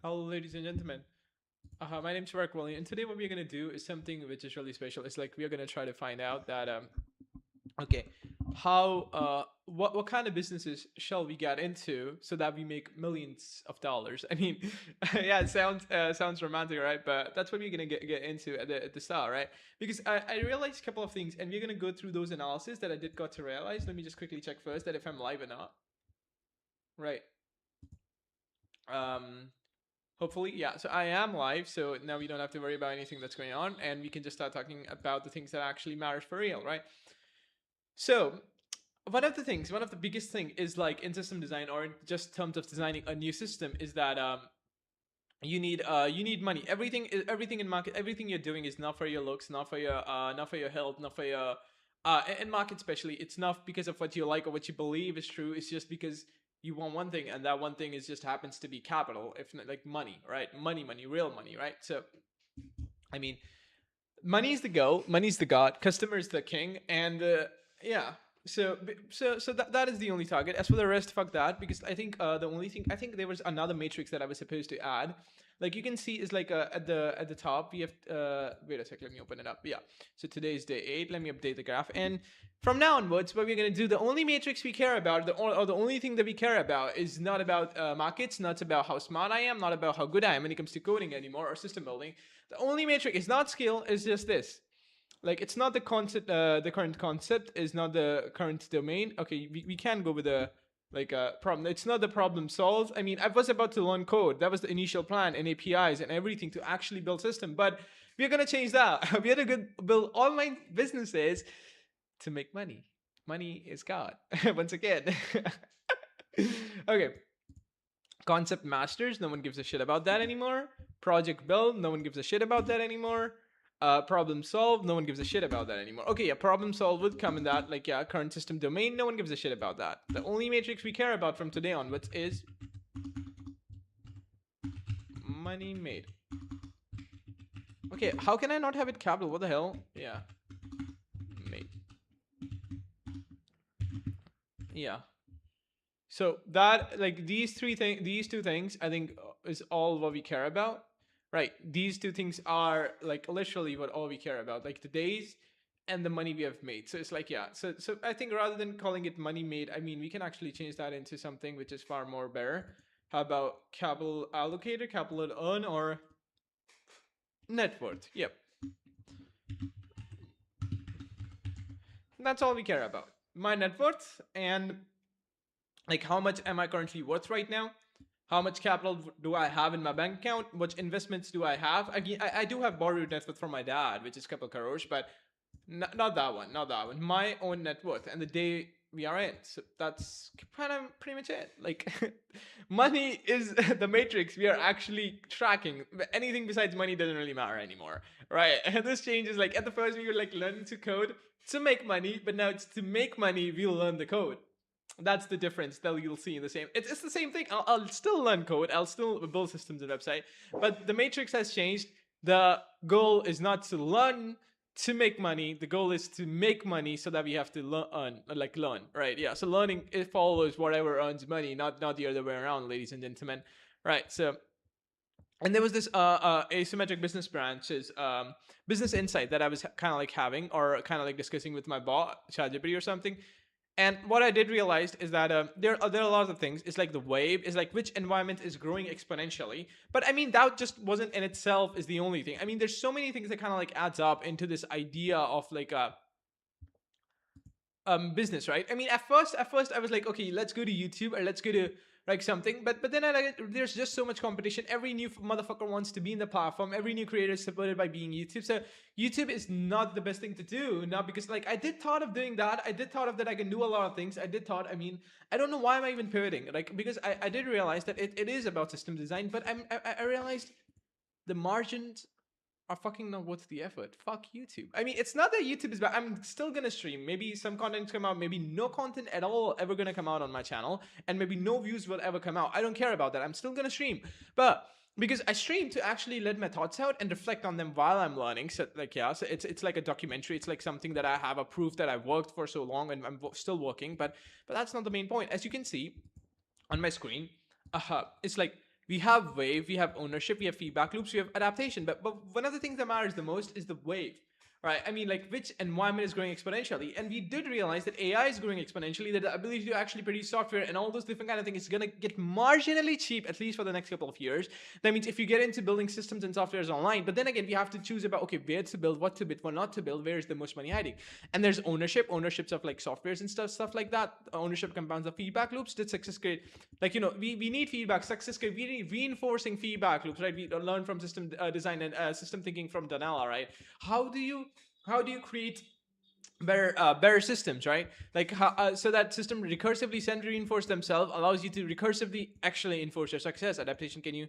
Hello, ladies and gentlemen. My name's Mark William, and today what we're gonna do is something which is really special. It's like we're gonna try to find out that okay, how what kind of businesses shall we get into so that we make millions of dollars? I mean, yeah, it sounds romantic, right? But that's what we're gonna get into at the start, right? Because I realized a couple of things, and we're gonna go through those analysis that I did got to realize. Let me just quickly check first that if I'm live or not. Right. Um, Hopefully, yeah. So I am live, so now we don't have to worry about anything that's going on, and we can just start talking about the things that actually matters for real, right? So one of the biggest thing is like in system design or in just terms of designing a new system is that you need money. Everything in market, everything you're doing is not for your looks, not for your health, not for your in market especially. It's not because of what you like or what you believe is true. It's just because you want one thing, and that one thing is just happens to be capital, if not like money, right? Money, real money, right? So I mean, money's the goal, money's the god, customer is the king, and yeah. So that is the only target. As for the rest, fuck that, because I think the only thing, I think there was another matrix that I was supposed to add. Like you can see is like at the top we have wait a sec, let me open it up. Yeah, so today is day 8. Let me update the graph, and from now onwards what we're going to do, the only matrix we care about, or the only thing that we care about is not about markets, not about how smart I am, not about how good I am when it comes to coding anymore or system building. The only metric is not skill, is just this. Like it's not the concept, the current concept is not the current domain. Okay, we can go with the like problem. It's not the problem solved. I mean, I was about to learn code. That was the initial plan and APIs and everything to actually build system. But we're gonna change that. We're gonna build online businesses to make money. Money is God. Once again. Okay. Concept masters, no one gives a shit about that anymore. Project build, no one gives a shit about that anymore. Problem solve, no one gives a shit about that anymore. Okay, yeah, problem solve would come in that, like, yeah, current system domain, no one gives a shit about that. The only matrix we care about from today onwards is money made. Okay, how can I not have it capital? What the hell? Yeah, made. Yeah. So that, like, these two things, I think is all what we care about, right? These two things are like literally what all we care about, like the days and the money we have made. So it's like, yeah. So I think rather than calling it money made, I mean, we can actually change that into something which is far more better. How about capital allocator, capital earn, or net worth? Yep, that's all we care about. My net worth and like how much am I currently worth right now? How much capital do I have in my bank account? What investments do I have? I do have borrowed net worth from my dad, which is a couple crores, but not that one, not that one. My own net worth and the day we are in. So that's kind of pretty much it. Like, money is the matrix we are actually tracking. Anything besides money doesn't really matter anymore, right? And this changes. Like at the first, we were like learning to code to make money, but now it's to make money. We'll learn the code. That's the difference that you'll see in the same. It's the same thing. I'll still learn code. I'll still build systems and website, but the matrix has changed. The goal is not to learn to make money. The goal is to make money so that we have to learn, right? Yeah. So learning, it follows whatever earns money, not the other way around, ladies and gentlemen, right? So, and there was this asymmetric business branches business insight that I was kind of like having or kind of like discussing with my bot ChatGPT or something. And what I did realize is that there are a lot of things. It's like the wave is like which environment is growing exponentially. But I mean that just wasn't in itself is the only thing. I mean there's so many things that kind of like adds up into this idea of like a business, right? I mean at first I was like, okay, let's go to YouTube or let's go to like something, but then I like there's just so much competition. Every new motherfucker wants to be in the platform. Every new creator is supported by being YouTube. So YouTube is not the best thing to do now because like I did thought of doing that. I did thought of that I can do a lot of things. I did thought, I mean, I don't know why am I even pivoting, like because I did realize that it is about system design, but I realized the margins are fucking not worth the effort. Fuck YouTube. I mean, it's not that YouTube is bad. I'm still gonna stream. Maybe some content come out. Maybe no content at all ever gonna come out on my channel, and maybe no views will ever come out. I don't care about that. I'm still gonna stream, but because I stream to actually let my thoughts out and reflect on them while I'm learning. So like yeah, so it's like a documentary. It's like something that I have a proof that I've worked for so long and I'm still working. But that's not the main point. As you can see on my screen, it's like We have wave, we have ownership, we have feedback loops, we have adaptation. But one of the things that matters the most is the wave. Right. I mean, like, which environment is growing exponentially? And we did realize that AI is growing exponentially, that the ability to actually produce software and all those different kind of things is going to get marginally cheap, at least for the next couple of years. That means if you get into building systems and softwares online, but then again, we have to choose about, okay, where to build, what to build, what not to build, where is the most money hiding. And there's ownerships of like softwares and stuff like that. Ownership compounds the feedback loops. Did success create, like, we need feedback, success create, we need reinforcing feedback loops, right? We learn from system design and system thinking from Danella, right? How do you create better systems, right? Like how, so that system recursively send reinforce themselves allows you to recursively actually enforce your success. Adaptation, can you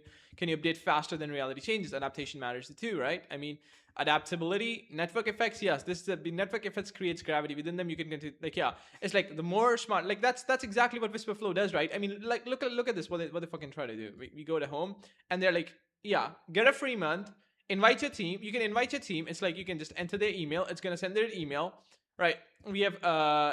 update faster than reality changes? Adaptation matters too, right? I mean, adaptability, network effects, yes, this is the network effects creates gravity within them. You can continue, like, yeah, it's like the more smart, like that's exactly what Whisperflow does, right? I mean, like, look at this, what they fucking try to do. We go to home and they're like, yeah, get a free month, invite your team. You can invite your team. It's like you can just enter their email, it's going to send their email, right? We have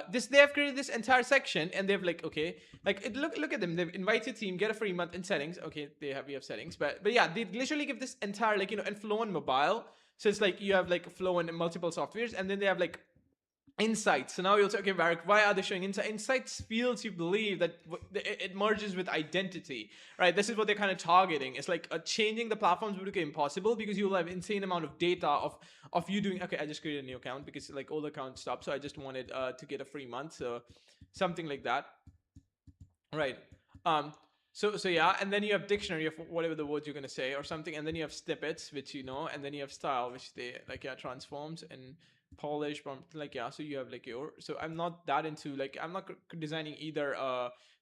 this, they have created this entire section and they've like, okay, like look at them, they've invited team, get a free month in settings. Okay, we have settings, but yeah, they literally give this entire, like, and Flow on mobile. So it's like you have like Flow and multiple softwares, and then they have like insights. So now you'll say, okay, Varric, why are they showing insight? Insights feels you believe that it merges with identity, right? This is what they're kind of targeting. It's like changing the platforms would become impossible because you'll have insane amount of data of you doing. Okay, I just created a new account because like old account stopped, so I just wanted to get a free month, so something like that, right? Um, so yeah, and then you have dictionary of whatever the words you're gonna say or something, and then you have snippets, which and then you have style, which they like, yeah, transforms and polish from, like, yeah. So you have like your, so I'm not that into, like, I'm not designing either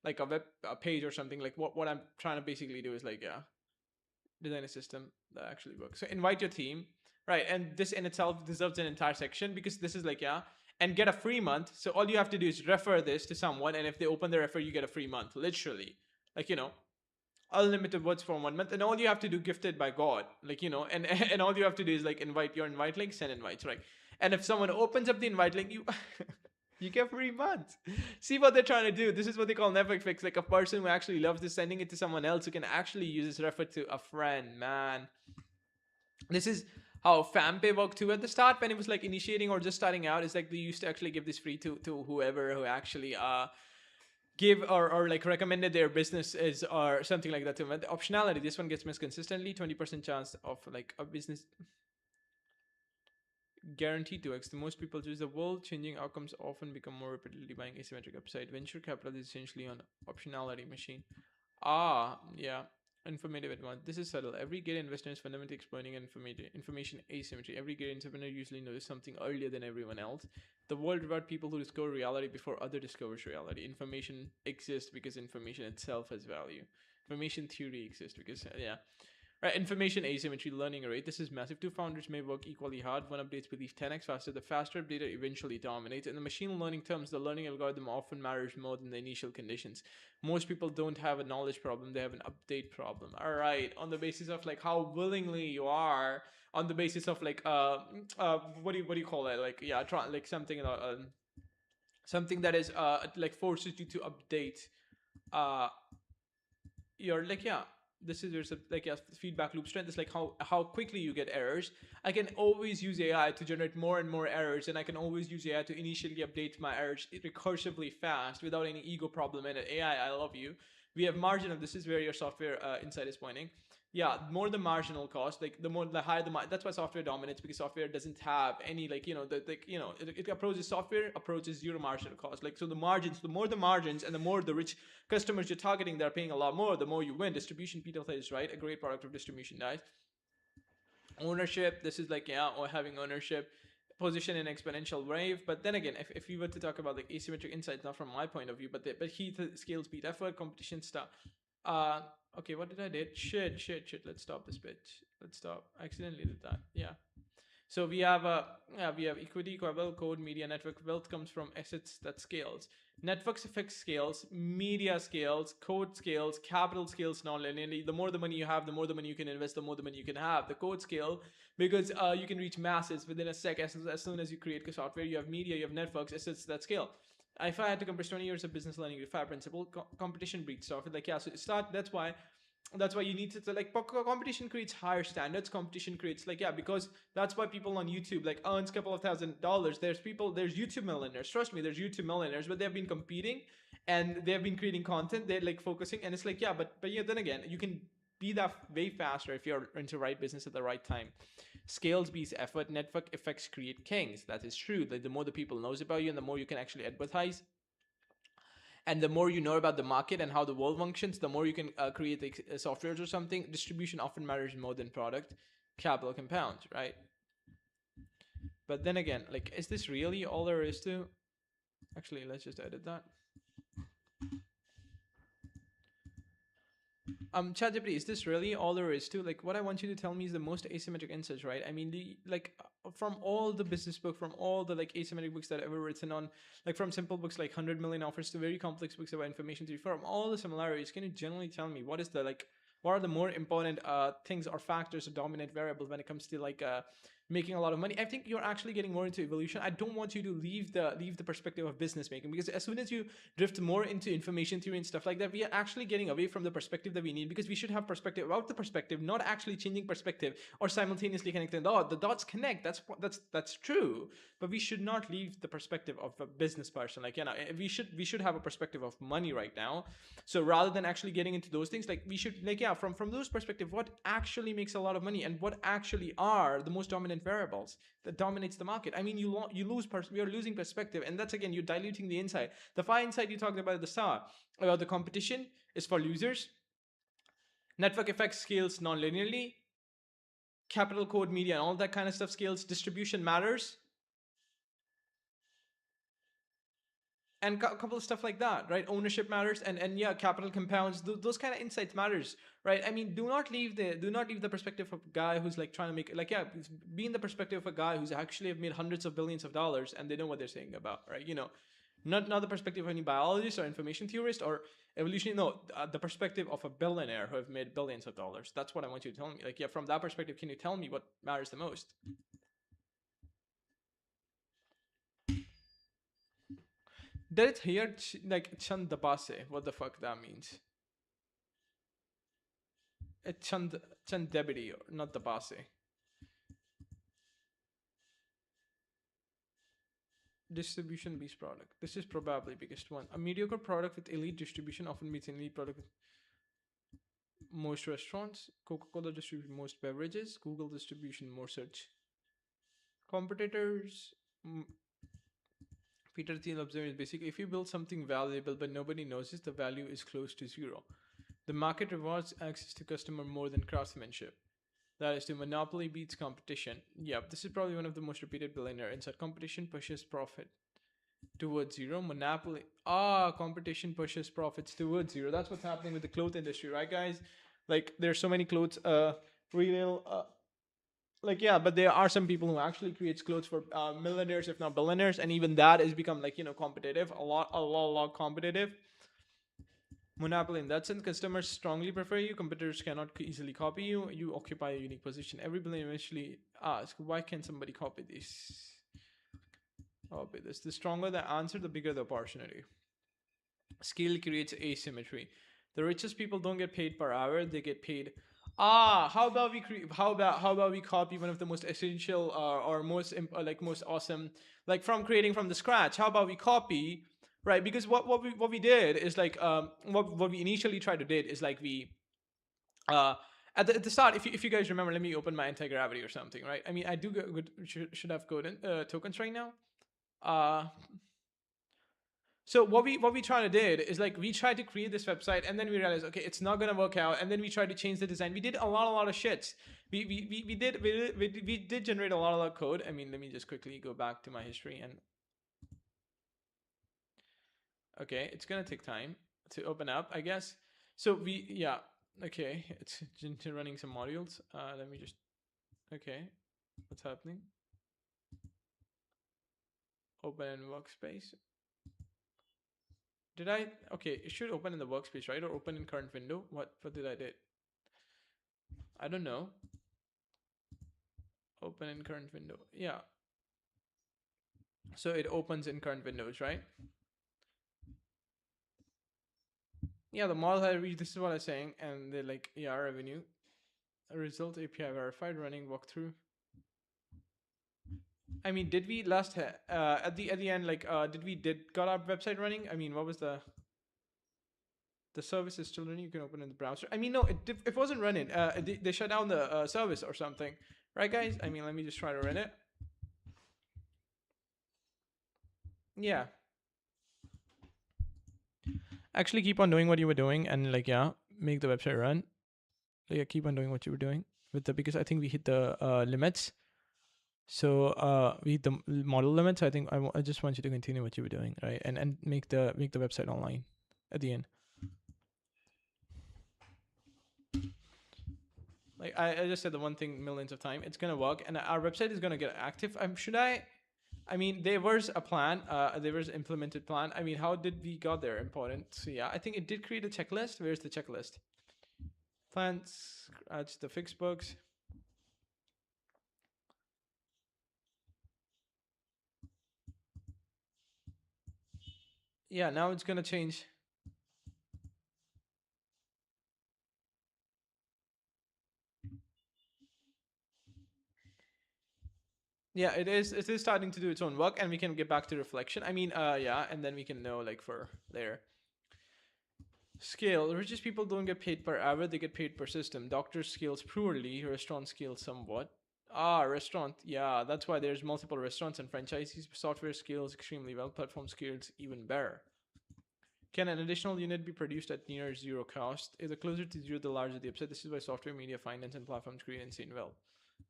like a web page or something. Like what I'm trying to basically do is like, yeah, design a system that actually works. So invite your team, right? And this in itself deserves an entire section because this is like, yeah, and get a free month. So all you have to do is refer this to someone, and if they open the refer, you get a free month, literally. Like, unlimited words for 1 month, and all you have to do, gifted by God, like, and and all you have to do is like invite your invite link, send invites, right? And if someone opens up the invite link, you you get free months. See what they're trying to do. This is what they call network fix. Like a person who actually loves this, sending it to someone else who can actually use this refer to a friend. Man, this is how FamPay worked too at the start when it was like initiating or just starting out. It's like they used to actually give this free to whoever who actually give or like recommended their business is or something like that. To the optionality, this one gets missed consistently. 20% chance of like a business guaranteed to X. The most people choose the world changing outcomes often become more repeatedly buying asymmetric upside. Venture capital is essentially an optionality machine. Ah, yeah. Informative advantage. This is subtle. Every great investor is fundamentally exploiting information asymmetry. Every great entrepreneur usually knows something earlier than everyone else. The world rewards people who discover reality before other discovers reality. Information exists because information itself has value. Information theory exists because, yeah. Right, information asymmetry learning rate. This is massive. Two founders may work equally hard. One updates belief 10x faster. The faster updater eventually dominates. In the machine learning terms, the learning algorithm often matters more than the initial conditions. Most people don't have a knowledge problem; they have an update problem. All right, on the basis of like how willingly you are, on the basis of like what do you call it? Like, yeah, try like something something that is like forces you to update uh you're like, yeah, this is your like, yeah, feedback loop strength is like how quickly you get errors. I can always use AI to generate more and more errors, and I can always use AI to initially update my errors recursively fast without any ego problem in it. AI, I love you. We have margin of, this is where your software insight is pointing. Yeah, more the marginal cost, like the higher that's why software dominates, because software doesn't have any, like, it approaches, software approaches zero marginal cost. Like, so the margins, the more the margins and the more the rich customers you're targeting, they're paying a lot more, the more you win. Distribution, Peter is right, a great product of distribution, guys. Ownership, this is like, yeah, or having ownership, position in exponential wave. But then again, if we were to talk about like asymmetric insights, not from my point of view, but heat, scale, speed, effort, competition stuff. uh okay, what did I did? Shit, let's stop this bit. Let's stop. I accidentally did that. Yeah. So we have we have equity, wealth, code, media, network. Wealth comes from assets that scales. Networks affect scales, media scales, code scales, capital scales non-linearly. The more the money you have, the more the money you can invest, the more the money you can have. The code scale because you can reach masses within a sec. As soon as you create software, you have media, you have networks, assets that scale. If I had to compress 20 years of business learning to 5 principle, competition breeds software. Like, yeah, so start. That's why that's why you need to like competition creates higher standards. Competition creates like, yeah, because that's why people on YouTube like earns a couple of $1,000. There's YouTube millionaires, trust me, there's YouTube millionaires, but they've been competing and they've been creating content, they're like focusing, and it's like, yeah, but yeah, then again, you can be that way faster if you're into right business at the right time. Scales beats effort. Network effects create kings. That is true. Like the more the people knows about you and the more you can actually advertise, and the more you know about the market and how the world functions, the more you can create like, softwares or something. Distribution often matters more than product. Capital compounds, right? But then again, like, is this really all there is to? Actually, let's just edit that. ChatGPT, is this really all there is to? Like, what I want you to tell me is the most asymmetric insights, right? I mean, from all the business book, from all the like asymmetric books that I've ever written on, like from simple books like 100 Million Offers to very complex books about information theory, from all the similarities, can you generally tell me what is the like, what are the more important things or factors or dominant variables when it comes to like making a lot of money? I think you're actually getting more into evolution. I don't want you to leave the perspective of business making, because as soon as you drift more into information theory and stuff like that, we are actually getting away from the perspective that we need, because we should have perspective about the perspective, not actually changing perspective or simultaneously connecting the dots. The dots connect. That's true, but we should not leave the perspective of a business person. Like, you know, we should have a perspective of money right now. So rather than actually getting into those things, like we should like, yeah, from those perspective, what actually makes a lot of money and what actually are the most dominant variables that dominates the market. I mean, we are losing perspective, and that's again, you're diluting the insight. The five insight you talked about at the start about the competition is for losers. Network effects scales non-linearly. Capital code media and all that kind of stuff scales. Distribution matters, and a couple of stuff like that, right? Ownership matters, and yeah, capital compounds. Those kind of insights matters, right? I mean, do not leave the perspective of a guy who's like trying to make like, yeah, be in the perspective of a guy who's actually have made hundreds of billions of dollars and they know what they're saying about, right? You know, not the perspective of any biologist or information theorist or evolution. No, the perspective of a billionaire who have made billions of dollars. That's what I want you to tell me. Like, yeah, from that perspective, can you tell me what matters the most? Did it here like Chandabase? What the fuck that means? Chandebidi, not the Base. Distribution based product. This is probably biggest one. A mediocre product with elite distribution often beats an elite product with most restaurants. Coca-Cola distributes most beverages. Google distribution more search. Competitors. Peter Thiel observes basically, if you build something valuable but nobody knows it, the value is close to zero. The market rewards access to customer more than craftsmanship. That is, to monopoly beats competition. Yep, this is probably one of the most repeated billionaire inside. Competition pushes profit towards zero. Monopoly. Competition pushes profits towards zero. That's what's happening with the clothes industry, right, guys? Like, there's so many clothes, retail, like, yeah, but there are some people who actually creates clothes for millionaires, if not billionaires, and even that has become like, you know, competitive, a lot competitive. Monopoly in that sense, customers strongly prefer you. Competitors cannot easily copy you. You occupy a unique position. Every billionaire eventually asks, why can't somebody copy this? Copy this. The stronger the answer, the bigger the opportunity. Scale creates asymmetry. The richest people don't get paid per hour; they get paid. How about we copy one of the most essential or most like most awesome, like from creating from the scratch? How about we copy, right? Because what we did is like what we initially tried to did is like we uh at the start, if you guys remember, let me open my anti-gravity or something, right? I mean, I do good, should have code tokens right now. uh so what we trying to did is like we tried to create this website, and then we realized, okay, it's not gonna work out, and then we tried to change the design. We did a lot of shits. We did generate a lot of code. I mean, let me just quickly go back to my history, and okay, it's gonna take time to open up, I guess. So we yeah, okay, it's running some modules. Let me just, okay, what's happening? Open in workspace. Did I? Okay, it should open in the workspace, right? Or open in current window. What did I did? I don't know. Open in current window. Yeah. So it opens in current windows, right? Yeah, the model had reached, this is what I'm saying, and they're like, yeah, revenue. A result API verified running walkthrough. I mean, did we last at the end, like did we got our website running? I mean, what was the service is still running? You can open in the browser. I mean, no, it wasn't running. They shut down the service or something, right, guys? I mean, let me just try to run it. Yeah, actually, keep on doing what you were doing, and like, yeah, make the website run. So yeah, keep on doing what you were doing with the, because I think we hit the limits. So we hit the model limits. I think I just want you to continue what you were doing, right? And make the website online at the end. Like I just said the one thing millions of times. It's gonna work, and our website is gonna get active. Should I? I mean, there was a plan. There was implemented plan. I mean, how did we got there? Important. So yeah, I think it did create a checklist. Where's the checklist? Plans, scratch the fix bugs. Yeah, now it's gonna change. Yeah, it is. It is starting to do its own work, and we can get back to reflection. I mean, yeah, and then we can know like for there. Scale. Richest people don't get paid per hour; they get paid per system. Doctors scales poorly. Restaurant scales somewhat. Ah, restaurant. Yeah, that's why there's multiple restaurants and franchisees. Software scales extremely well. Platform scales even better. Can an additional unit be produced at near zero cost? If the closer to zero, the larger the upside. This is why software, media, finance, and platforms create insane well.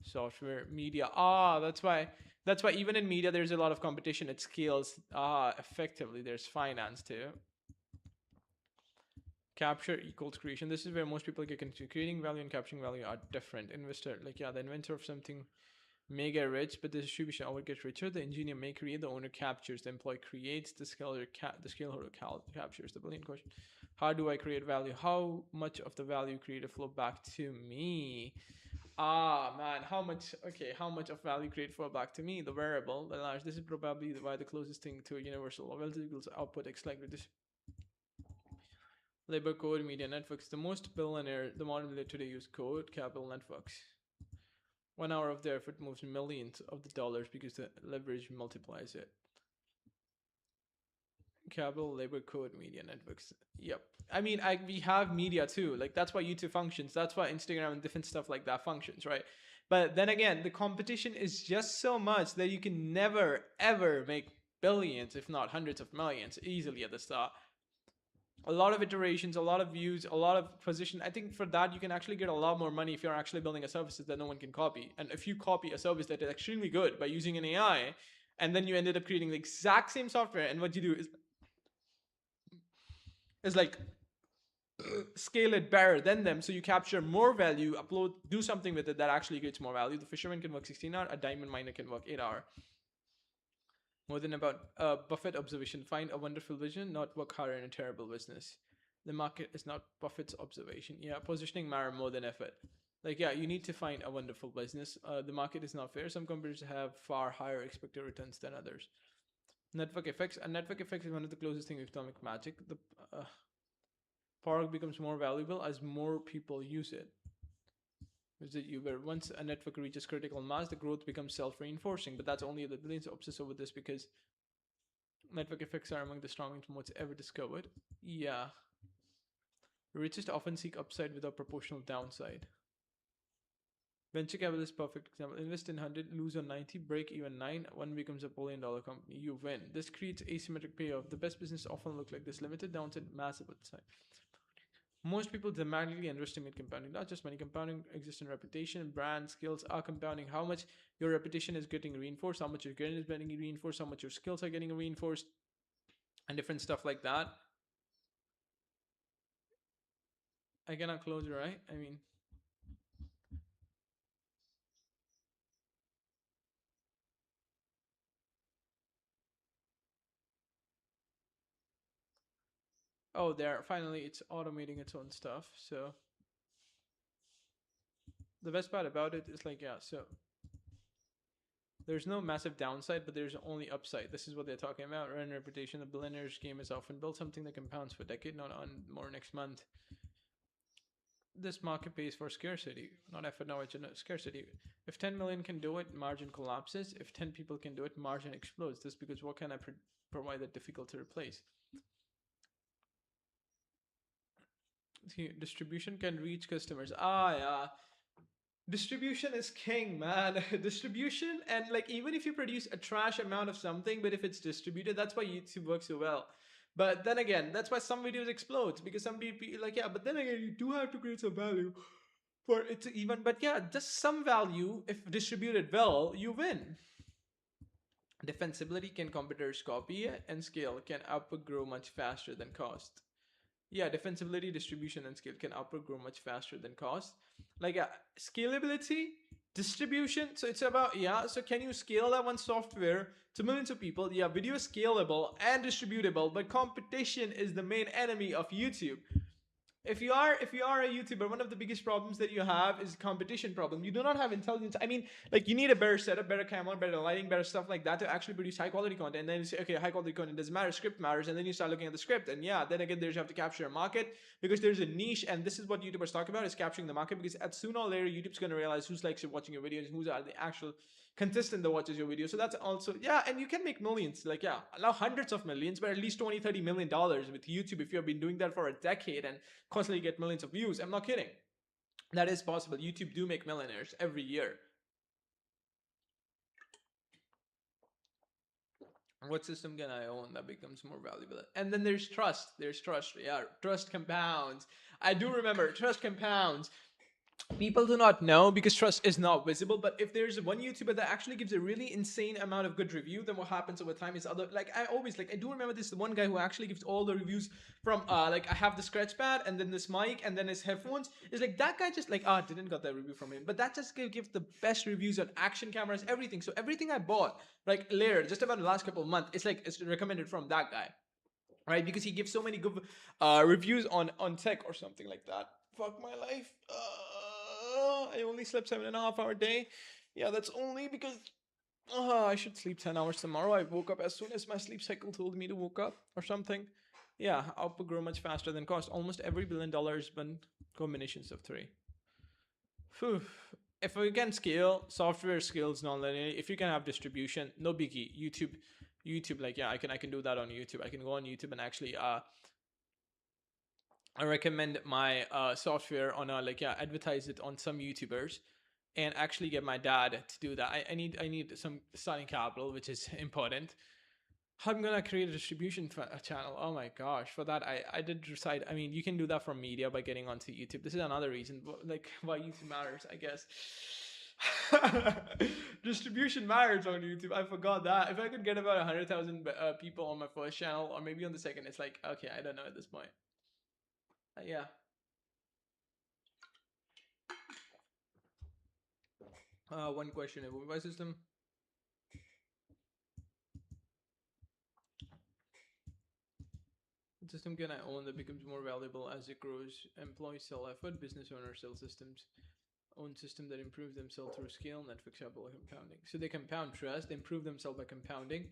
Software, media. Ah, that's why. That's why even in media, there's a lot of competition. It scales. Ah, effectively. There's finance too. Capture equals creation. This is where most people get confused. Creating value and capturing value are different. Investor, like yeah, the inventor of something may get rich, but the distribution always gets richer. The engineer may create, the owner captures, the employee creates, the scaleholder captures. The billion question: how do I create value? How much of the value created flow back to me? Ah man, how much? Okay, how much of value created flow back to me? The variable, the large. This is probably why the closest thing to a universal loyalty equals output x like this. Labor code, media networks. The most billionaire, the modern millennial today use code, capital networks. 1 hour of their effort moves millions of the dollars because the leverage multiplies it. Capital, labor, code, media networks. Yep. I mean, we have media too. Like that's why YouTube functions. That's why Instagram and different stuff like that functions, right? But then again, the competition is just so much that you can never ever make billions, if not hundreds of millions, easily at the start. A lot of iterations, a lot of views, a lot of position. I think for that you can actually get a lot more money if you're actually building a service that no one can copy. And if you copy a service that is extremely good by using an AI, and then you ended up creating the exact same software, and what you do is like scale it better than them, so you capture more value, upload, do something with it that actually creates more value. The fisherman can work 16 hours, a diamond miner can work 8 hours. More than about Buffett observation. Find a wonderful vision, not work hard in a terrible business. The market is not Buffett's observation. Yeah, positioning matter more than effort. Like, yeah, you need to find a wonderful business. The market is not fair. Some companies have far higher expected returns than others. Network effects. A network effect is one of the closest things to economic magic. The product becomes more valuable as more people use it. Visit Uber. Once a network reaches critical mass, the growth becomes self-reinforcing. But that's only the billions obsess over this because network effects are among the strongest modes ever discovered. Yeah. The richest often seek upside without proportional downside. Venture capital is perfect example. Invest in 100, lose on 90, break even 9, one becomes $1 billion company. You win. This creates asymmetric payoff. The best business often look like this: limited downside, massive upside. Most people dramatically underestimate compounding. Not just money, compounding exists in reputation, brand, skills are compounding. How much your reputation is getting reinforced, how much your brand is getting reinforced, how much your skills are getting reinforced, and different stuff like that. I cannot close it, right? I mean, oh, there, finally, it's automating its own stuff. So the best part about it is like, yeah, so There's no massive downside, but there's only upside. This is what they're talking about. Earn reputation. The billionaire's game is often build something that compounds for a decade, not on more next month. This market pays for scarcity, not effort, knowledge, and scarcity. If 10 million can do it, margin collapses. If 10 people can do it, margin explodes. This because what can I provide that difficult to replace? See, distribution can reach customers. Ah, yeah. Distribution is king, man. Distribution, and like even if you produce a trash amount of something, but if it's distributed, that's why YouTube works so well. But then again, that's why some videos explode because some people like, yeah, but then again, you do have to create some value for it to even, but yeah, just some value. If distributed well, you win. Defensibility, can competitors copy it, and scale, can output grow much faster than cost. Yeah, defensibility, distribution, and scale, can output grow much faster than cost. Like scalability, distribution. So it's about, yeah, so can you scale that one software to millions of people? Yeah, video is scalable and distributable, but competition is the main enemy of YouTube. If you are a YouTuber, one of the biggest problems that you have is competition problem. You do not have intelligence. I mean, like you need a better setup, better camera, better lighting, better stuff like that to actually produce high quality content. And then you say, okay, high quality content doesn't matter, script matters, and then you start looking at the script. And yeah, then again, there's you have to capture a market because there's a niche, and this is what YouTubers talk about is capturing the market because at sooner or later YouTube's gonna realize who's likes watching your videos, who's are the actual contestant that watches your video. So that's also, yeah, and you can make millions, like, yeah, allow hundreds of millions, but at least 20-30 million dollars with YouTube if you have been doing that for a decade and constantly get millions of views. I'm not kidding. That is possible. YouTube do make millionaires every year. What system can I own that becomes more valuable? And then there's trust. There's trust. Yeah, trust compounds. I do remember trust compounds. People do not know because trust is not visible. But if there's one YouTuber that actually gives a really insane amount of good review, then what happens over time is other, like, I always, like, I do remember this one guy who actually gives all the reviews from like I have the scratch pad and then this mic and then his headphones. Is like that guy just like, didn't got that review from him, but that just gives the best reviews on action cameras, everything. So everything I bought like later just about the last couple of months, it's like it's recommended from that guy, right? Because he gives so many good reviews on tech or something like that. Fuck my life. I only slept 7.5 hour day. Yeah, that's only because I should sleep 10 hours tomorrow. I woke up as soon as my sleep cycle told me to woke up or something. Yeah, output grow much faster than cost. Almost every $1 billion been combinations of three. Phew. If we can scale, software scales non-linearly. If you can have distribution, no biggie. YouTube, like, yeah, I can do that on YouTube. I can go on YouTube and actually I recommend my software on a, like, yeah, advertise it on some YouTubers and actually get my dad to do that. I need some starting capital, which is important. How I'm gonna create a distribution channel? Oh my gosh! For that, I did decide. I mean, you can do that from media by getting onto YouTube. This is another reason, like, why YouTube matters, I guess. Distribution matters on YouTube. I forgot that. If I could get about 100,000 people on my first channel, or maybe on the second, it's like, okay, I don't know at this point. Yeah. One question: a Wi-Fi system. What system can I own that becomes more valuable as it grows? Employees sell effort, business owners sell systems. Own system that improve themselves through scale, Netflix, Apple, compounding. So they compound trust, they improve themselves by compounding.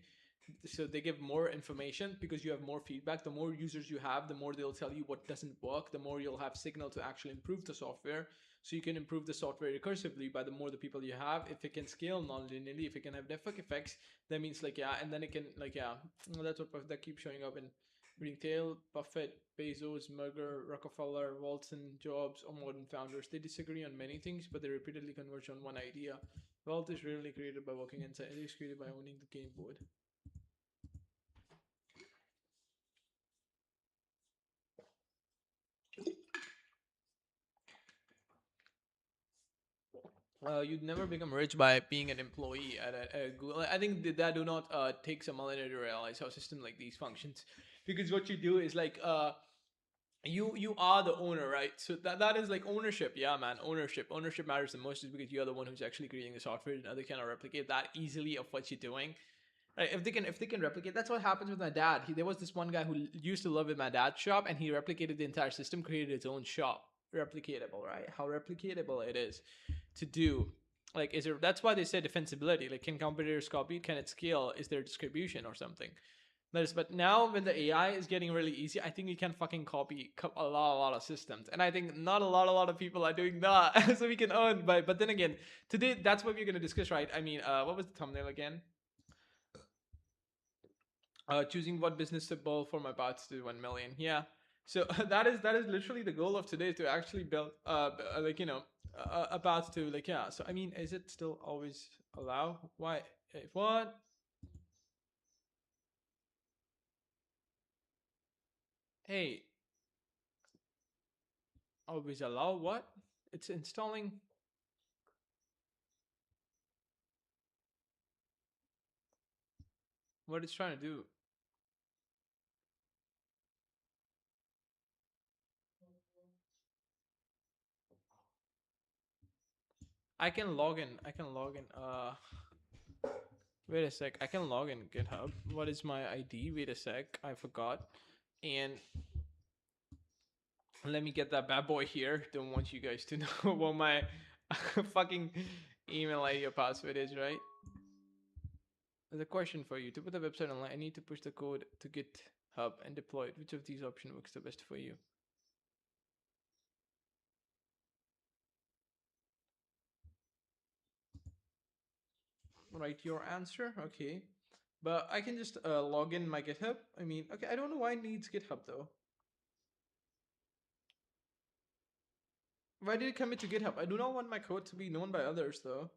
So they give more information because you have more feedback. The more users you have, the more they'll tell you what doesn't work. The more you'll have signal to actually improve the software. So you can improve the software recursively by the more the people you have. If it can scale non-linearly, if it can have network effects, that means, like, yeah, and then it can, like, yeah, that's what that keeps showing up in retail. Buffett, Bezos, Munger, Rockefeller, Walton, Jobs, or modern founders. They disagree on many things, but they repeatedly converge on one idea. Wealth is rarely created by working inside, it is created by owning the game board. You'd never become rich by being an employee at a Google. I think that do not take some millennia to realize how a system like these functions, because what you do is like you are the owner, right? So that is like ownership. Yeah, man, ownership matters the most, is because you're the one who's actually creating the software, and they cannot replicate that easily of what you're doing. Right? If they can replicate, that's what happens with my dad. There was this one guy who used to live in my dad's shop, and he replicated the entire system, created his own shop. Replicatable, right? How replicatable it is to do. Like, is there? That's why they say defensibility. Like, can competitors copy it? Can it scale? Is there distribution or something? But now when the AI is getting really easy, I think we can fucking copy a lot of systems, and I think not a lot of people are doing that, so we can earn. But then again, today that's what we're gonna discuss, right? I mean, what was the thumbnail again? Choosing what business to build for my bots to 1 million. Yeah. So that is literally the goal of today, to actually build like, a bot to, like, yeah. So I mean, is it still always allow? Why? What? Hey, always allow what? It's installing. What it's trying to do. I can log in. I can log in. Wait a sec. I can log in GitHub. What is my ID? Wait a sec. I forgot. And let me get that bad boy here. Don't want you guys to know what my fucking email ID or password is, right? There's a question for you. To put the website online, I need to push the code to GitHub and deploy it. Which of these options works the best for you? Write your answer. Okay. But I can just log in my GitHub. I mean, okay, I don't know why it needs GitHub though. Why did it commit to GitHub? I do not want my code to be known by others though.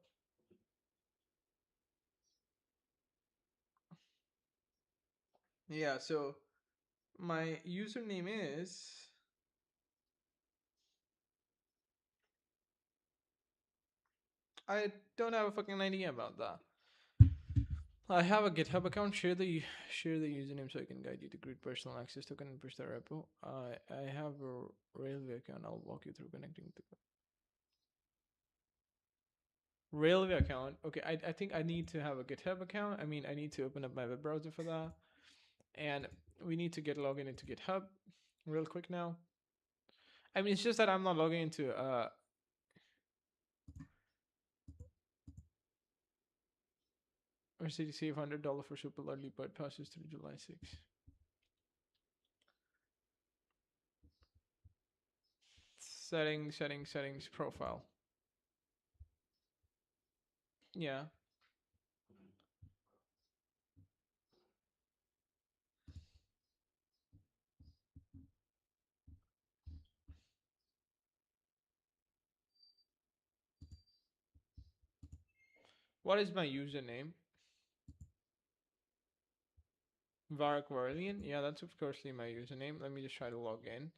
Yeah, so my username is, I don't have a fucking idea about that. I have a GitHub account. Share the username so I can guide you to create personal access token and push the repo. I have a Railway account. I'll walk you through connecting to Railway account. Okay, I think I need to have a GitHub account. I mean, I need to open up my web browser for that, and we need to get logged into GitHub real quick now. I mean, it's just that I'm not logging into city save $100 for super early bird passes through July 6th. Settings, profile. Yeah. What is my username? Vark Varlian? Yeah, that's of course my username. Let me just try to log in.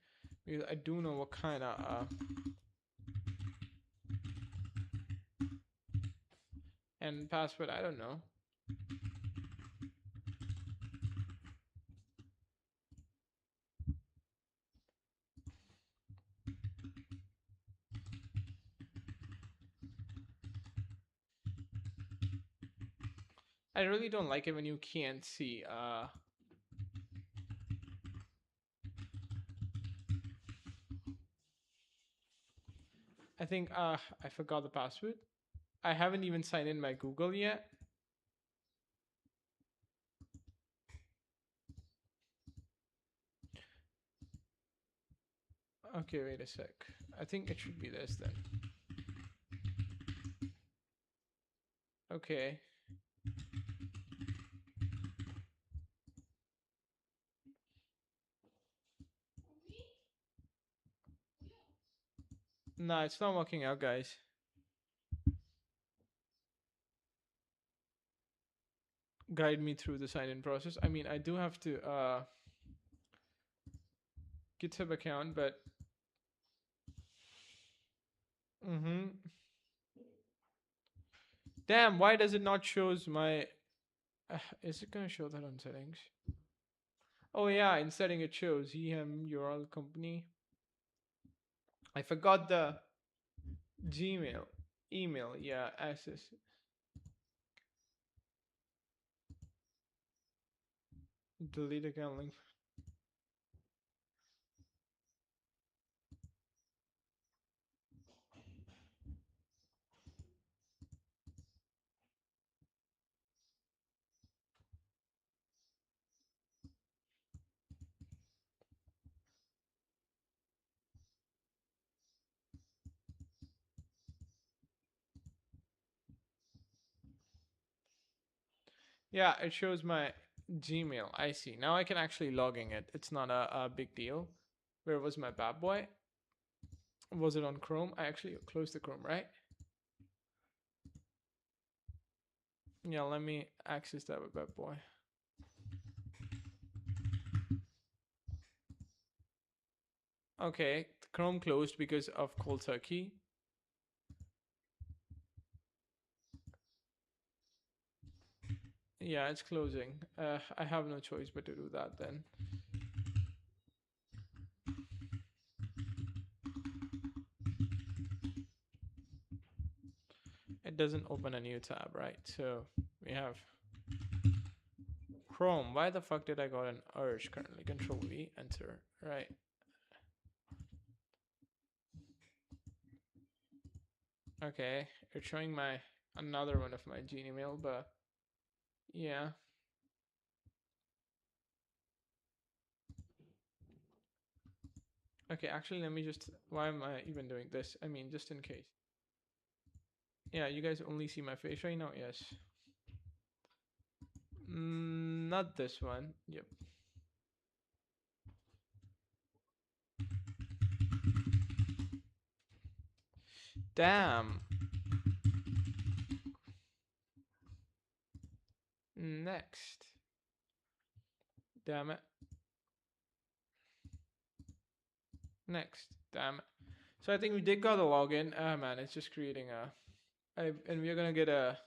Because I do know what kind of and password, I don't know. I really don't like it when you can't see I think I forgot the password. I haven't even signed in my Google yet. Okay, wait a sec. I think it should be this then. Okay. Nah, it's not working out, guys. Guide me through the sign in process. I mean, I do have to GitHub account, but damn, why does it not shows my is it gonna show that on settings? Oh yeah, in setting it shows EM URL company. I forgot the Gmail email. Yeah, access. Delete account link. Yeah, it shows my Gmail. I see. Now I can actually logging it. It's not a big deal. Where was my bad boy? Was it on Chrome? I actually closed the Chrome, right? Yeah, let me access that with bad boy. Okay, Chrome closed because of cold turkey. Yeah, it's closing. I have no choice but to do that then. It doesn't open a new tab, right? So we have Chrome. Why the fuck did I got an urge currently? Control V, enter. Right. Okay, it's showing my another one of my Gmail, but yeah. Okay, actually, let me just. Why am I even doing this? I mean, just in case. Yeah, you guys only see my face right now. Yes. Not this one. Yep. Damn. Next. Damn it. Next. Damn it. So I think we did got a login. Ah man, it's just creating a. And we're gonna get a.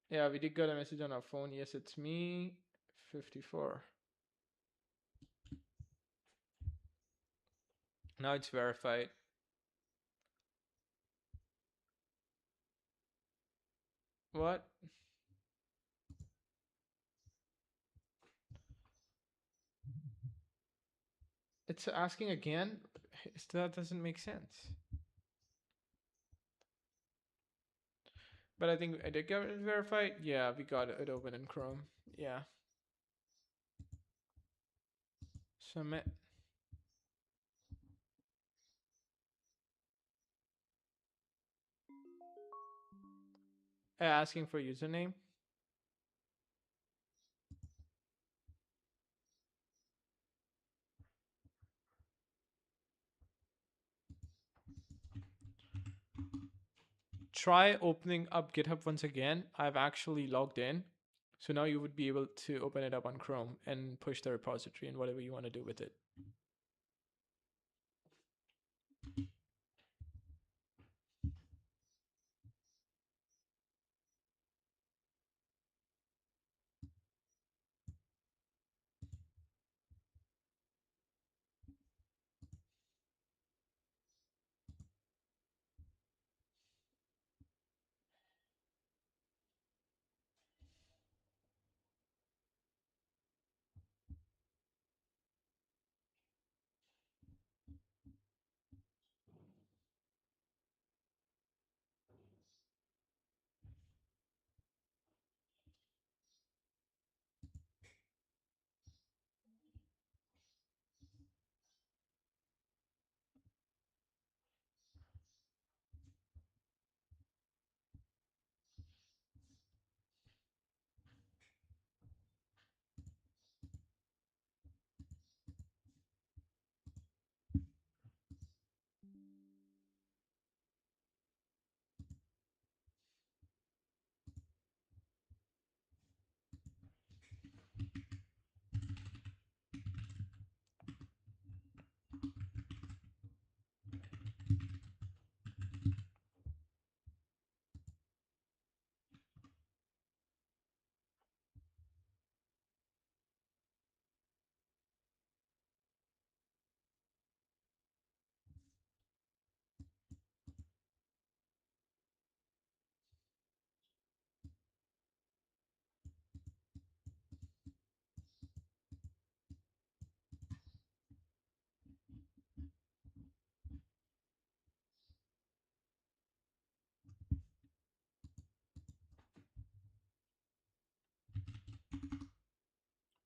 Yeah, we did get a message on our phone. Yes, it's me. 54. Now it's verified. What? It's asking again? That doesn't make sense. But I think I did get it verified. Yeah, we got it open in Chrome. Yeah. Submit. Asking for username. Try opening up GitHub once again. I've actually logged in. So now you would be able to open it up on Chrome and push the repository and whatever you want to do with it.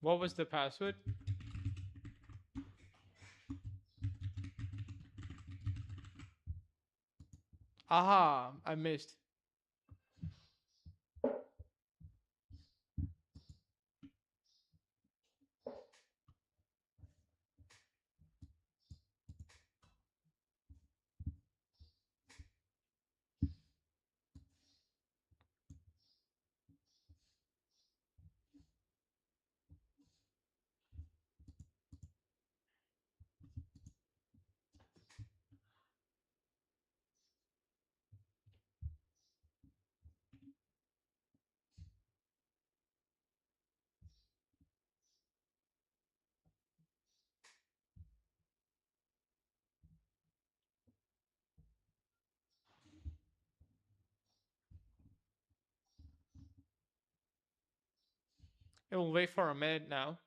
What was the password? Aha, I missed. It will wait for a minute now.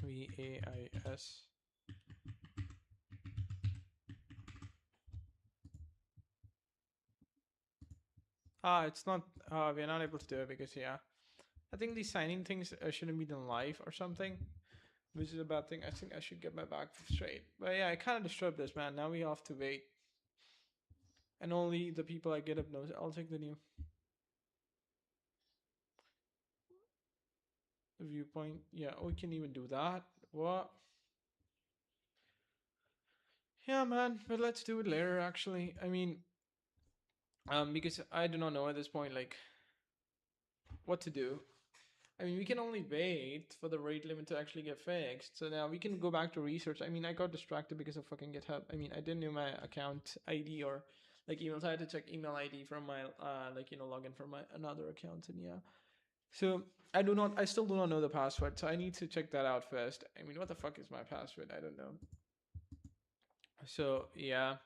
VAIS. Ah, it's not. We're not able to do it because yeah, I think these signing things shouldn't be done live or something, which is a bad thing. I think I should get my back straight. But yeah, I kind of disturbed this man. Now we have to wait, and only the people I get up knows. I'll take the new viewpoint. Yeah, we can even do that. What? Yeah, man. But let's do it later. Actually, I mean, because I do not know at this point like what to do. I mean, we can only wait for the rate limit to actually get fixed. So now we can go back to research. I mean, I got distracted because of fucking GitHub. I mean, I didn't know my account ID or like emails. I had to check email ID from my like login from my another account, and yeah. So I still do not know the password. So I need to check that out first. I mean, what the fuck is my password? I don't know. So yeah,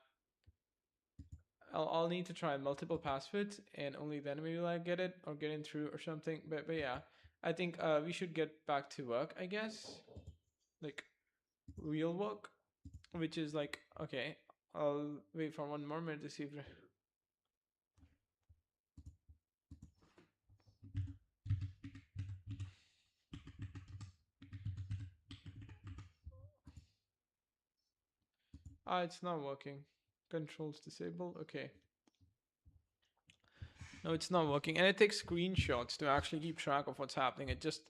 I'll need to try multiple passwords and only then maybe I get it or get in through or something. But yeah, I think we should get back to work. I guess like real work, which is like okay. I'll wait for one more minute to see if. Ah, it's not working. Controls disabled. Okay. No, it's not working, and it takes screenshots to actually keep track of what's happening. It just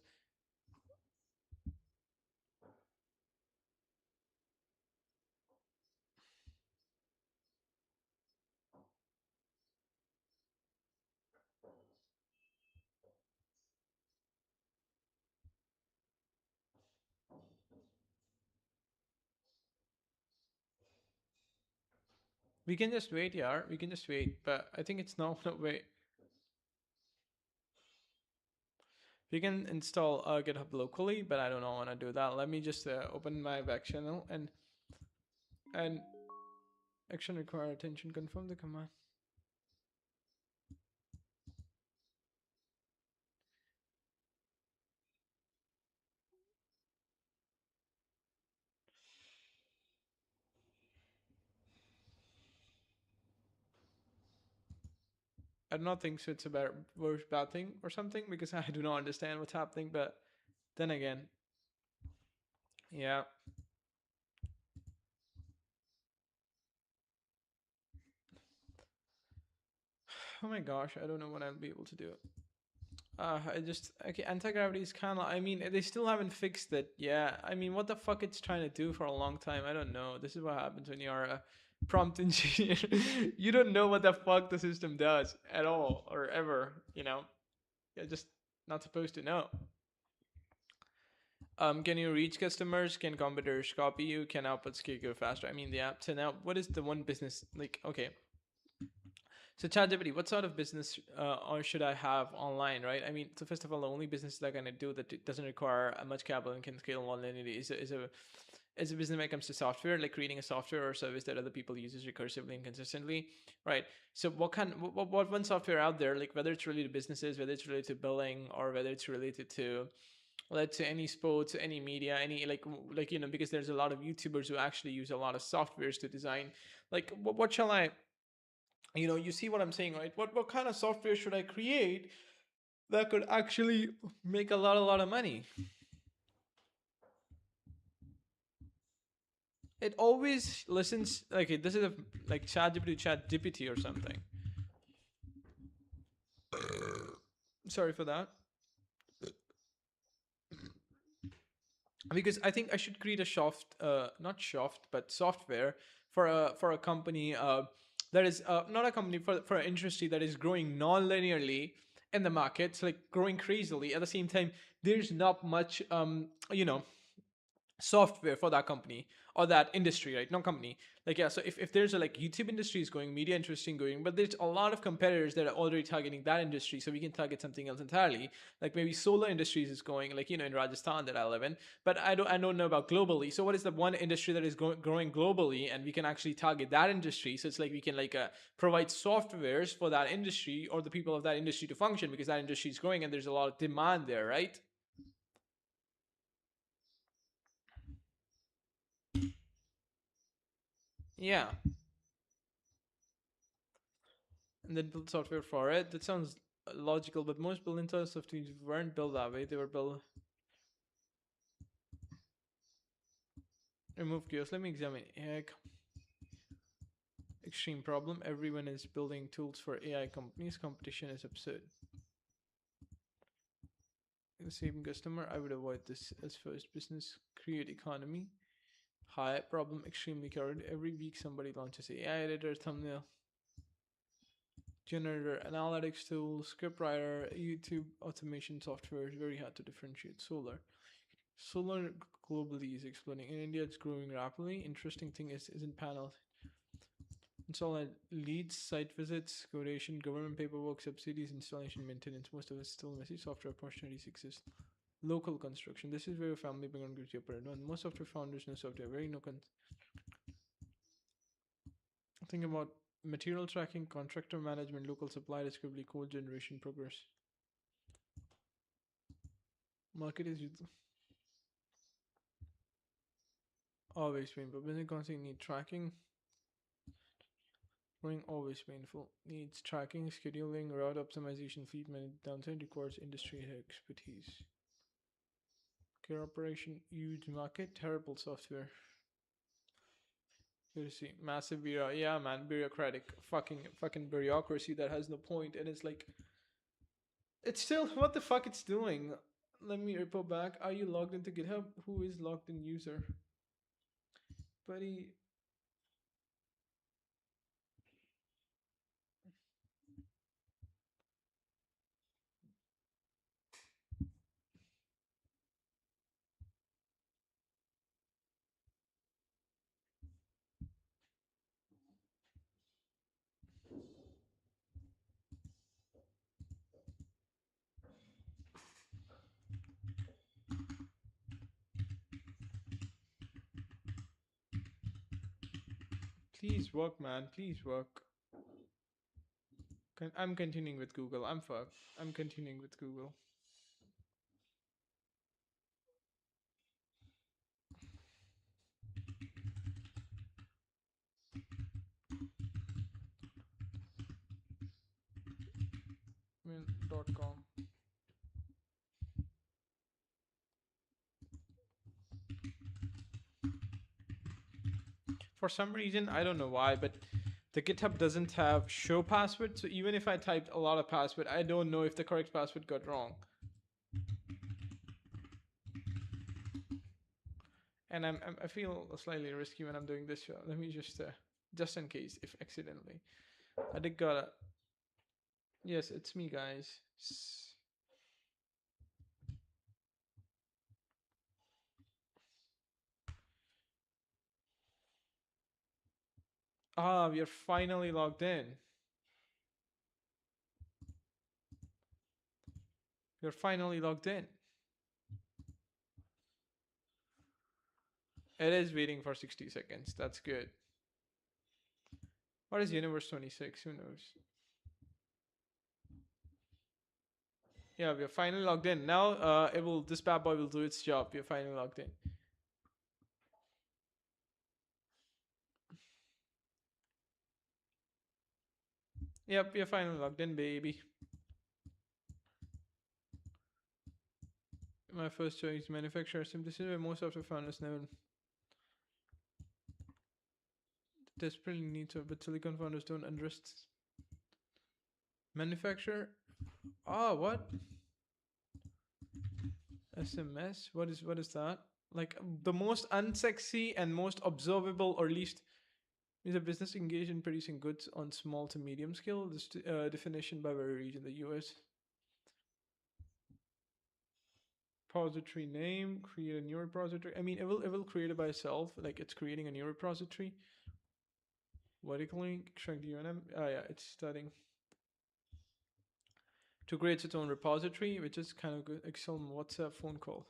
we can just wait, yeah. We can just wait, but I think it's not. No, wait. We can install GitHub locally, but I don't know want to do that. Let me just open my back channel and action require attention. Confirm the command. I do not think so. It's a bad thing or something because I do not understand what's happening. But then again, yeah. Oh my gosh, I don't know when I'll be able to do it. I just okay. Anti-gravity is kind of. I mean, they still haven't fixed it. Yeah. I mean, what the fuck it's trying to do for a long time. I don't know. This is what happens when you're a prompt engineer. You don't know what the fuck the system does at all or ever. You're just not supposed to know. Can you reach customers? Can competitors copy you? Can output scale go faster? I mean, the app. So now, what is the one business like? Okay, so ChatGPT, what sort of business or should I have online, right? I mean, so first of all, the only business that I'm gonna do that doesn't require much capital and can scale non-linearly is a business when it comes to software, like creating a software or service that other people uses recursively and consistently, right? So what one software out there, like whether it's related to businesses, whether it's related to billing, or whether it's related to let's say any sports, any media, any like because there's a lot of YouTubers who actually use a lot of softwares to design. Like what shall I you see what I'm saying, right? What kind of software should I create that could actually make a lot of money? It always listens. Okay, this is a like chat GPT or something. Sorry for that. Because I think I should create a not soft, but software for a company that is not a company for an industry that is growing non-linearly in the market, like growing crazily. At the same time, there's not much software for that company or that industry, right? No company. Like, yeah, so if there's a like YouTube industry is going, media industry is going, but there's a lot of competitors that are already targeting that industry, so we can target something else entirely. Like maybe solar industries is going, like, in Rajasthan that I live in, but I don't know about globally. So what is the one industry that is growing globally, and we can actually target that industry? So it's like we can like provide softwares for that industry or the people of that industry to function, because that industry is growing and there's a lot of demand there, right? Yeah. And then build software for it. That sounds logical, but most building software weren't built that way. They were built. Remove chaos. Let me examine AI. Extreme problem. Everyone is building tools for AI companies. Competition is absurd. Saving customer. I would avoid this as first business. Create economy. High problem. Extremely crowded. Every week somebody launches AI editor, thumbnail generator, analytics tool, scriptwriter, YouTube automation software. Is very hard to differentiate. Solar globally is exploding. In India, it's growing rapidly. Interesting thing is in panels. Install leads, site visits, coordination, government paperwork, subsidies, installation, maintenance. Most of it's still messy. Software opportunities exist. Local construction. This is where family background gives you a period. Most software founders know software. Very no think about material tracking, contractor management, local supply discovery, code generation, progress. Market is always painful. Business constantly need tracking. Growing always painful. Needs tracking, scheduling, route optimization, fleet management. Downside requires industry expertise. Care operation, huge market, terrible software. You see, massive yeah, man, bureaucratic, fucking bureaucracy that has no point, and it's like, it's still what the fuck it's doing. Let me report back. Are you logged into GitHub? Who is logged in user? Buddy, please work, man. Please work. I'm continuing with Google. I'm fucked. I'm continuing with Google. .com. For some reason, I don't know why, but the GitHub doesn't have show password. So even if I typed a lot of password, I don't know if the correct password got wrong. And I feel slightly risky when I'm doing this show. Let me just in case, if accidentally. I did got a, yes, it's me, guys. Ah, we are finally logged in. We're finally logged in. It is waiting for 60 seconds. That's good. What is Universe 26? Who knows? Yeah, we are finally logged in. Now this bad boy will do its job. We are finally logged in. Yep, we are finally logged in, baby. My first choice, manufacturer sim. This is where most software founders known. Desperately needs of, but silicon founders don't understand. Manufacturer? Ah, what? SMS? What is that? Like the most unsexy and most observable, or least, is a business engaged in producing goods on small to medium scale. This definition by very region, the US. repository name, create a new repository. I mean, it will create it by itself, like it's creating a new repository. Vertically extract the UNM. Oh yeah, it's starting to create its own repository, which is kind of good. Excel WhatsApp phone call.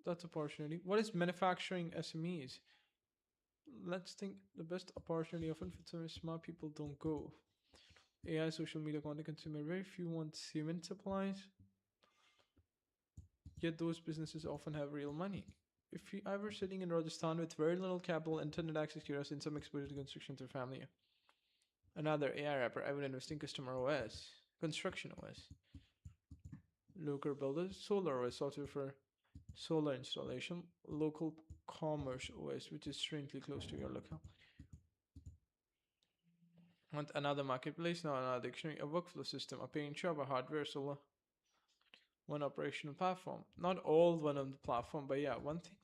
That's opportunity. What is manufacturing SMEs? Let's think. The best opportunity often fits where smart people don't go. AI, social media, content consumer. Very few want cement supplies. Yet those businesses often have real money. If you ever sitting in Rajasthan with very little capital, internet access, curiosity, and some exposure to construction through family. Another AI rapper, I would invest in customer OS, construction OS, local builders, solar OS, software for solar installation, local commerce OS, which is strangely close to your locale. Want another marketplace? No, another dictionary, a workflow system, a paint shop, a hardware, solar, one operational platform. Not all one on the platform, but yeah, one thing.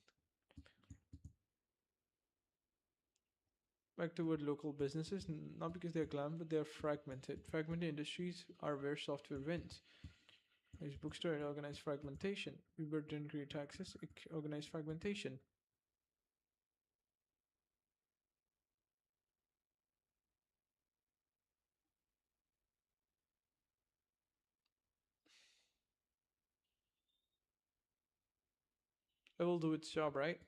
Back toward local businesses, not because they're glam, but they're fragmented. Fragmented industries are where software wins. There's bookstore, it organized fragmentation. Uber didn't create access, it organized fragmentation. It will do its job, right?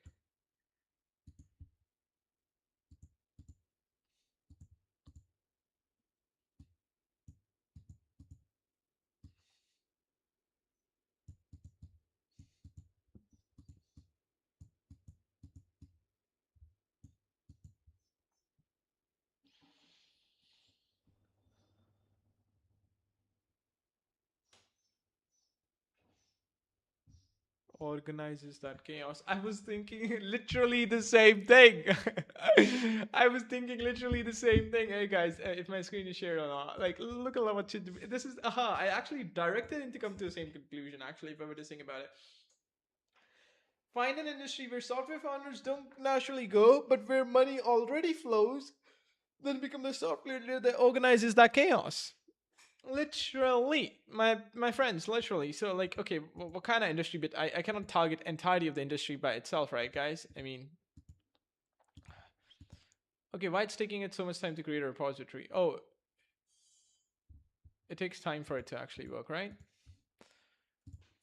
Organizes that chaos. I was thinking literally the same thing. I was thinking literally the same thing. Hey guys, if my screen is shared or not, like look at what you do. This is aha. I actually directed him to come to the same conclusion. Actually, if I were to think about it, find an industry where software founders don't naturally go, but where money already flows, then become the software leader that organizes that chaos. Literally, my friends, literally. So like, okay, what kind of industry? But I cannot target entirety of the industry by itself, right, guys? I mean, okay, why it's taking it so much time to create a repository? Oh, it takes time for it to actually work, right?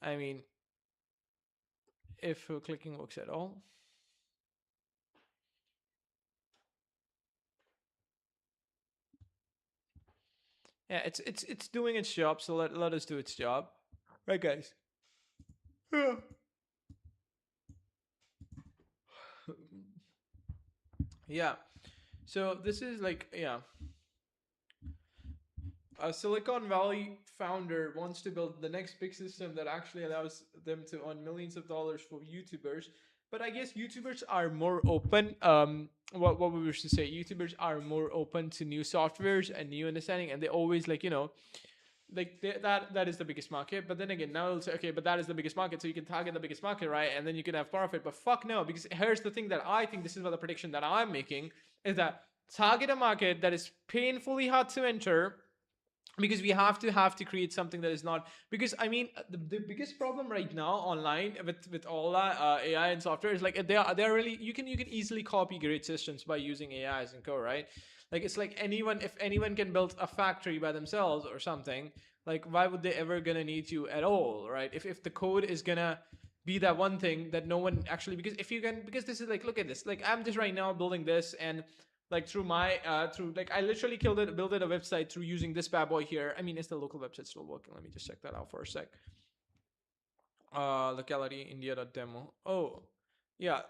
I mean, if clicking works at all. Yeah, it's doing its job, so let us do its job. Right, guys? Yeah. Yeah. So this is like, yeah, a Silicon Valley founder wants to build the next big system that actually allows them to earn millions of dollars for YouTubers. But I guess YouTubers are more open. What we wish to say, YouTubers are more open to new softwares and new understanding, and they always like like that is the biggest market. But then again, now it'll say, okay, but that is the biggest market, so you can target the biggest market, right? And then you can have profit. But fuck no, because here's the thing that I think, this is what the prediction that I'm making is that target a market that is painfully hard to enter, because we have to create something that is not, because I mean the biggest problem right now online with all that AI and software is like they're really, you can easily copy great systems by using AIs and code, right? Like it's like anyone, if anyone can build a factory by themselves or something, like why would they ever gonna need you at all, right? If the code is gonna be that one thing that no one actually, because if you can, because this is like, look at this, like I'm just right now building this, and like through my through like I literally built it a website through using this bad boy here. I mean, is the local website still working? Let me just check that out for a sec. Locality india.demo. Oh yeah,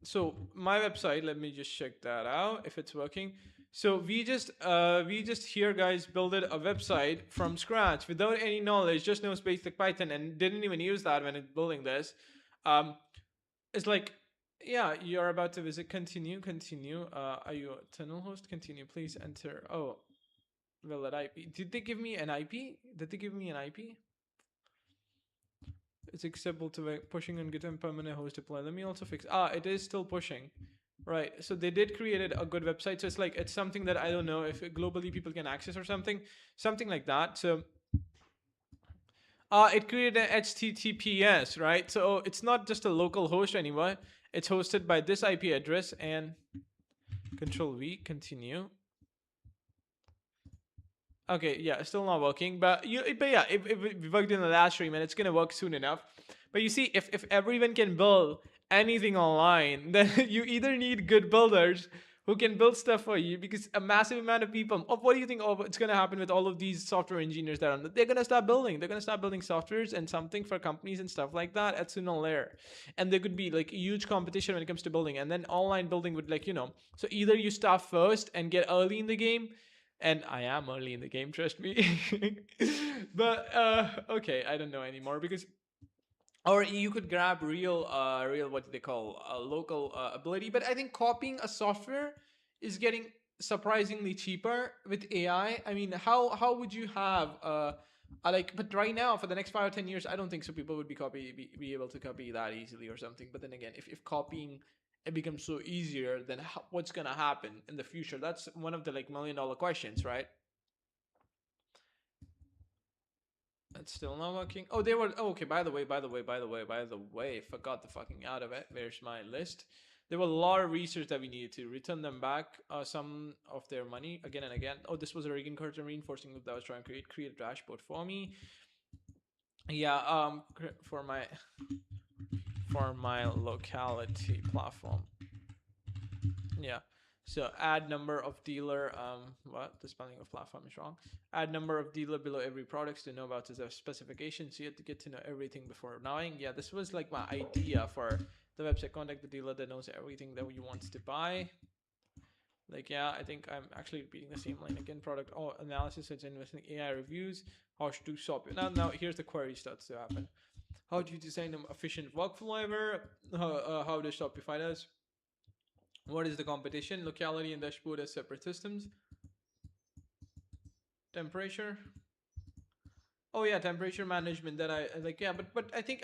so my website, let me just check that out if it's working. So we just here guys built it a website from scratch without any knowledge, just knows basic Python and didn't even use that when it building this. um it's like, yeah, you're about to visit. Continue. Are you a tunnel host? Continue. Please enter. Oh, valid IP. Did they give me an IP? Did they give me an IP? It's acceptable to pushing on GitHub permanent host deploy. Let me also fix. It is still pushing. Right. So they did create a good website. So it's like, it's something that I don't know if globally people can access or something like that. So It created an HTTPS, right? So it's not just a local host anymore. It's hosted by this IP address and Control V, continue. Okay, yeah, still not working, but yeah, if it worked in the last stream and it's gonna work soon enough. But you see, if everyone can build anything online, then you either need good builders who can build stuff for you, because a massive amount of people. Oh, what do you think? Oh, what's gonna happen with all of these software engineers that are? They're gonna start building. They're gonna start building softwares and something for companies and stuff like that at sooner or later. And there could be like huge competition when it comes to building, and then online building would, like, So either you start first and get early in the game, and I am early in the game, trust me. But okay, I don't know anymore, because or you could grab real, what do they call, local ability. But I think copying a software is getting surprisingly cheaper with AI. I mean, how would you have like, but right now for the next 5 or 10 years, I don't think so. People would be able to copy that easily or something. But then again, if copying it becomes so easier, then what's gonna happen in the future? That's one of the like $1 million questions, right? It's still not working. Oh, they were. Oh, okay. By the way, forgot the fucking out of it. Where's my list? There were a lot of research that we needed to return them back some of their money again and again. Oh, this was a Reagan curtain reinforcing loop that I was trying to create a dashboard for me. Yeah, for my locality platform. Yeah. So add number of dealer. What, the spelling of platform is wrong. Add number of dealer below every products to know about the specifications. So you have to get to know everything before knowing. Yeah, this was like my idea for the website. Contact the dealer that knows everything that you want to buy. Like, yeah, I think I'm actually repeating the same line again. Product analysis. It's investing AI reviews. How to shop. Now here's the query starts to happen. How do you design an efficient workflow ever? How does Shopify does? What is the competition? Locality and dashboard as separate systems. Temperature. Oh yeah, temperature management. That I like. Yeah, but I think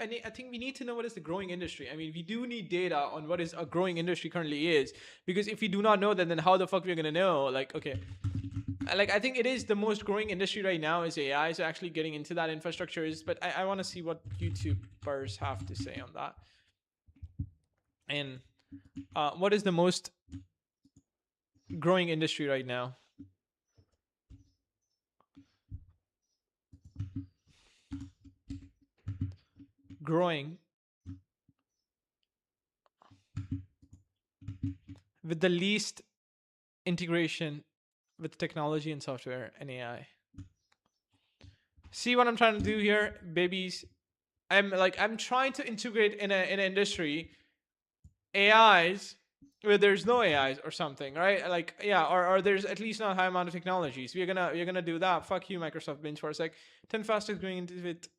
we need to know what is the growing industry. I mean, we do need data on what is a growing industry currently is, because if we do not know that, then how the fuck we're gonna know? Like, okay, like I think it is the most growing industry right now is AI. So actually getting into that infrastructure is. But I want to see what YouTubers have to say on that. And what is the most growing industry right now? Growing with the least integration with technology and software and AI. See what I'm trying to do here, babies? I'm trying to integrate in an industry AIs where there's no AIs or something, right? Like, yeah, or there's at least not a high amount of technologies. We're gonna do that. Fuck you, Microsoft Binge, for a sec. 10 fastest growing into it.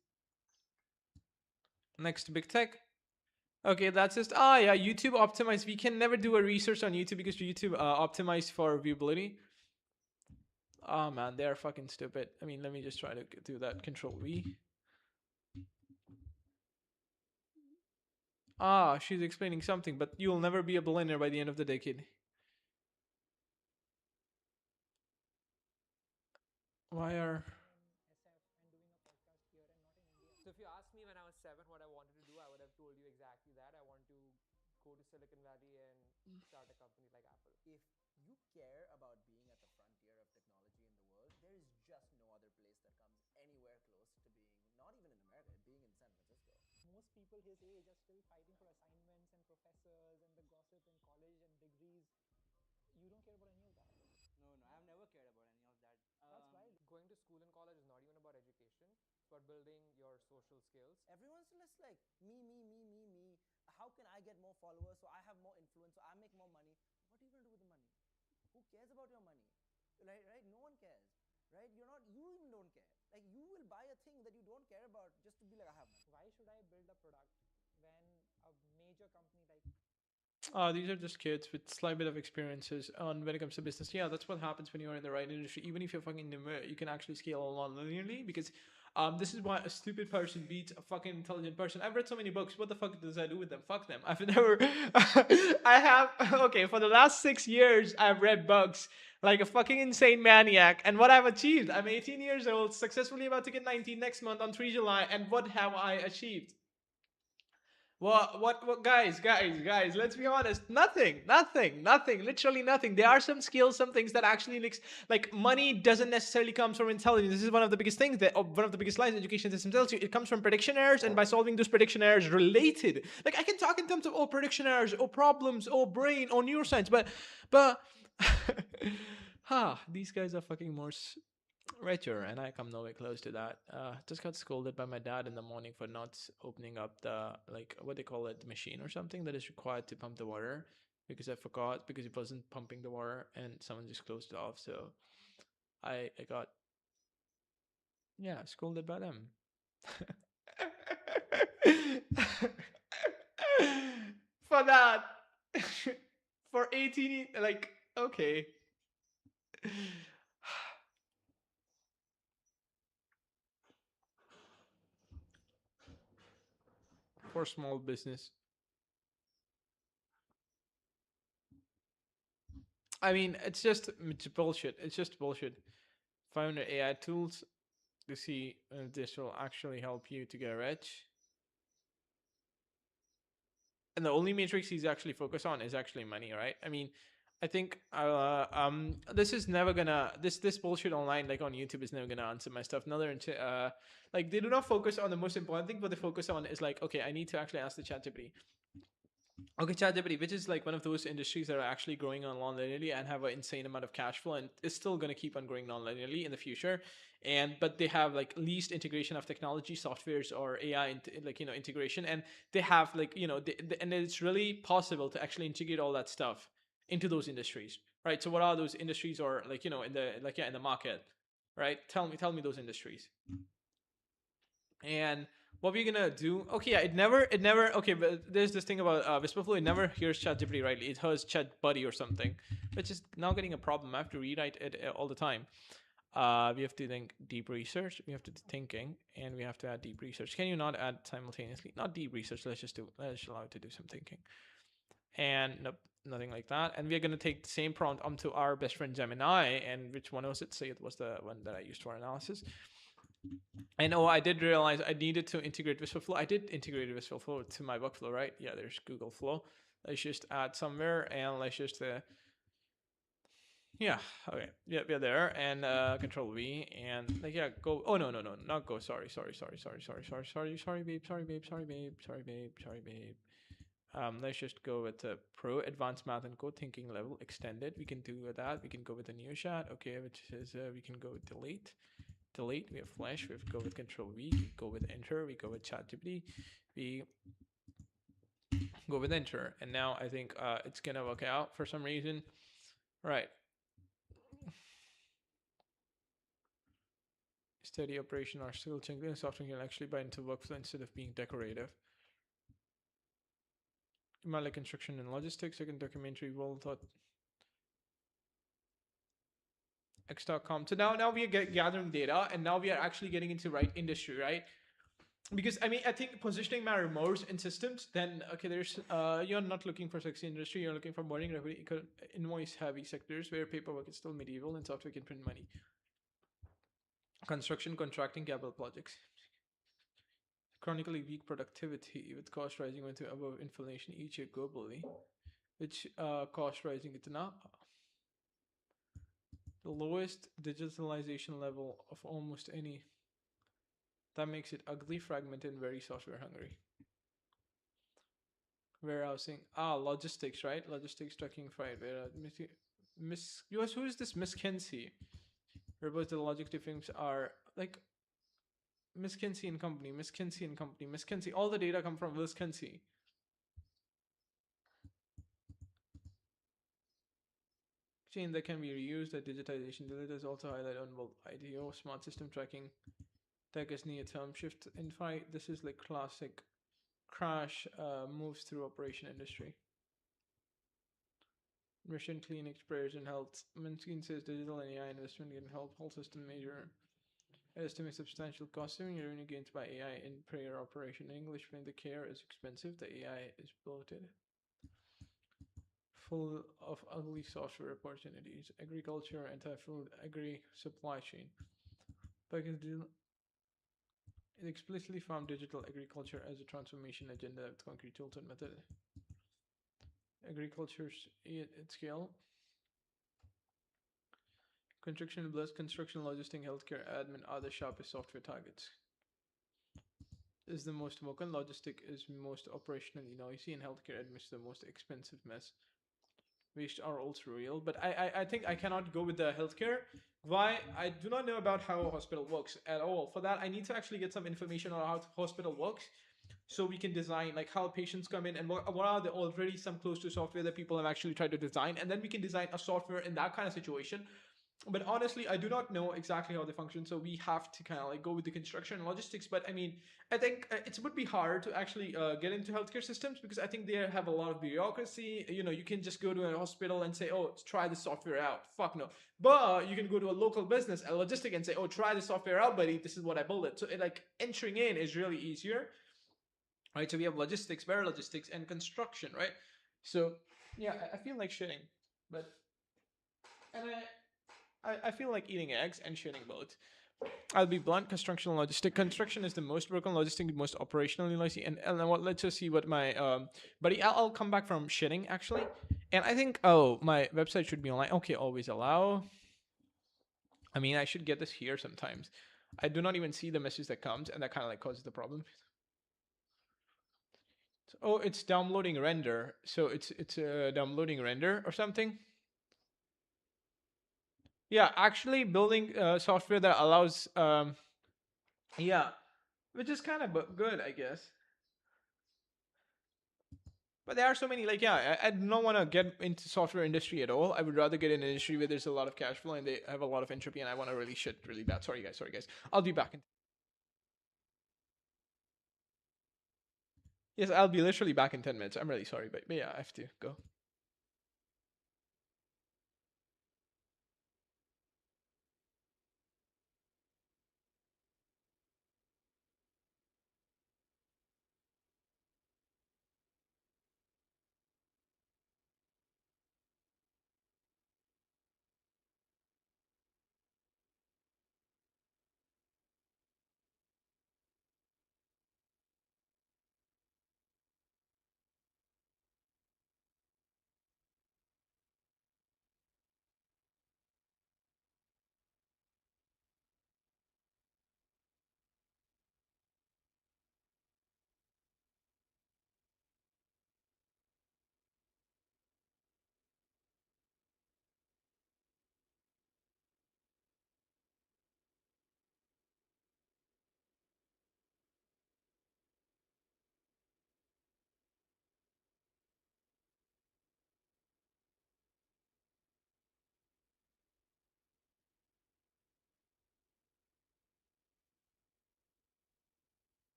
Next big tech. Okay, that's just yeah, YouTube optimized. We can never do a research on YouTube because YouTube optimized for viewability. Oh man, they're fucking stupid. I mean, let me just try to do that. Control V. Ah, she's explaining something, but you'll never be a billionaire by the end of the decade. Why are So if you asked me when I was 7 what I wanted to do, I would have told you exactly that. I want to go to Silicon Valley and start a company like Apple. If you care about being at the frontier of technology in the world, there is just no other place that comes anywhere close to being, not even in America, being in San Francisco. Most people his age are still fighting for assignments and professors and the gossip in college and degrees. You don't care about any of that. No, no, I've never cared about any of that. That's why going to school and college is not even about education. It's about building your social skills. Everyone's just like me. How can I get more followers so I have more influence, so I make more money? What are you gonna do with the money? Who cares about your money? Right? No one cares. Right? You even don't care. Like, you will buy a thing that you don't care about just to be like, I have money. Why should I build a product when a major company like these are just kids with slight bit of experiences on when it comes to business. Yeah, that's what happens when you're in the right industry. Even if you're fucking new, you can actually scale a lot linearly because This is why a stupid person beats a fucking intelligent person. I've read so many books. What the fuck does that do with them? Fuck them. I've never. I have. Okay, for the last 6 years, I've read books like a fucking insane maniac. And what I've achieved, I'm 18 years old, successfully about to get 19 next month on 3 July. And what have I achieved? What, guys, let's be honest. Nothing, literally nothing. There are some skills, some things that actually like money doesn't necessarily come from intelligence. This is one of the biggest things one of the biggest lies the education system tells you. It comes from prediction errors, and by solving those prediction errors related, like I can talk in terms of, oh, prediction errors, oh, problems, oh, brain, oh, neuroscience, but, these guys are fucking more richer, and I come nowhere close to that. Just got scolded by my dad in the morning for not opening up the, like, what they call it, the machine or something that is required to pump the water, because I forgot, because it wasn't pumping the water and someone just closed it off. So I got, yeah, scolded by them. For that. For 18, like, okay. For small business. I mean, it's bullshit. It's just bullshit. Found AI tools to see if this will actually help you to get rich. And the only matrix he's actually focused on is actually money, right? I mean, I think this is never gonna this bullshit online, like on YouTube, is never gonna answer my stuff. Another like, they do not focus on the most important thing. What they focus on is like, okay, I need to actually ask the ChatGPT. Okay, ChatGPT, which is like one of those industries that are actually growing on non-linearly and have an insane amount of cash flow, and is still going to keep on growing non-linearly in the future. And but they have like least integration of technology, softwares, or AI, like, integration, and they have like, and it's really possible to actually integrate all that stuff into those industries, right? So what are those industries, or like, in the, like, yeah, in the market, right? Tell me those industries. And what we're gonna do? Okay, yeah, it never. Okay, but there's this thing about Whisperflow. It never hears ChatGPT rightly. It hears ChatBuddy or something, which is now getting a problem. I have to rewrite it all the time. We have to think deep research. We have to do thinking, and we have to add deep research. Can you not add simultaneously? Not deep research. Let's allow it to do some thinking. And nope, nothing like that. And we're gonna take the same prompt onto our best friend Gemini. And which one was it? Say it was the one that I used for analysis. And oh, I did realize I needed to integrate Whisperflow. I did integrate Whisperflow to my workflow, right? Yeah, there's Google Flow. Let's just add somewhere, and let's just yeah, okay, yeah, we're there, and Control V, and like, yeah, go. Oh, no, not go. Sorry, babe. Let's just go with the Pro Advanced Math and Code Thinking level extended. We can do that. We can go with the new chat. Okay, which is we can go with delete. We have Flash. We have go with Control V. We go with Enter. We go with ChatGPT. We go with Enter, and now I think it's gonna work out for some reason. Right. Steady operation are still changing. Software can actually buy into workflow instead of being decorative. Like construction and logistics. Second documentary, well thought. X.com. So now we are gathering data, and now we are actually getting into right industry, right? Because I mean, I think positioning matters more in systems than, okay, there's you're not looking for sexy industry, you're looking for boring invoice heavy sectors where paperwork is still medieval and software can print money. Construction, contracting, capital projects. Chronically weak productivity with cost rising went to above inflation each year globally, which cost rising it now. The lowest digitalization level of almost any. That makes it ugly, fragmented, and very software hungry. Warehousing. Logistics, right? Logistics, trucking, freight. Who is this Miss Kinsey? Whereas the logistics firms are like Miss Kinsey and Company, Miss Kinsey and Company, Miss Kinsey. All the data come from Miss Kinsey. Chain that can be reused. That digitization. Data is also highlighted on both IDO, smart system tracking. Tech is near term shift. In fact, this is like classic crash moves through operation industry. Mission clinics, prayers and health. Minskin says digital and AI investment can help whole system measure. Estimates substantial cost saving and revenue gains by AI in prayer operation. In English, when the care is expensive, the AI is bloated. Full of ugly software opportunities. Agriculture, anti-food, agri-supply chain. Pakistan it explicitly found digital agriculture as a transformation agenda with concrete tools and method. Agriculture's at scale. Construction plus construction, logistics, healthcare, admin are the sharpest software targets. Is the most broken. Logistic is most operationally noisy, and healthcare admin is the most expensive mess. Which are also real, but I think I cannot go with the healthcare. Why? I do not know about how a hospital works at all. For that, I need to actually get some information on how the hospital works, so we can design like how patients come in and what are the already some close to software that people have actually tried to design, and then we can design a software in that kind of situation. But honestly, I do not know exactly how they function, so we have to kind of like go with the construction and logistics. But I mean, I think it would be hard to actually get into healthcare systems because I think they have a lot of bureaucracy. You know, you can just go to a hospital and say, "Oh, try the software out." Fuck no. But you can go to a local business, a logistic, and say, "Oh, try the software out, buddy. This is what I built it." So like entering in is really easier, right? So we have logistics, better logistics, and construction, right? So yeah, I feel like shitting, but and I feel like eating eggs and shitting both. I'll be blunt. Construction and logistic. Construction is the most broken. Logistic, the most operationally noisy. And then what? Let's just see what my buddy. I'll come back from shitting actually. And I think my website should be online. Okay, always allow. I mean, I should get this here sometimes. I do not even see the message that comes, and that kind of like causes the problem. So, oh, it's downloading render. So it's downloading render or something. Yeah, actually building software that allows yeah, which is kind of good, I guess. But there are so many like yeah, I do not want to get into software industry at all. I would rather get in an industry where there's a lot of cash flow and they have a lot of entropy, and I want to really shit really bad. Sorry guys, sorry guys. I'll be back in. Yes, I'll be literally back in 10 minutes. I'm really sorry, but yeah, I have to go.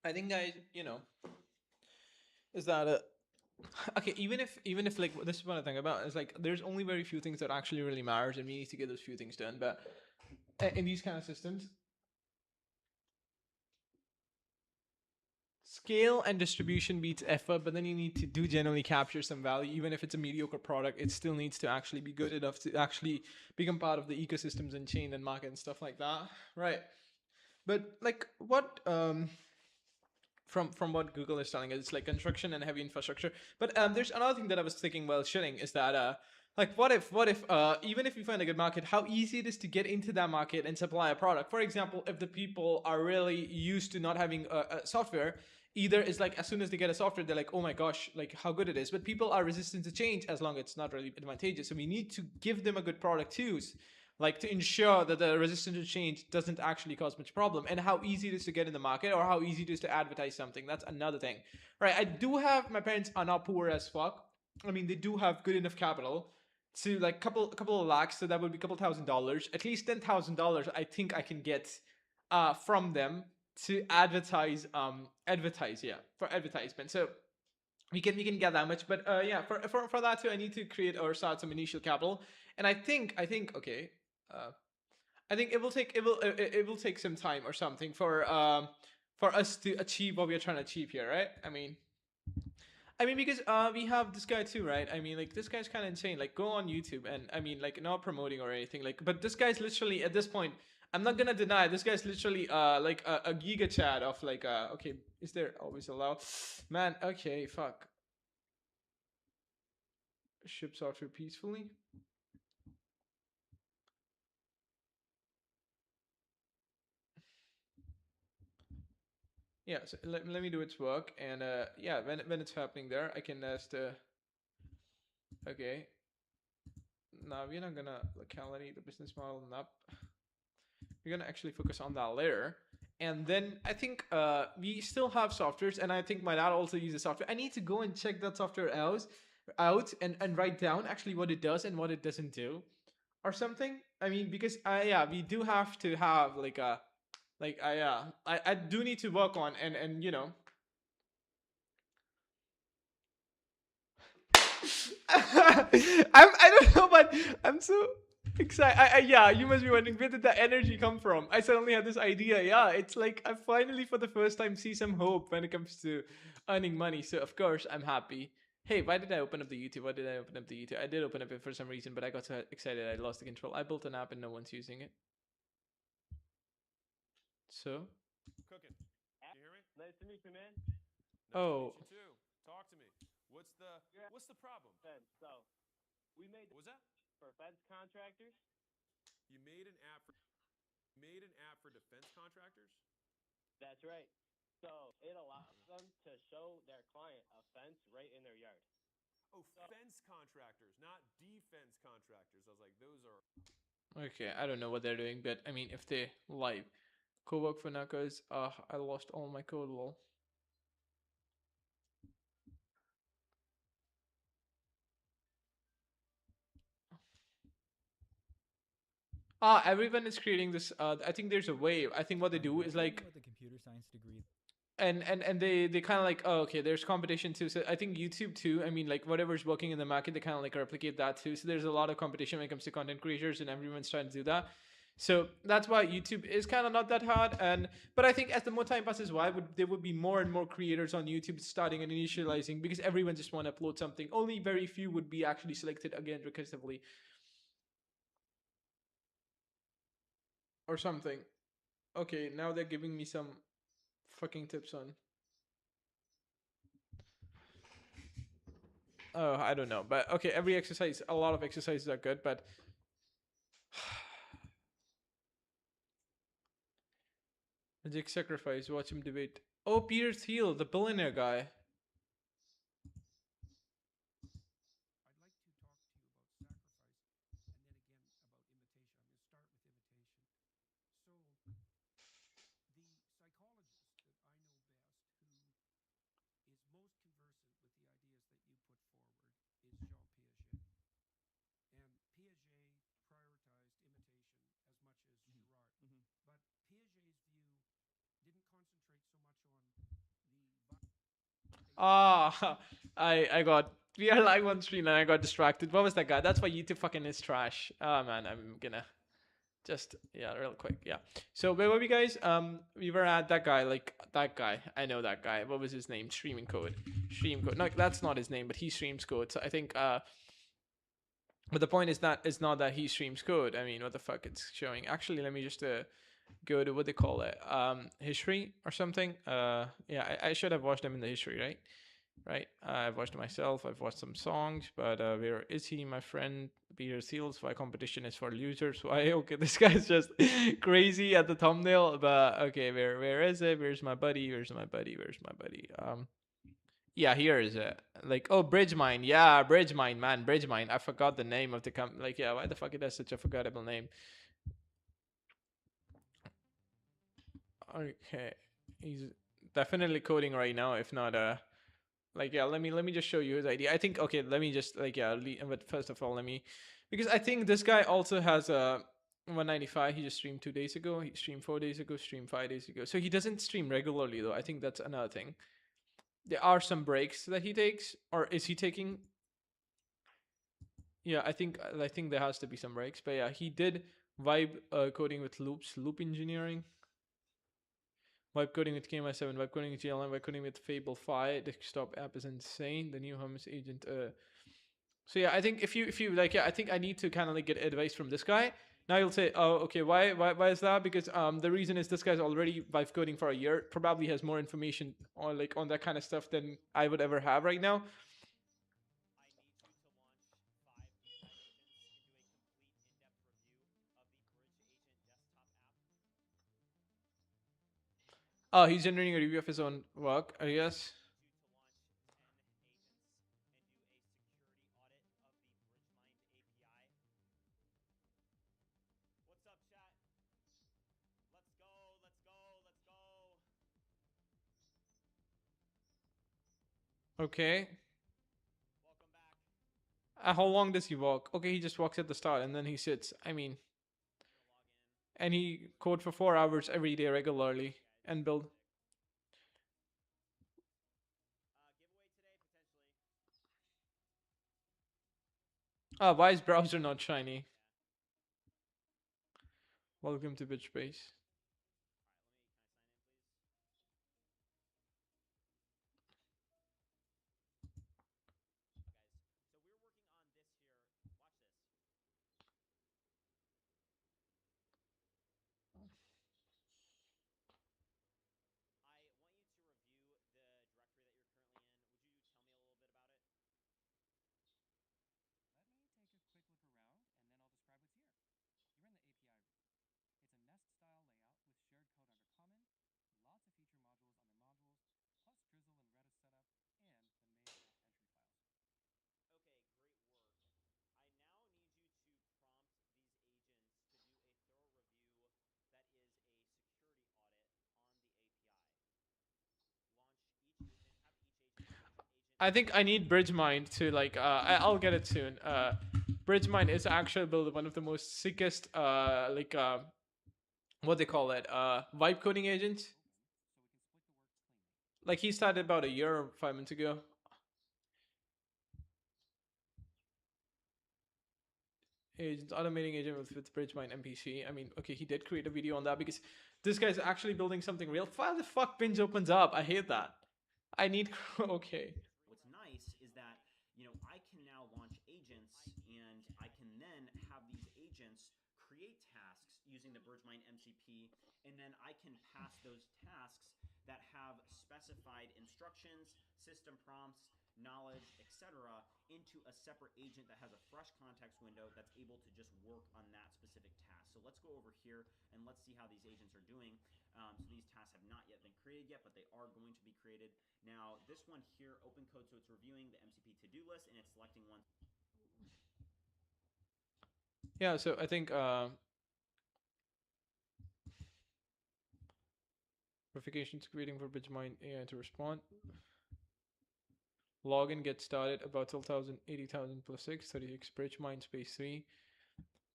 I think guys, is that okay, even if like this is what I think about is like there's only very few things that actually really matters and we need to get those few things done. But in these kind of systems, scale and distribution beats effort, but then you need to do generally capture some value. Even if it's a mediocre product, it still needs to actually be good enough to actually become part of the ecosystems and chain and market and stuff like that, right? But like what from what Google is telling us, it's like construction and heavy infrastructure. But there's another thing that I was thinking while shitting is that like what if even if you find a good market, how easy it is to get into that market and supply a product. For example, if the people are really used to not having a software, either is like as soon as they get a software, they're like, oh my gosh, like how good it is. But people are resistant to change as long as it's not really advantageous. So we need to give them a good product to use, like to ensure that the resistance to change doesn't actually cause much problem. And how easy it is to get in the market or how easy it is to advertise something, that's another thing, right? I do have, my parents are not poor as fuck. I mean, they do have good enough capital to like couple of lakhs, so that would be a couple $1,000, at least $10,000 I think I can get from them to advertise, yeah, for advertisement. So we can get that much. But yeah, for that too, I need to create or start some initial capital. And I think okay, uh, I think it will take some time or something for us to achieve what we are trying to achieve here, right? I mean because we have this guy too, right? I mean, like this guy's kind of insane. Like go on YouTube, and I mean like not promoting or anything, like, but this guy's literally at this point, I'm not gonna deny this guy's literally like a giga chat of like okay, is there always allow, man, okay, fuck, ship software peacefully. Yeah, so let me do its work, and yeah, when it's happening there, I can just okay. Now we're not gonna locality the business model up. We're gonna actually focus on that later. And then I think we still have softwares, and I think my dad also uses software. I need to go and check that software out and write down actually what it does and what it doesn't do or something. I mean, because yeah, we do have to have like a like I do need to work on, and I don't know, but I'm so excited. Yeah, you must be wondering where did that energy come from. I suddenly had this idea. Yeah, it's like I finally for the first time see some hope when it comes to earning money. So of course I'm happy. Hey, why did I open up the YouTube? Why did I open up the YouTube? I did open up it for some reason, but I got so excited I lost the control. I built an app and no one's using it. So, Cooking. Can you hear me? Nice to meet you, man. Nice oh, to meet you too. Talk to me. What's the problem? Fence. So, we made What was that? for fence contractors. You made an app for defense contractors? That's right. So it allows them to show their client a fence right in their yard. Oh, fence contractors, not defense contractors. I was like, those are okay. I don't know what they're doing, but I mean, if they live co-work for Knuckles, I lost all my code lol. Everyone is creating this. I think there's a wave. I think what they do is like, with a computer science degree. and they kind of like, oh, okay, there's competition too. So I think YouTube too. I mean, like whatever's working in the market, they kind of like replicate that too. So there's a lot of competition when it comes to content creators, and everyone's trying to do that. So that's why YouTube is kind of not that hard. And but I think as the more time passes, why would there would be more and more creators on YouTube starting and initializing, because everyone just want to upload something. Only very few would be actually selected again recursively or something. Okay, now they're giving me some fucking tips on. Oh, I don't know, but okay, every exercise, a lot of exercises are good, but Magic Sacrifice, watch him debate. Oh, Peter Thiel, the billionaire guy. Ah, I got we are live on stream and I got distracted. What was that guy? That's why YouTube fucking is trash. Oh man, I'm gonna just yeah, real quick. Yeah. So where were we guys? We were at that guy, like that guy. I know that guy. What was his name? Streaming code. Stream code. No, that's not his name, but he streams code. So I think but the point is that it's not that he streams code. I mean, what the fuck it's showing. Actually, let me just go to what they call it, history or something. Yeah, I should have watched them in the history, right? Right. I've watched it myself. I've watched some songs, but where is he, my friend? Peter Seals. Why competition is for losers? Why? Okay, this guy's just crazy at the thumbnail. But okay, where is it? Where's my buddy? Where's my buddy? Where's my buddy? Yeah, here is it. Like, oh, Bridgemine. Yeah, Bridgemine, man, Bridgemine. I forgot the name of the Like, yeah, why the fuck it has such a forgettable name? Okay, he's definitely coding right now. If not, like, yeah, let me just show you his ID. I think okay, let me just like yeah, but first of all, let me because I think this guy also has a 195. He just streamed 2 days ago. He streamed 4 days ago. Streamed 5 days ago. So he doesn't stream regularly though. I think that's another thing. There are some breaks that he takes, or is he taking? Yeah, I think there has to be some breaks. But yeah, he did vibe coding with loops, loop engineering. Vibe coding with KMI7, vibe coding with GLM, vibe coding with Fable 5. Desktop app is insane. The new Hummus agent. So yeah, I think if you like, yeah, I think I need to kind of like get advice from this guy. Now you'll say, oh, okay, why is that? Because the reason is this guy's already vibe coding for a year, probably has more information on like on that kind of stuff than I would ever have right now. Oh, he's generating a review of his own work, I guess. What's up, chat? Let's go, let's go, let's go. Okay. Welcome back. How long does he walk? Okay, he just walks at the start and then he sits. I mean, and he code for 4 hours every day regularly and build. Ah, why is browser not shiny? Welcome to BitchBase. I think I need BridgeMind to like. I'll get it soon. BridgeMind is actually built one of the most sickest like what they call it vibe coding agents. Like he started about a year or 5 months ago. Agent automating agent with BridgeMind MPC. I mean, okay, he did create a video on that because this guy's actually building something real. Why the fuck Binge opens up? I hate that. I need okay. What's nice is that, I can now launch agents and I can then have these agents create tasks using the BridgeMind MCP, and then I can pass those tasks that have specified instructions, system prompts, knowledge, etc., into a separate agent that has a fresh context window that's able to just work on that specific task. So let's go over here and let's see how these agents are doing. So these tasks have not yet been created yet, but they are going to be created. Now, this one here, open code, so it's reviewing the MCP to-do list and it's selecting one. Yeah, so I think verifications waiting for BridgeMind AI to respond. Login gets started about 12,000, 80,000 plus 6, 36 BridgeMind space 3.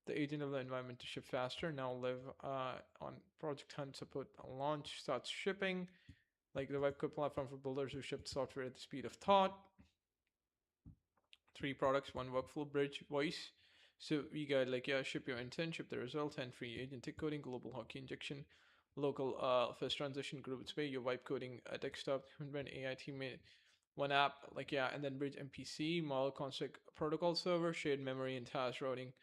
The agent of the environment to ship faster. Now live on Project Hunt support launch starts shipping. like the web code platform for builders who ship software at the speed of thought. 3 products, 1 workflow, bridge, voice. So we got like, yeah, ship your intent, ship the result, and free agentic coding, global hockey injection, local first transition group way, your vibe coding desktop, when AI teammate, 1 app, like, yeah, and then bridge MPC, model construct protocol server, shared memory, and task routing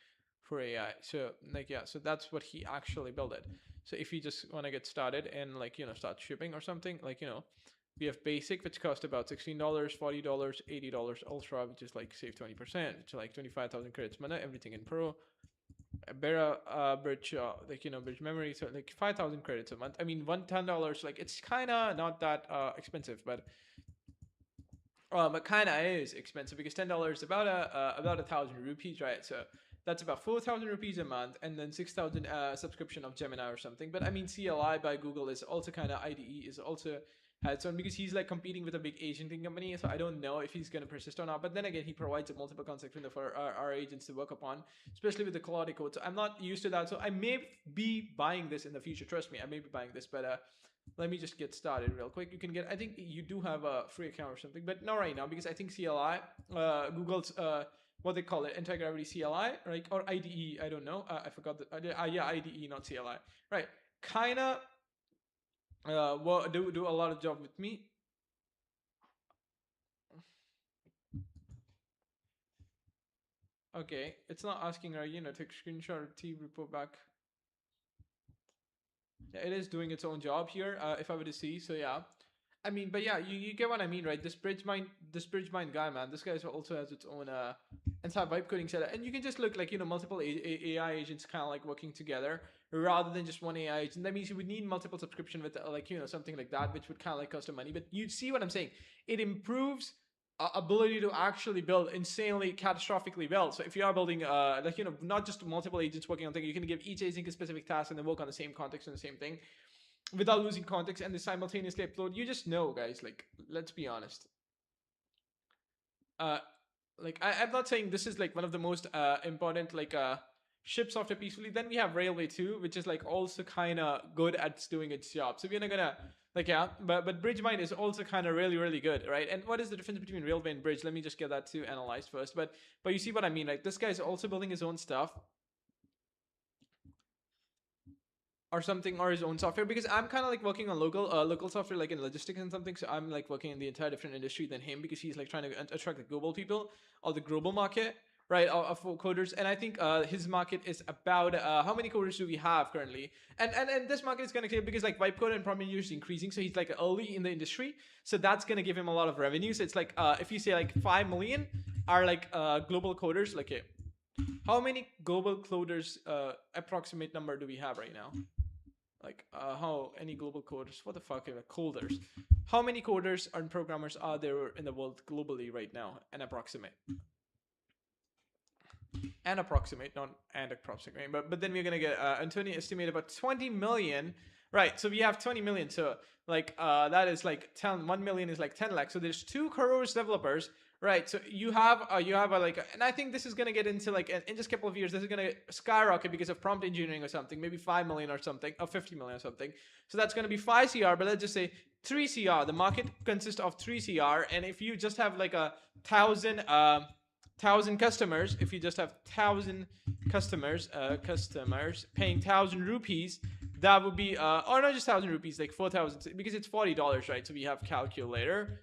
for AI. So like, yeah, so that's what he actually built it. So if you just want to get started and like, start shipping or something, like, we have basic, which cost about $16, $40, $80, ultra, which is like save 20%, which is like 25,000 credits mana, everything in pro. Bera bridge, bridge memory, so like 5,000 credits a month. I mean, $10, like it's kind of not that expensive, but kind of is expensive because $10 is about 1,000 rupees, right? So that's about 4,000 rupees a month, and then 6,000 subscription of Gemini or something. But I mean, CLI by Google is also kind of, IDE is also has on, because he's like competing with a big agenting company. So I don't know if he's going to persist or not. But then again, he provides a multiple concept window for our agents to work upon, especially with the Claude code. So I'm not used to that. So I may be buying this in the future. Trust me, I may be buying this, but let me just get started real quick. You can get, I think you do have a free account or something, but not right now, because I think CLI, Google's, what they call it, anti-gravity CLI, right? Or IDE, I don't know. I forgot the, yeah, IDE, not CLI, right? Kind of do a lot of job with me. Okay, it's not asking her, take screenshot or T report back. Yeah, it is doing its own job here, if I were to see. So yeah, I mean, but yeah, you get what I mean, right? This BridgeMind guy, man, this guy also has its own inside vibe coding setup, and you can just look like, multiple AI agents kind of like working together rather than just one AI agent. That means you would need multiple subscription with like, something like that, which would kind of like cost money. But you see what I'm saying? It improves ability to actually build insanely catastrophically well. So if you are building like, not just multiple agents working on things, you can give each agent a specific task and then work on the same context and the same thing without losing context, and they simultaneously upload. You just know, guys, like, let's be honest. Like I'm not saying this is like one of the most important like ship software peacefully. Then we have Railway 2, which is like also kind of good at doing its job. So we're not gonna like, yeah, but BridgeMind is also kind of really good, right? And what is the difference between Railway and Bridge? Let me just get that to analyzed first. But you see what I mean? Like, this guy's also building his own stuff or something, or his own software, because I'm kind of like working on local software, like in logistics and something. So I'm like working in the entire different industry than him, because he's like trying to attract the global people or the global market, right, of coders. And I think his market is about how many coders do we have currently? And this market is gonna clear because like vibe code and prompt engineers is increasing, so he's like early in the industry, so that's gonna give him a lot of revenue. So it's like if you say like 5 million are like global coders, like how many global coders approximate number do we have right now? Like how any global coders, what the fuck are coders? How many coders and programmers are there in the world globally right now? An approximate, not and approximate. But then we're gonna get Antonio estimate about 20 million, right? So we have 20 million. So like that is like 1 million is like 10 lakhs. So there's 2 crores developers. Right, so you have a like, and I think this is gonna get into like in just a couple of years, this is gonna skyrocket because of prompt engineering or something, maybe 5 million or something, or 50 million or something. So that's gonna be 5 CR, but let's just say 3 CR. The market consists of 3 CR, and if you just have like 1,000 customers, if you just have 1,000 customers paying 1,000 rupees, that would be or not just 1,000 rupees, like 4,000, because it's $40, right? So we have calculator.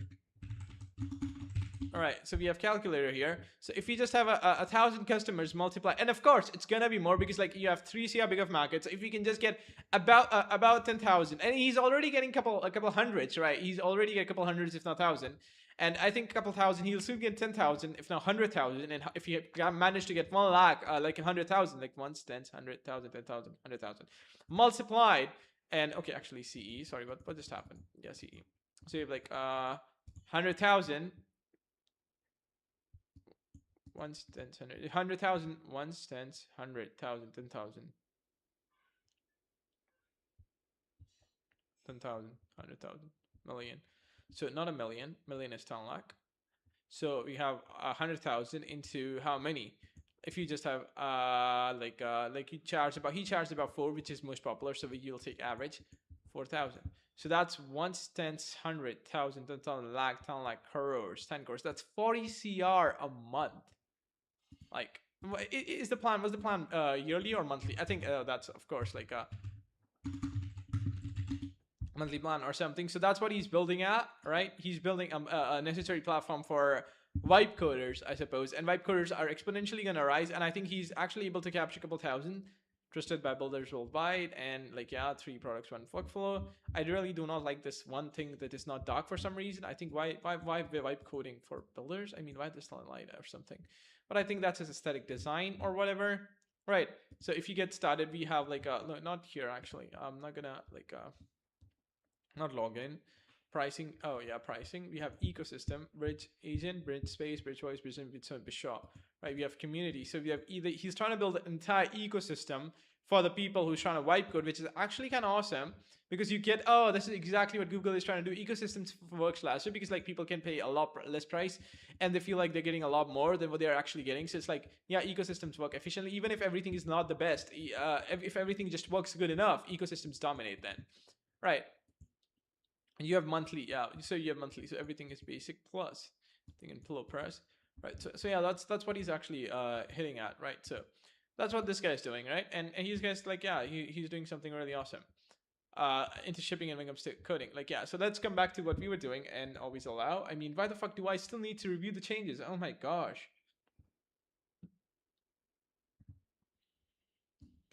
All right, so we have calculator here. So if you just have 1,000 customers multiply, and of course it's gonna be more because like you have 3 CR big of market. So if you can just get about 10,000, and he's already getting a couple hundreds, right? He's already get a couple hundreds, if not 1,000. And I think a couple thousand, he'll soon get 10,000, if not 100,000. And if you manage to get 1 lakh, like 100,000, like once, 10, 100,000, 10,000, 100,000 multiplied. And okay, actually CE. Sorry, what just happened? Yeah, CE. So you have like 100,000. Once 10, 100,000, once 10, 100,000, 10,000, 10,000, 100,000, million. So not a million. Million is 10 lakh. So we have 100,000 into how many? If you just have like he charged about 4, which is most popular. So you'll take average 4,000. So that's once tens, 100,000, 10,000, lakh, 10 lakh, crores, 10 crores. That's 40 CR a month. Like, is the plan? Was the plan yearly or monthly? I think that's of course like a monthly plan or something. So that's what he's building at, right? He's building a necessary platform for vibe coders, I suppose. And vibe coders are exponentially gonna rise. And I think he's actually able to capture a couple thousand trusted by builders worldwide. And like, yeah, 3 products, 1 workflow. I really do not like this one thing that is not dark for some reason. I think why vibe coding for builders? I mean, why this light or something? But I think that's his aesthetic design or whatever. Right. So if you get started, we have like a, no, not here actually. I'm not gonna like not login. Pricing. Oh yeah, pricing. We have ecosystem, bridge agent, bridge space, bridge voice, bridge shop. Right. We have community. So we have either he's trying to build an entire ecosystem for the people who's trying to wipe code, which is actually kind of awesome because you get, oh, this is exactly what Google is trying to do. Ecosystems works last year because like people can pay a lot less price and they feel like they're getting a lot more than what they're actually getting. So it's like, yeah, ecosystems work efficiently, even if everything is not the best. If everything just works good enough, ecosystems dominate then, right? And you have monthly, yeah. So you have monthly, so everything is basic plus thing in Pillow Press, right? So yeah, that's what he's actually hitting at, right? So that's what this guy's doing, right? And he's guys like, yeah, he's doing something really awesome into shipping and when it comes to coding. Like, yeah, so let's come back to what we were doing and always allow. I mean, why the fuck do I still need to review the changes? Oh my gosh.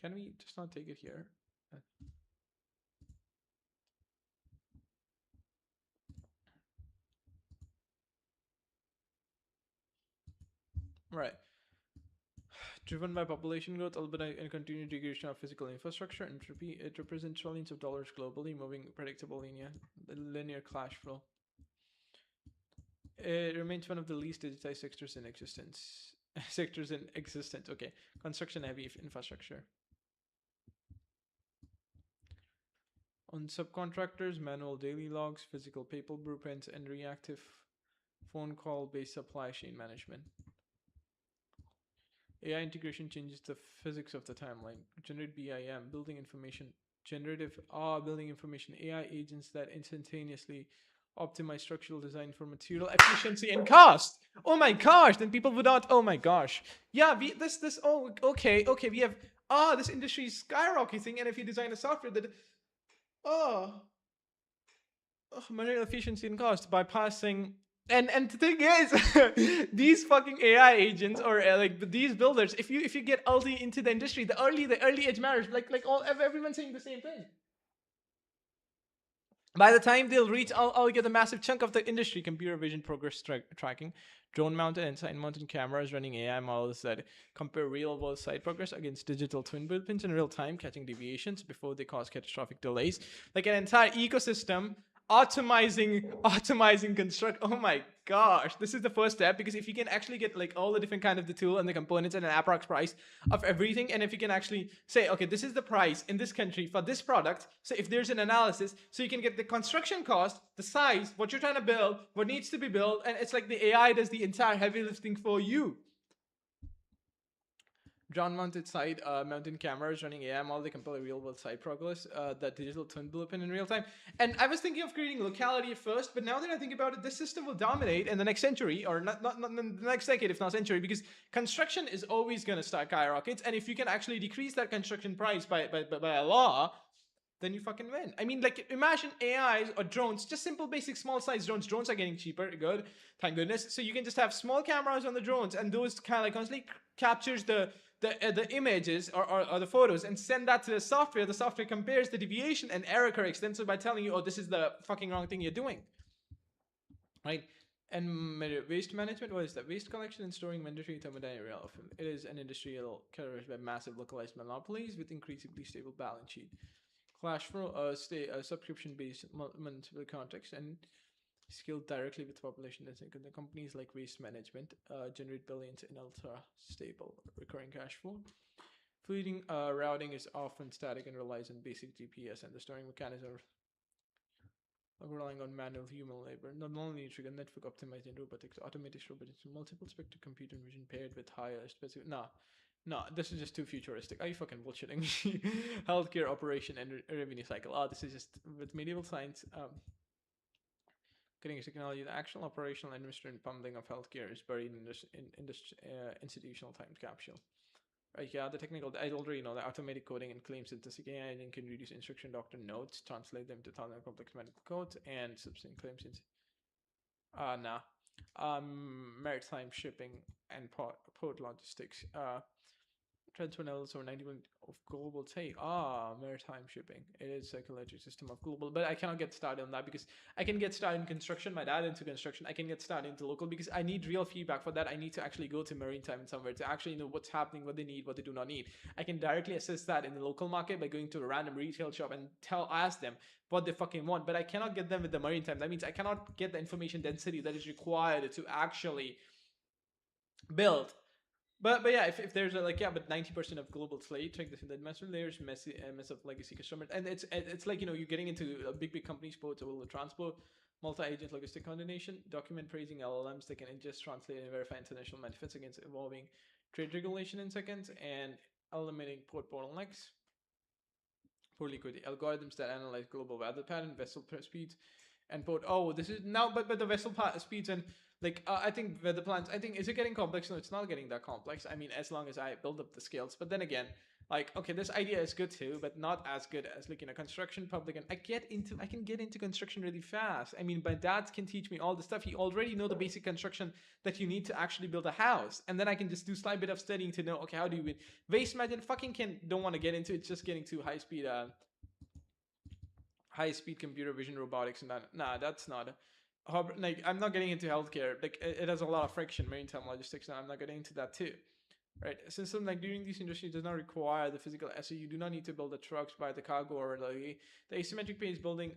Can we just not take it here? Right. Driven by population growth, albeit and continued degradation of physical infrastructure, entropy, it represents trillions of dollars globally, moving predictable linear cash flow. It remains one of the least digitized sectors in existence. Okay, construction-heavy infrastructure. On subcontractors, manual daily logs, physical paper blueprints, and reactive phone call-based supply chain management. AI integration changes the physics of the timeline. Generate BIM, building information, building information AI agents that instantaneously optimize structural design for material efficiency and cost. Oh my gosh, then people would not, oh my gosh. Yeah, okay, we have, this industry is skyrocketing, and if you design a software that, material efficiency and cost, bypassing. And the thing is, these fucking AI agents or like these builders, if you get early into the industry, the early edge matters. Like everyone's saying the same thing. By the time they'll reach, I'll get a massive chunk of the industry. Computer vision progress tracking, drone mounted and side mounted cameras running AI models that compare real world site progress against digital twin blueprints in real time, catching deviations before they cause catastrophic delays. Like an entire ecosystem optimizing construct. Oh my gosh, this is the first step, because if you can actually get like all the different kind of the tool and the components and an approx price of everything, and if you can actually say, okay, this is the price in this country for this product, so if there's an analysis, so you can get the construction cost, the size, what you're trying to build, what needs to be built, and it's like the AI does the entire heavy lifting for you. Drone-mounted side mountain cameras running AI model, they compare real-world site progress, that digital twin blueprint in real time. And I was thinking of creating locality at first, but now that I think about it, this system will dominate in the next century, or not the next decade, if not century, because construction is always going to skyrocket. And if you can actually decrease that construction price by a law, then you fucking win. I mean, like, imagine AIs or drones, just simple, basic, small-sized drones. Drones are getting cheaper, good, thank goodness. So you can just have small cameras on the drones, and those kind of like constantly captures the images or the photos and send that to the software. The software compares the deviation and error corrects them, so by telling you, oh, this is the fucking wrong thing you're doing, right? And waste management, what is that? Waste collection and storing mandatory thermodynamic. It is an industry characterized by massive localized monopolies with increasingly stable balance sheet. Clash flow, subscription-based multiple context, and scaled directly with population density. The companies like Waste Management generate billions in ultra-stable recurring cash flow. Fleeting routing is often static and relies on basic GPS, and the storing mechanism relying on manual human labor. Not only trigger network optimized in robotics, automated robotics, multiple spectral computer vision paired with higher specific. No, this is just too futuristic. Are you fucking bullshitting me? Healthcare operation and revenue cycle. Oh, this is just with medieval science. Getting technology, the actual operational, administrative, and pumping of healthcare is buried in this institutional time capsule. Right, yeah, the technical, I already know that automatic coding and claim synthesis AI engine can reduce instruction doctor notes, translate them to thousands of complex medical codes, and substantial claims. Nah. Maritime shipping and port logistics. Transfer levels over 90% of global take. Maritime shipping. It is psychological system of global, but I cannot get started on that because I can get started in construction. My dad into construction. I can get started into local because I need real feedback for that. I need to actually go to maritime somewhere to actually know what's happening, what they need, what they do not need. I can directly assess that in the local market by going to a random retail shop and ask them what they fucking want. But I cannot get them with the maritime. That means I cannot get the information density that is required to actually build. But yeah, if there's but 90% of global trade, check this in the master layers, mess of legacy customer, and it's like you're getting into big companies, ports, or transport, multi-agent logistic coordination, document praising LLMs that can ingest, translate, and verify international manifests against evolving trade regulation in seconds, and eliminating port bottlenecks for liquidity, algorithms that analyze global weather pattern, vessel speeds, and port. Oh, this is now, but the vessel speeds and I think weather plans. I think is it getting complex? No, it's not getting that complex. I mean, as long as I build up the skills. But then again, okay, this idea is good too, but not as good as construction, public, and I can get into construction really fast. I mean, my dad can teach me all the stuff. He already know the basic construction that you need to actually build a house, and then I can just do slight bit of studying to know, okay, how do you win? Waste management, don't want to get into it. It's just getting too high speed computer vision robotics and that. Nah, that's not. I'm not getting into healthcare. It has a lot of friction, maritime logistics, and I'm not getting into that too, right? Since during these industries does not require the physical asset, you do not need to build the trucks, buy the cargo, or the asymmetric pace building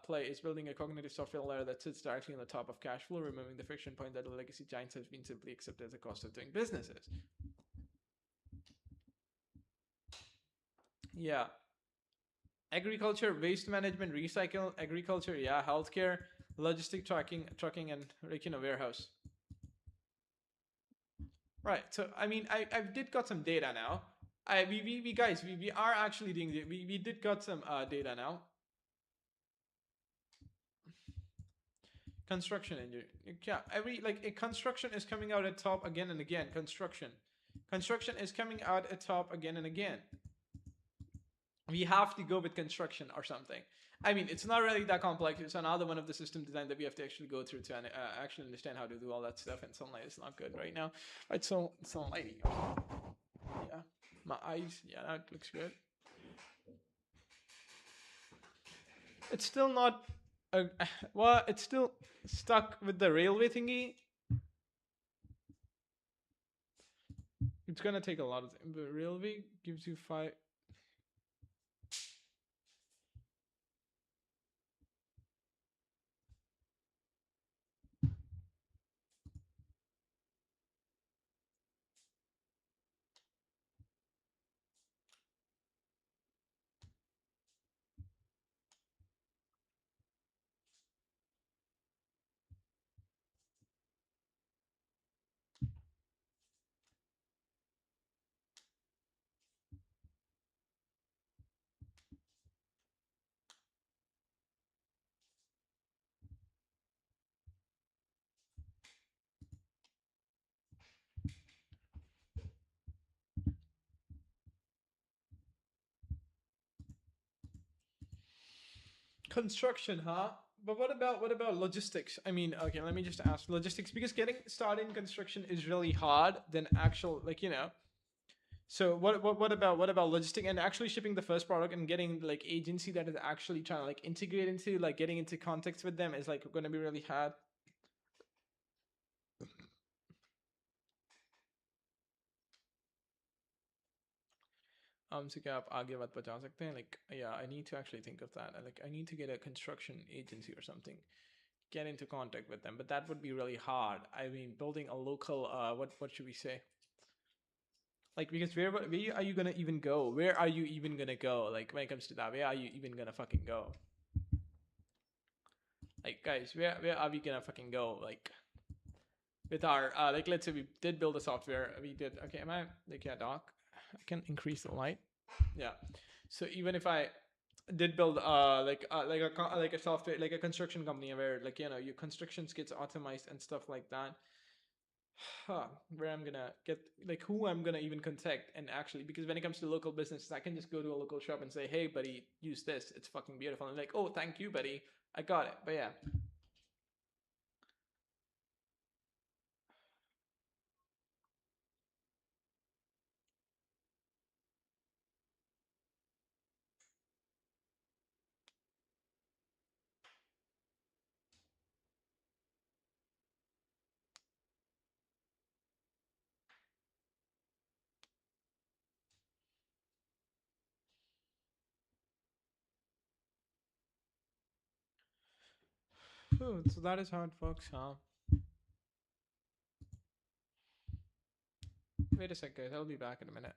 play is building a cognitive software layer that sits directly on the top of cash flow, removing the friction point that the legacy giants have been simply accepted as a cost of doing businesses. Yeah. Agriculture, waste management, recycle, agriculture, yeah, healthcare, logistic trucking, and warehouse. Right. So I mean, I did got some data now. We are actually doing we did got some data now. Construction engineer. Yeah, construction is coming out at top again and again. Construction is coming out at top again and again. We have to go with construction or something. I mean, it's not really that complex. It's another one of the system design that we have to actually go through to actually understand how to do all that stuff. And sunlight is not good right now. Right, so sunlight. Yeah, my eyes. Yeah, that looks good. It's still not. Well, it's still stuck with the railway thingy. It's gonna take a lot of time. The railway gives you 5. Construction, huh? But what about logistics? I mean, okay, let me just ask logistics, because getting started in construction is really hard than actual So what about logistic and actually shipping the first product and getting agency that is actually trying to integrate into getting into context with them is going to be really hard. So क्या आप आगे बात बता सकते हैं? Yeah, I need to actually think of that. I need to get a construction agency or something, get into contact with them, but that would be really hard. I mean, building a local what should we say? Because where are you gonna even go? Where are you even gonna go? When it comes to that, where are you even gonna fucking go? Guys, where are we gonna fucking go? with our like, let's say we did build a software, we did, okay, am I like, yeah, doc, I can increase the light. Yeah, so even if I did build like a software, like a construction company where, like, you know, your constructions gets optimized and stuff like that, where I'm gonna get, like, who I'm gonna even contact. And actually, because when it comes to local businesses, I can just go to a local shop and say, hey buddy, use this, it's fucking beautiful, and like, oh, thank you buddy, I got it. But yeah. So that is how it works, huh? Wait a sec, guys, I'll be back in a minute.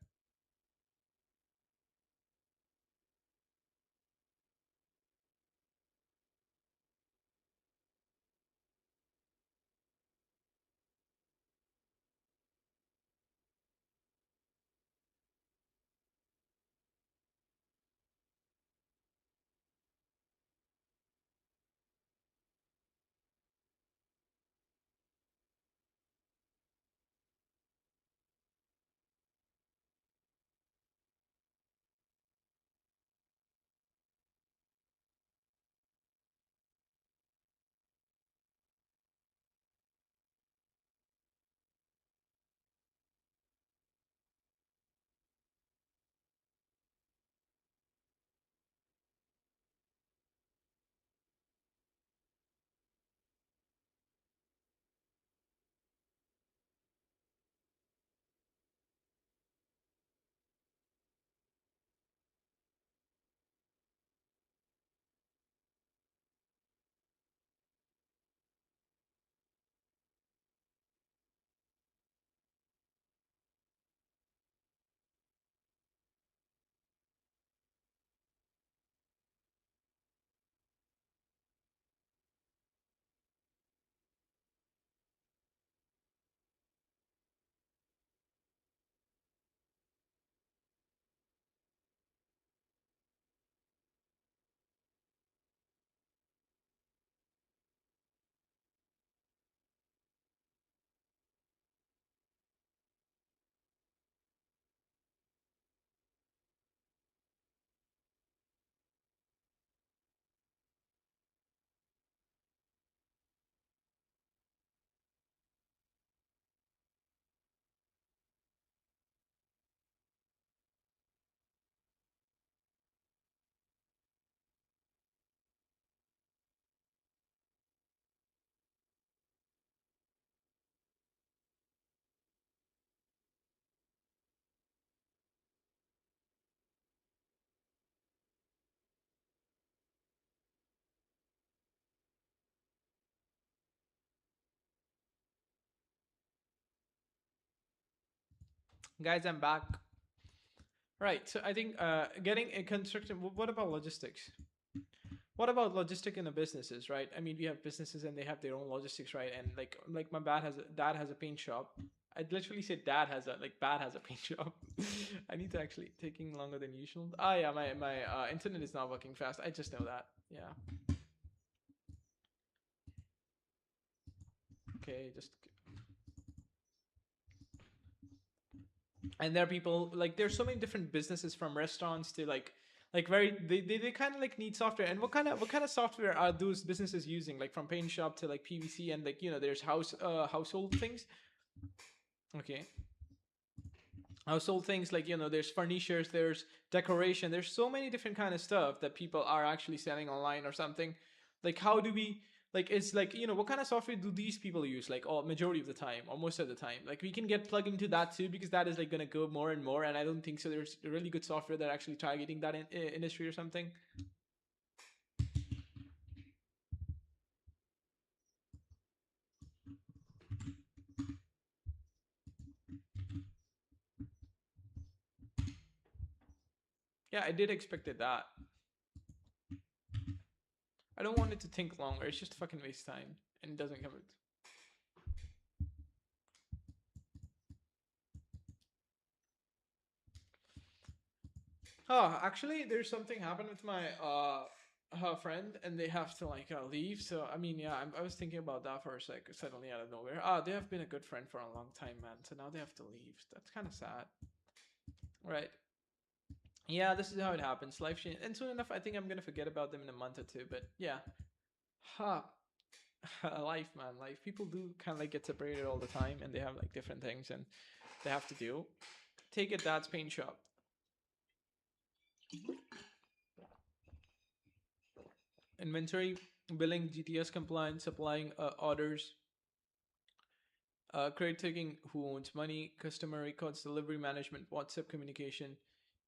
Guys, I'm back. Right, so I think getting a construction, what about logistics? What about logistic in the businesses, right? I mean, we have businesses and they have their own logistics, right? And like my dad has a paint shop. I'd literally say dad has a, like, bad has a paint shop. I need to actually taking longer than usual. Ah, yeah, my internet is not working fast. I just know that. Yeah. Okay, just, and there are people, like, there's so many different businesses from restaurants to like very, they kind of like need software. And what kind of software are those businesses using, like from paint shop to like PVC, and like, you know, there's household things. Okay, household things, like, you know, there's furnitures, there's decoration, there's so many different kind of stuff that people are actually selling online or something. Like, how do we, like, it's like, you know, what kind of software do these people use, like, all majority of the time or most of the time? Like, we can get plugged into that too, because that is like gonna go more and more. And I don't think so there's really good software that actually targeting that industry or something. Yeah, I did expected that. I don't want it to think longer. It's just fucking waste time and it doesn't come out. Oh, actually, there's something happened with my her friend, and they have to like leave. So I mean, yeah, I was thinking about that for a sec. Suddenly out of nowhere, they have been a good friend for a long time, man. So now they have to leave. That's kind of sad, right? Yeah, this is how it happens. Life change, and soon enough, I think I'm gonna forget about them in a month or two. But yeah, huh. Life, man, life. People do kind of like get separated all the time, and they have like different things, and they have to do. Take it, dad's paint shop. Inventory, billing, GTS compliance, supplying orders, credit taking, who owns money, customer records, delivery management, WhatsApp communication,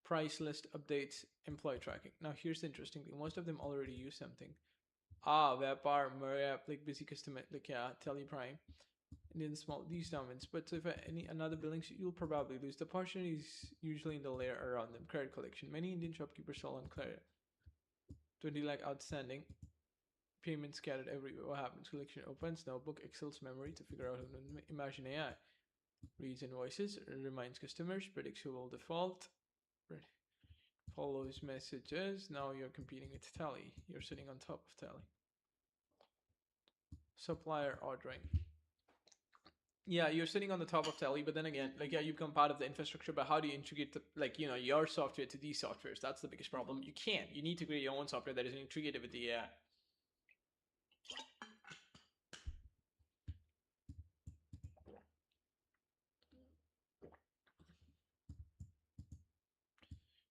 price list updates, employee tracking. Now, here's the interesting thing: most of them already use something. Vapar, Maria, like busy customer, like yeah, Teleprime, and then small these dominants. But if any another billing, you'll probably lose. The opportunity is usually in the layer around them. Credit collection. Many Indian shopkeepers sell on credit. 20 lakh outstanding. Payments scattered everywhere. What happens? Collection opens notebook, Excel's memory to figure out. Imagine AI reads invoices, reminds customers, predicts who will default, follows messages. Now you're competing with Tally. You're sitting on top of Tally. Supplier ordering. Yeah, you're sitting on the top of Tally, but then again, like yeah, you become part of the infrastructure. But how do you integrate the like your software to these softwares? That's the biggest problem. You can't. You need to create your own software that is integrated with the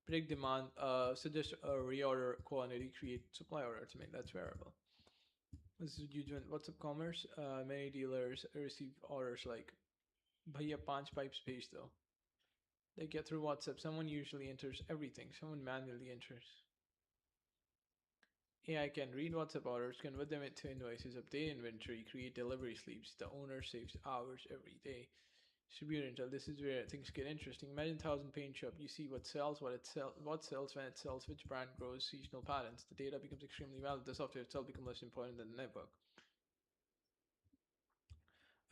predict demand, suggest a reorder quantity, create supply order estimate. That's variable. This is huge. WhatsApp commerce. Many dealers receive orders like, "Bhaiya, 5 pipes page though." They get through WhatsApp. Someone usually enters everything. Someone manually enters. AI can read WhatsApp orders, convert them into invoices, update inventory, create delivery slips. The owner saves hours every day. Distributor intel. This is where things get interesting. Imagine 1,000 paint shop. You see what sells, what sells, when it sells, which brand grows, seasonal patterns. The data becomes extremely valuable. The software itself becomes less important than the network.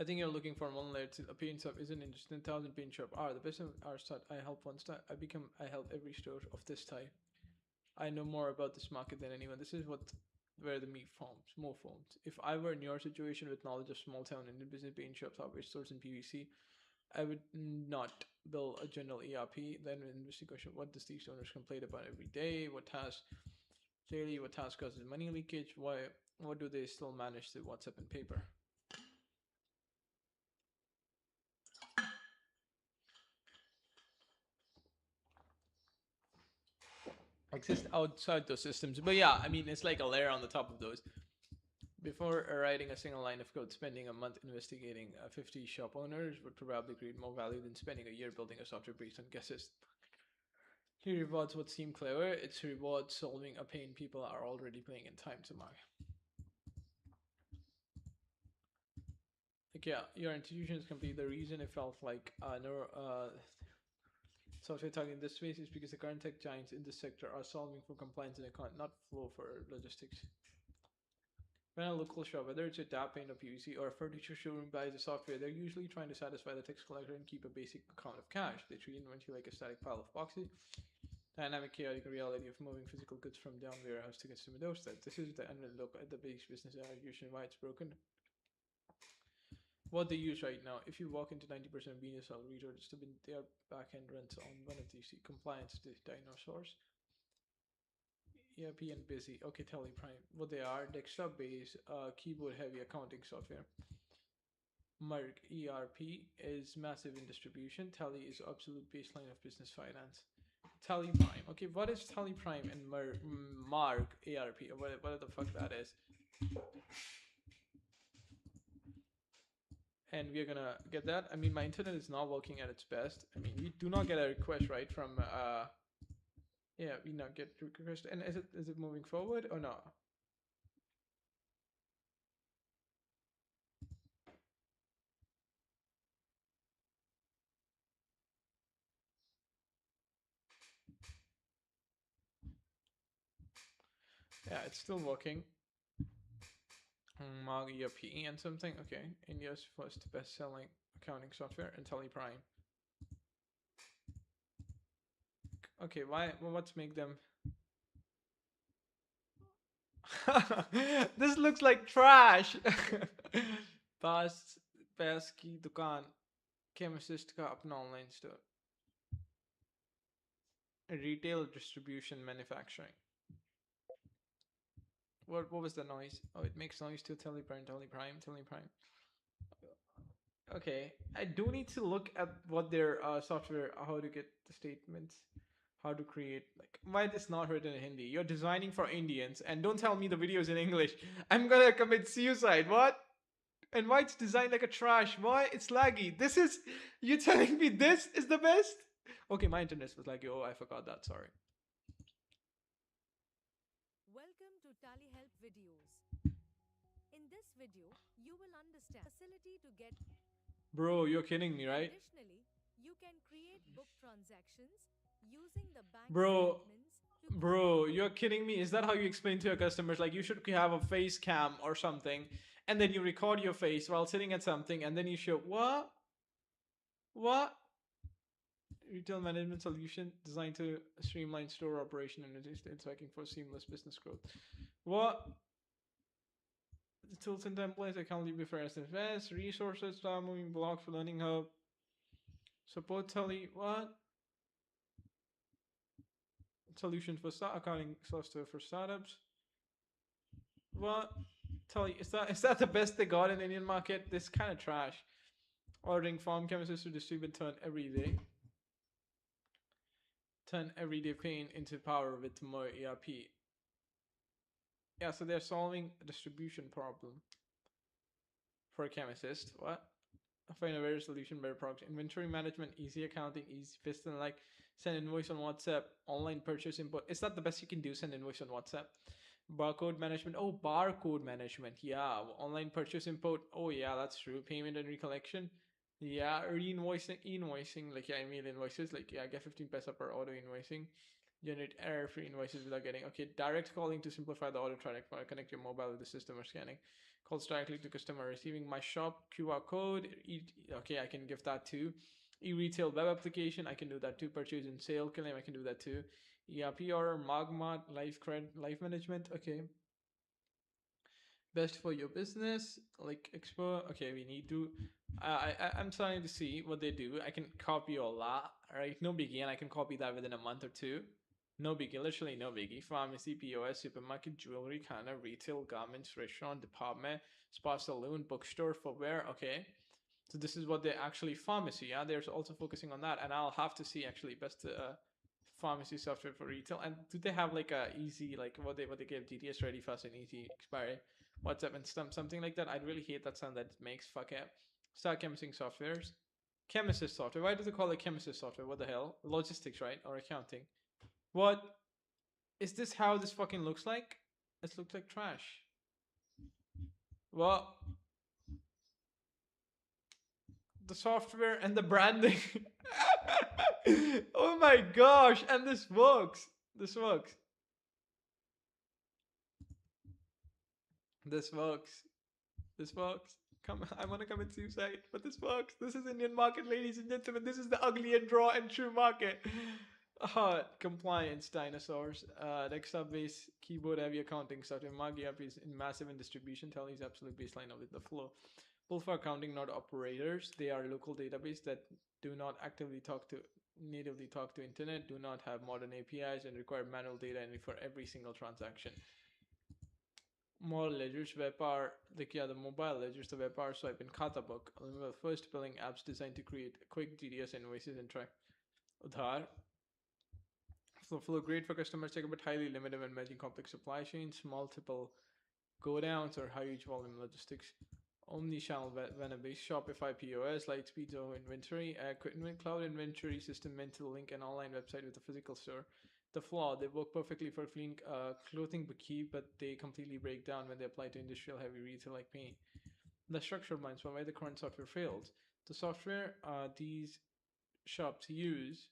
I think you're looking for one layer to a paint shop isn't interesting. 1,000 paint shop are the best are start. I help one start. I help every store of this type. I know more about this market than anyone. This is what where the meat forms, more forms. If I were in your situation with knowledge of small town Indian business paint shops, hardware stores, and PVC, I would not build a general ERP. Then investigation: what does these owners complain about every day? What tasks daily? What task causes money leakage? Why? What do they still manage through WhatsApp and paper? Exist outside those systems. But yeah, I mean, it's like a layer on the top of those. Before writing a single line of code, spending a month investigating 50 shop owners would probably create more value than spending a year building a software based on guesses. He rewards what seem clever, it's rewards solving a pain people are already playing in time to mark. Like, yeah, your institution is complete. The reason it felt like software targeting this space is because the current tech giants in this sector are solving for compliance and account, not flow for logistics. When a local shop, whether it's a tap paint or PVC or a furniture showroom buys a software, they're usually trying to satisfy the tax collector and keep a basic account of cash. They treat inventory like a static pile of boxes. Dynamic, chaotic reality of moving physical goods from down warehouse to consumer doorstep. This is the end look at the base business execution, why it's broken. What they use right now, if you walk into 90% of Venus retailers, their back end runs on one of these compliance dinosaurs. ERP and busy. Okay, Teleprime. What they are: desktop based, keyboard heavy accounting software. Merck ERP is massive in distribution. Tally is absolute baseline of business finance. Teleprime. Okay, what is Teleprime and Mark ERP? What the fuck that is? And we're gonna get that. I mean, my internet is not working at its best. I mean, we do not get a request right from yeah, we not get request. And is it moving forward or not? Yeah, it's still working. Mag ERP and something. Okay, India's first best-selling accounting software, and Teleprime. Okay, why? What's make them? This looks like trash. पास पास की दुकान chemist का अपना online store. Retail distribution manufacturing. What was the noise? Oh, it makes noise to Teleprime. Okay, I do need to look at what their software, how to get the statements, how to create, like, why this not written in Hindi? You're designing for Indians, and don't tell me the video is in English. I'm gonna commit suicide. What? And why it's designed like a trash? Why it's laggy? This is, you telling me this is the best? Okay, my internet was laggy. Oh, I forgot that. Sorry. Welcome to Tally Help videos. In this video, you will understand facility to get. Bro, you're kidding me, right? Additionally, you can create book transactions using the bank Bro, statements to Bro, you're kidding me? Is that how you explain to your customers? Like, you should have a face cam or something, and then you record your face while sitting at something, and then you show what? What? Retail management solution designed to streamline store operation and reduce the tracking for seamless business growth. What? The tools and templates account leave for SFS, resources, start moving blocks for learning hub, support tele, what? Solutions for accounting software for startups. What? Tele, is that the best they got in the Indian market? This kind of trash. Ordering farm chemicals to distribute turn every day. Turn everyday pain into power with more ERP. Yeah, so they're solving a distribution problem for a chemist. What? Find a better solution, better products. Inventory management, easy accounting, easy piston, like send invoice on WhatsApp, online purchase input. Is that the best you can do? Send invoice on WhatsApp. Barcode management. Oh, barcode management. Yeah. Online purchase input. Oh, yeah, that's true. Payment and recollection. Yeah. Invoicing. Like, yeah, email invoices. Like, yeah, get 15 paisa per auto invoicing. Generate error-free invoices without getting. Okay, direct calling to simplify the order track. Connect your mobile with the system or scanning. Calls directly to customer. Receiving my shop QR code. Okay, I can give that too. E-retail web application. I can do that too. Purchase and sale claim. I can do that too. ERP order, Magmat, life management. Okay. Best for your business, like Expo. Okay, we need to. I'm starting to see what they do. I can copy a lot, right? No biggie, and I can copy that within a month or two. No biggie, literally no biggie. Pharmacy, POS, supermarket, jewelry, kind of retail, garments, restaurant, department, spa, saloon, bookstore, footwear. Okay. So this is what they actually pharmacy. Yeah, they're also focusing on that, and I'll have to see actually best pharmacy software for retail. And do they have like a easy, like what they give GTS ready, fast and easy expiry, WhatsApp and something like that? I'd really hate that sound that it makes. Fuck it. Start chemicing softwares. Chemist software. Why do they call it chemist software? What the hell? Logistics, right? Or accounting. What? Is this how this fucking looks like? It looks like trash. Well, the software and the branding. Oh my gosh, and this works. This works. This works. This works. Come, I want to commit suicide, but this works. This is Indian market, ladies and gentlemen. This is the ugly and raw and true market. Compliance dinosaurs. Desktop based keyboard heavy accounting software. Mark is in massive in distribution. Tell is absolute baseline of it. The flow. Pull for accounting, not operators. They are local database that do not actively natively talk to internet, do not have modern APIs, and require manual data entry for every single transaction. More ledgers, Vepar, the mobile ledgers, the Vepar swipe in Khata book. First billing apps designed to create quick GDS invoices and track Udhar. Flow great for customers, but highly limited when managing complex supply chains, multiple go downs or huge volume logistics. Omnichannel Venabase, Shopify POS, Lightspeed Zoho inventory, cloud inventory system meant to link an online website with a physical store. The flaw, they work perfectly for clean clothing boutique, but they completely break down when they apply to industrial heavy retail like paint. The structural blinds for why the current software fails. The software these shops use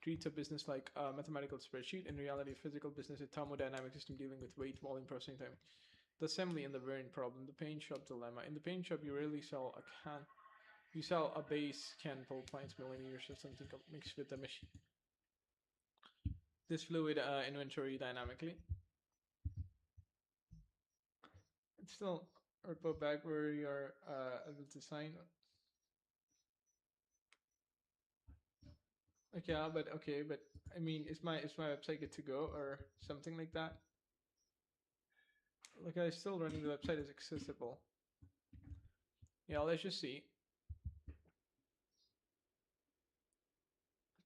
treats a business like a mathematical spreadsheet. In reality, physical business is thermodynamic system dealing with weight, volume, processing time. The assembly and the variant problem. The paint shop dilemma. In the paint shop, you rarely sell a can. You sell a base can for appliance millimeters or something mixed with the machine. this fluid inventory dynamically. It's still report back where you're able to sign. Okay, but I mean, is my website good to go or something like that? Look, I'm still running the website is accessible. Yeah, let's just see.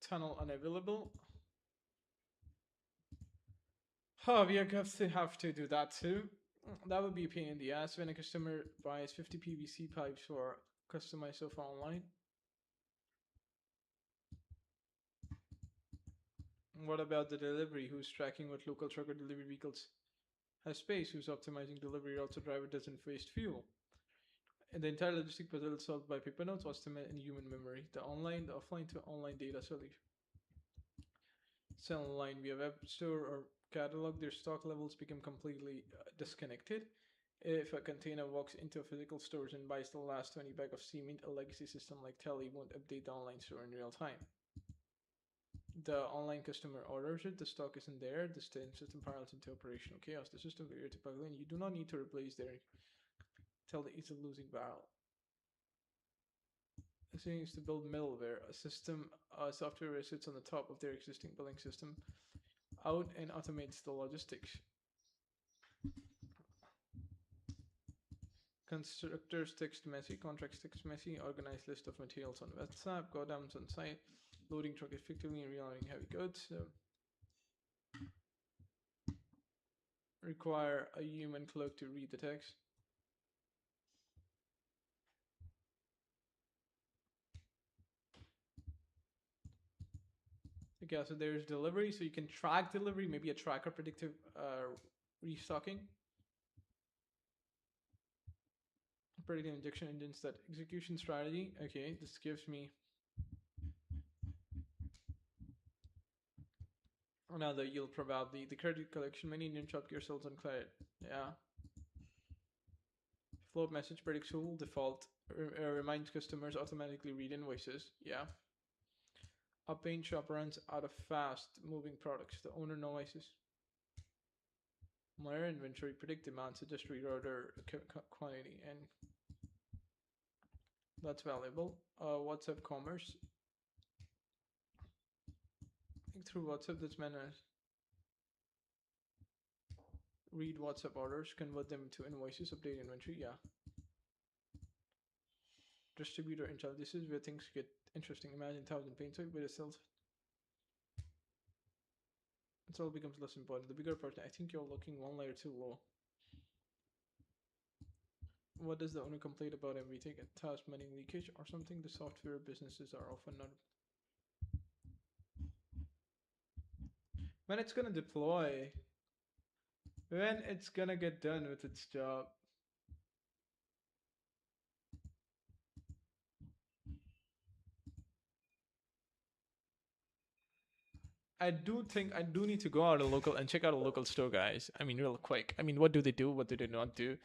Tunnel unavailable. Oh, we have to do that too. That would be a pain in the ass when a customer buys 50 PVC pipes for customized sofa online. What about the delivery? Who's tracking what local truck or delivery vehicles has space? Who's optimizing delivery routes so driver doesn't waste fuel? And the entire logistic puzzle is solved by paper notes, estimate, and human memory. The offline to online data solution. Sell online via web store or catalog, their stock levels become completely disconnected. If a container walks into a physical store and buys the last 20 bag of cement, a legacy system like Tally won't update the online store in real time. The online customer orders it, the stock isn't there, the system spirals into operational chaos. The system will to plug in. You do not need to replace their Tally is a losing battle. The thing is to build middleware, a system, software that sits on the top of their existing billing system out and automates the logistics. Constructors text messy, contracts text messy, organized list of materials on WhatsApp, go downs on site, loading truck effectively and reloading heavy goods. Require a human clerk to read the text. Okay, so there's delivery, so you can track delivery, maybe a tracker predictive restocking. Predictive injection engines, that execution strategy. Okay, this gives me another yield probability. The credit collection, many Indian shop gear sold on credit. Yeah. Float message predicts who will default, reminds customers automatically read invoices. Yeah. A paint shop runs out of fast moving products. The owner notices. Monitor inventory, predict demand, suggest reorder quantity, and that's valuable. WhatsApp commerce. Through WhatsApp, this manner. Read WhatsApp orders, convert them to invoices, update inventory. Yeah. Distributor intel. This is where things get interesting. Imagine 1,000 paint shop, but it sells. It all becomes less important. The bigger part, I think you're looking one layer too low. What does the owner complain about every ticket? Task money leakage or something? The software businesses are often not. When it's gonna deploy, when it's gonna get done with its job. I do think I do need to go out a local and check out a local store, guys. I mean, real quick. I mean, what do they do? What do they not do?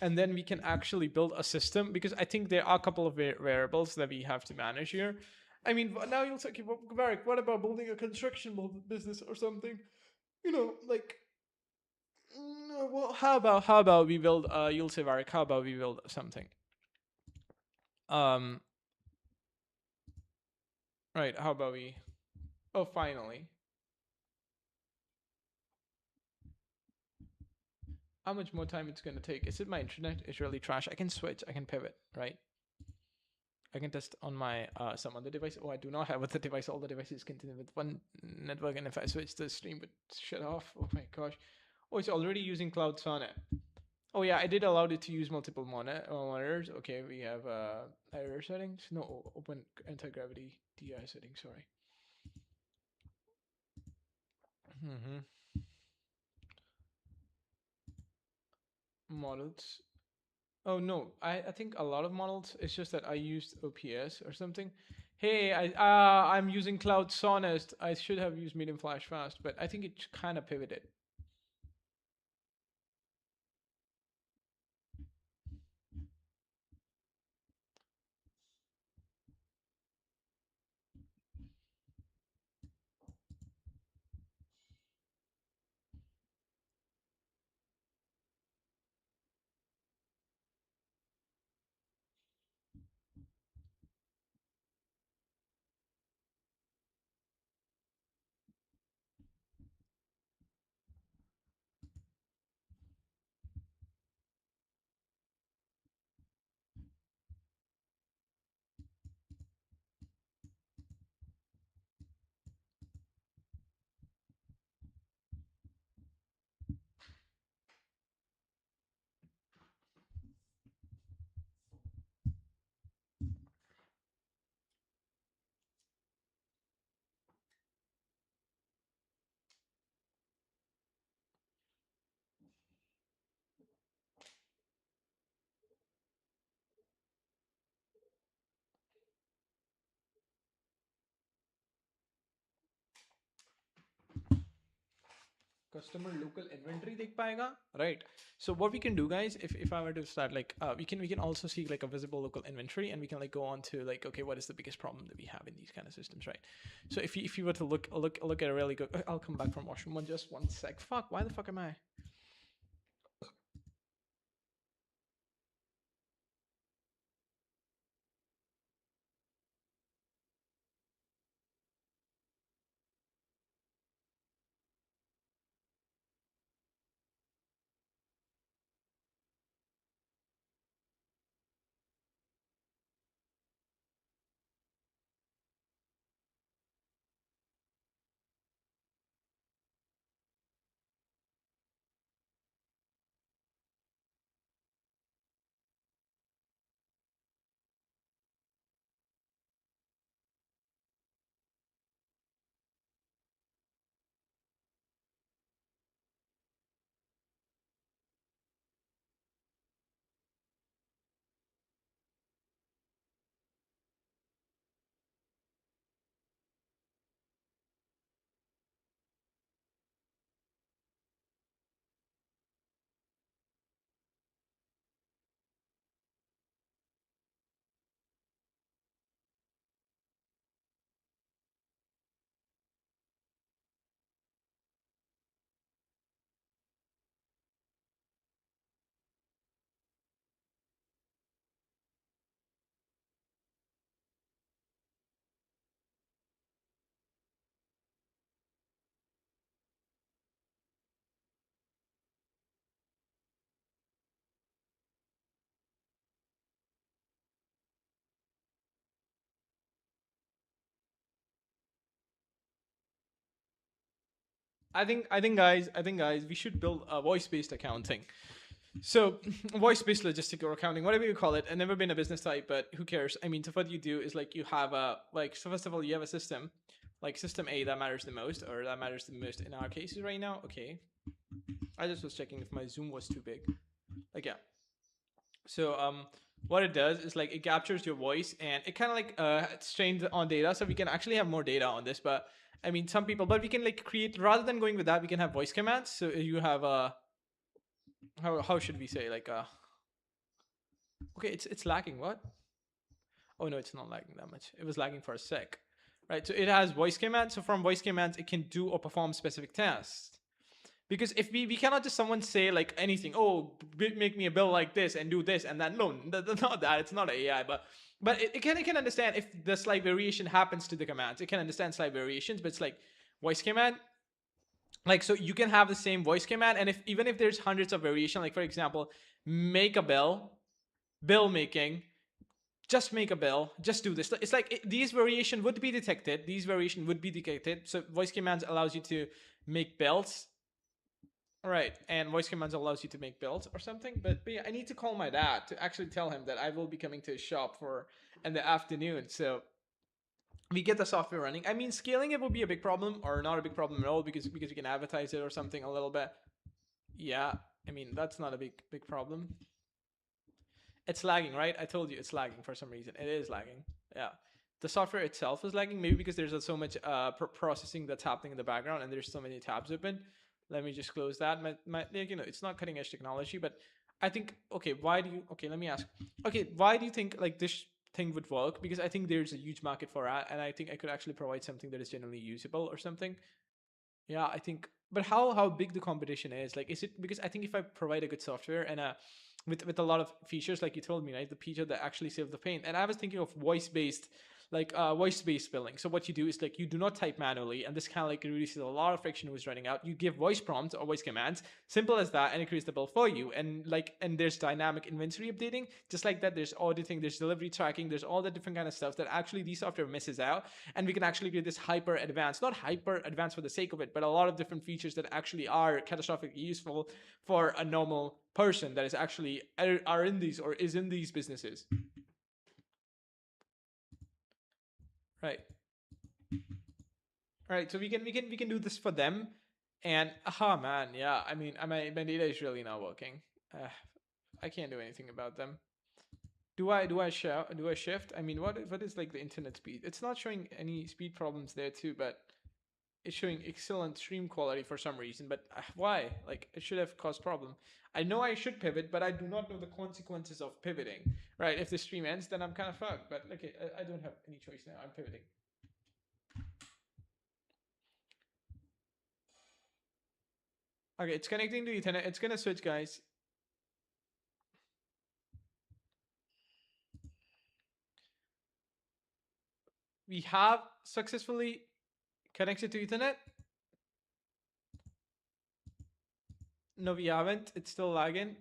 And then we can actually build a system, because I think there are a couple of variables that we have to manage here. I mean, now you'll say, Varric, what about building a construction business or something? You know, like, well, how about we build? You'll say, Varric, how about we build something? Right. How about we? Oh, finally. How much more time it's gonna take? Is it my internet is really trash? I can switch. I can pivot. Right. I can test on my some other device. Oh, I do not have other device. All the devices continue with one network, and if I switch the stream, would shut off. Oh my gosh. Oh, it's already using Cloud Sonnet. Oh yeah, I did allow it to use multiple monitors. Okay, we have error settings. No, open anti-gravity DI settings. Sorry. Models. Oh no, I think a lot of models. It's just that I used OPS or something. Hey, I'm using Cloud Sonnet. I should have used Medium Flash Fast, but I think it kind of pivoted. customer local inventory dekh payega, right? So what we can do, guys, if I were to start like we can also see like a visible local inventory, and we can like go on to like, okay, what is the biggest problem that we have in these kind of systems, right? So if you were to look at a really good, I'll come back from washroom just one sec. Fuck, why the fuck am I? I think guys, we should build a voice-based accounting. So voice-based logistic or accounting, whatever you call it. I've never been a business type, but who cares? I mean, so what you do is like you have a like, so first of all, you have a system, like system A that matters the most, or that matters the most in our cases right now. Okay. I just was checking if my zoom was too big. Like, yeah. So what it does is like it captures your voice, and it kind of like it's trained on data, so we can actually have more data on this. But I mean, some people, but we can like create, rather than going with that, we can have voice commands. So you have how should we say, like okay, it's lagging. What? Oh no, it's not lagging that much. It was lagging for a sec, right? So it has voice commands. So from voice commands, it can do or perform specific tasks. Because if we cannot just someone say like anything, oh, make me a bill like this and do this and that. No, not that. It's not AI, but it can understand if the slight variation happens to the commands. It can understand slight variations, but it's like voice command. Like, so you can have the same voice command, and if even if there's hundreds of variation, like for example, make a bill making, just make a bill, just do this. It's like these variation would be detected. These variation would be detected. So voice commands allows you to make bills. Right, and voice commands allows you to make bills or something. But yeah, I need to call my dad to actually tell him that I will be coming to his shop for in the afternoon. So we get the software running. I mean, scaling it will be a big problem, or not a big problem at all, because we can advertise it or something a little bit. Yeah, I mean that's not a big problem. It's lagging, right? I told you it's lagging for some reason. It is lagging. Yeah. The software itself is lagging, maybe because there's so much processing that's happening in the background, and there's so many tabs open. Let me just close that. You know, it's not cutting edge technology, but I think, okay, why do you, okay, let me ask, okay, why do you think like this thing would work? Because I think there's a huge market for that, and I think I could actually provide something that is generally usable or something. Yeah, I think, but how big the competition is? Like, is it, because I think if I provide a good software and with a lot of features, like you told me, right, the feature that actually save the pain, and I was thinking of voice-based, like voice-based billing. So what you do is like you do not type manually, and this kind of like reduces a lot of friction who's running out. You give voice prompts or voice commands, simple as that, and it creates the bill for you. And like, and there's dynamic inventory updating, just like that. There's auditing, there's delivery tracking, there's all the different kind of stuff that actually the software misses out, and we can actually create this hyper advanced, not hyper advanced for the sake of it, but a lot of different features that actually are catastrophically useful for a normal person that is actually are in these or is in these businesses. Right. All right. So we can do this for them, and man, yeah. I mean, my data is really not working. I can't do anything about them. Do I shift? I mean, what is like the internet speed? It's not showing any speed problems there too, but is showing excellent stream quality for some reason, but why? Like, it should have caused problem. I know I should pivot, but I do not know the consequences of pivoting, right? If the stream ends, then I'm kind of fucked, but okay, I don't have any choice now. I'm pivoting. Okay, it's connecting to Ethernet. It's gonna switch, guys. We have successfully connected to Ethernet. No, we haven't. It's still lagging.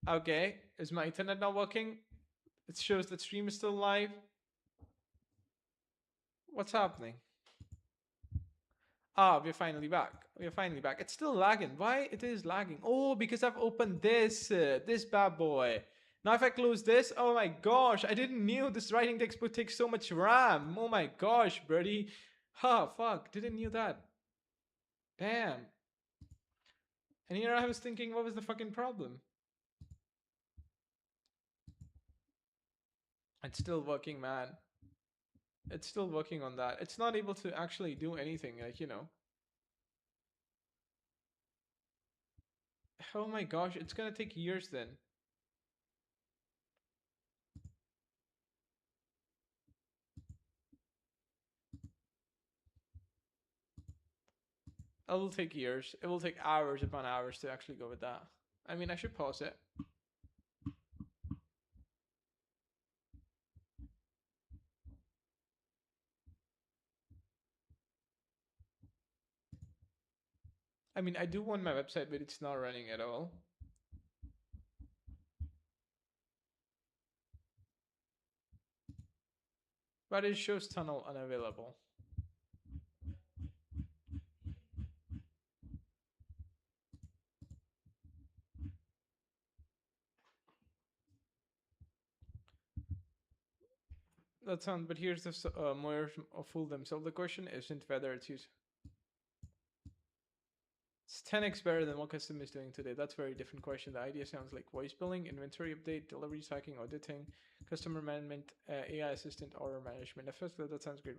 Okay, is my Ethernet not working? It shows that stream is still live. What's happening? Ah, we're finally back. We're finally back. It's still lagging. Why it is lagging? Oh, because I've opened this bad boy. Now if I close this, oh my gosh, I didn't knew this writing textbook takes so much RAM. Oh my gosh, birdie. Ha, fuck, didn't knew that. Damn. And here I was thinking, what was the fucking problem? It's still working, man. It's still working on that. It's not able to actually do anything, like, you know. Oh my gosh, it's gonna take years then. It will take years. It will take hours upon hours to actually go with that. I mean, I should pause it. I mean, I do want my website, but it's not running at all. But it shows tunnel unavailable. That sounds, but here's the more fool themselves. The question isn't whether it's used. It's 10x better than what custom is doing today. That's a very different question. The idea sounds like voice billing, inventory update, delivery tracking, auditing, customer management, AI assistant, order management. At first, that sounds great.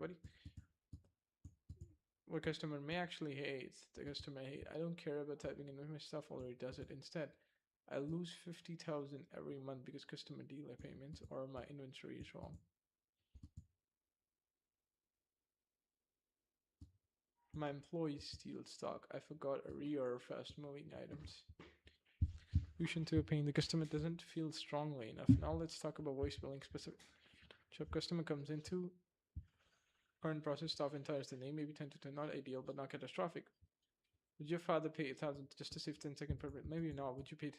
What customer may actually hate, the customer hate. I don't care about typing in my stuff, already does it. Instead, I lose 50,000 every month because customer delay payments or my inventory is wrong. My employees steal stock. I forgot a reorder fast moving items. Solution to a pain. The customer doesn't feel strongly enough. Now let's talk about voice billing specific. Job customer comes into current process staff entires the name, maybe 10 to 10, not ideal, but not catastrophic. Would your father pay 1,000 just to save 10 seconds per minute? Maybe not. Would you pay?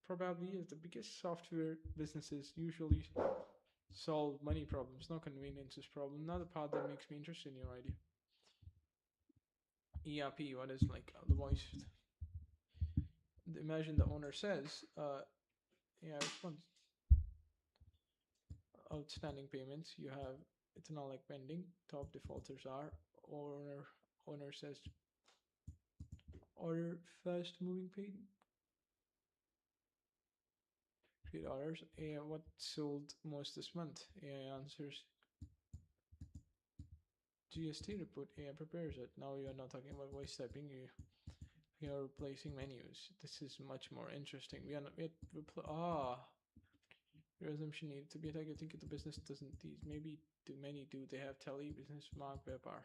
Probably is the biggest software businesses usually solve money problems, not conveniences problem. Not the part that makes me interested in your idea. ERP, what is like the voice? Imagine the owner says, yeah, response. Outstanding payments, you have it's not like pending. Top defaulters are owner says order fast moving paid. Create orders. What sold most this month? AI answers. GST report. AI prepares it. Now you are not talking about voice typing. You are replacing menus. This is much more interesting. We are not yet your assumption needed to be like I think the business doesn't these maybe do many do they have tele business mark webr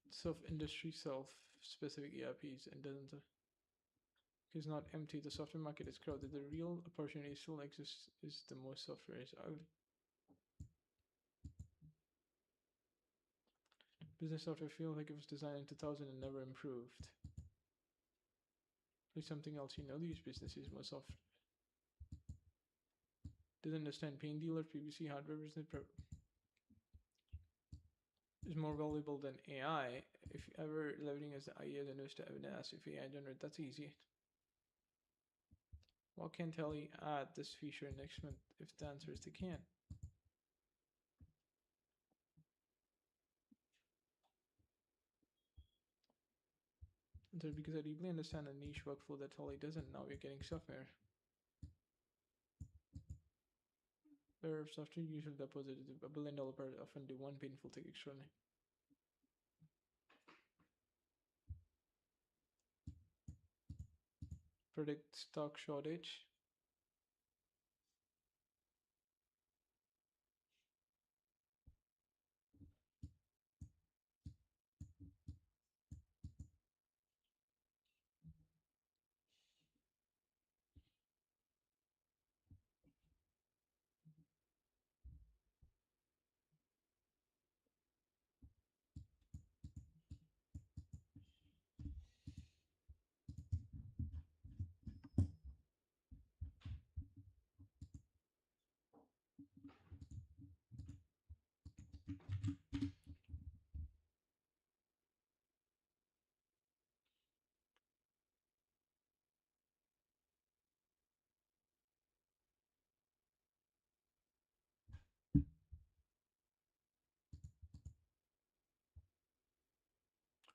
self industry self specific ERPs and doesn't is not empty. The software market is crowded. The real opportunity still exists is the most software is ugly. Business software feels like it was designed in 2000 and never improved. Like something else, you know, these businesses most often doesn't understand pain dealer PVC hardware business is more valuable than AI. If you ever leveraging as the idea that knows to evidence if AI generate, that's easy. What can Telly add this feature next month? If the answer is they can. So because I deeply understand a niche workflow that Telly doesn't, now we're getting software. Where software usually deposited $1 billion often do one painful thing extraordinary. Predict stock shortage.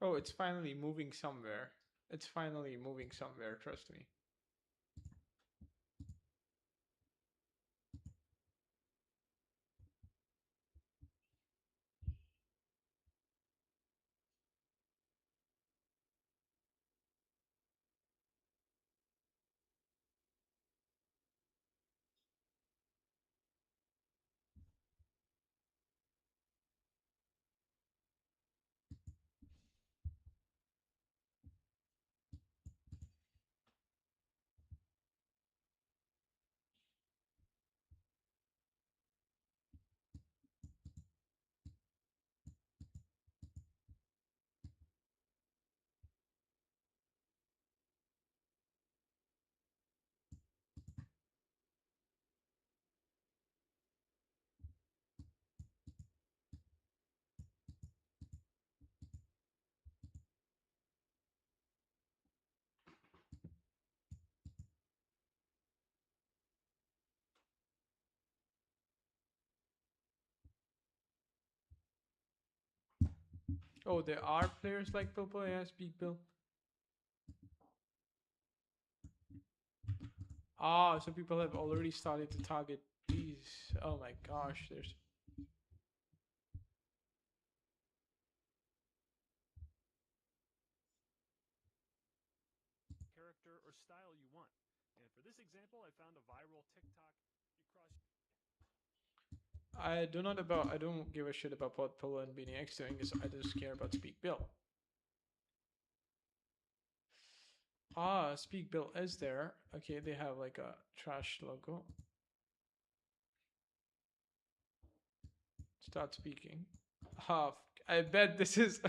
Oh, it's finally moving somewhere. It's finally moving somewhere, trust me. Oh, there are players like Bilbo. Yeah, speak Bill. Ah, so people have already started to target these. Oh my gosh, there's. Character or style you want. And for this example, I found a viral TikTok. I don't give a shit about what Pillow and Beanie X doing. I just care about Speak Bill. Ah, Speak Bill is there. Okay, they have like a trash logo. Start speaking. Ah, I bet this is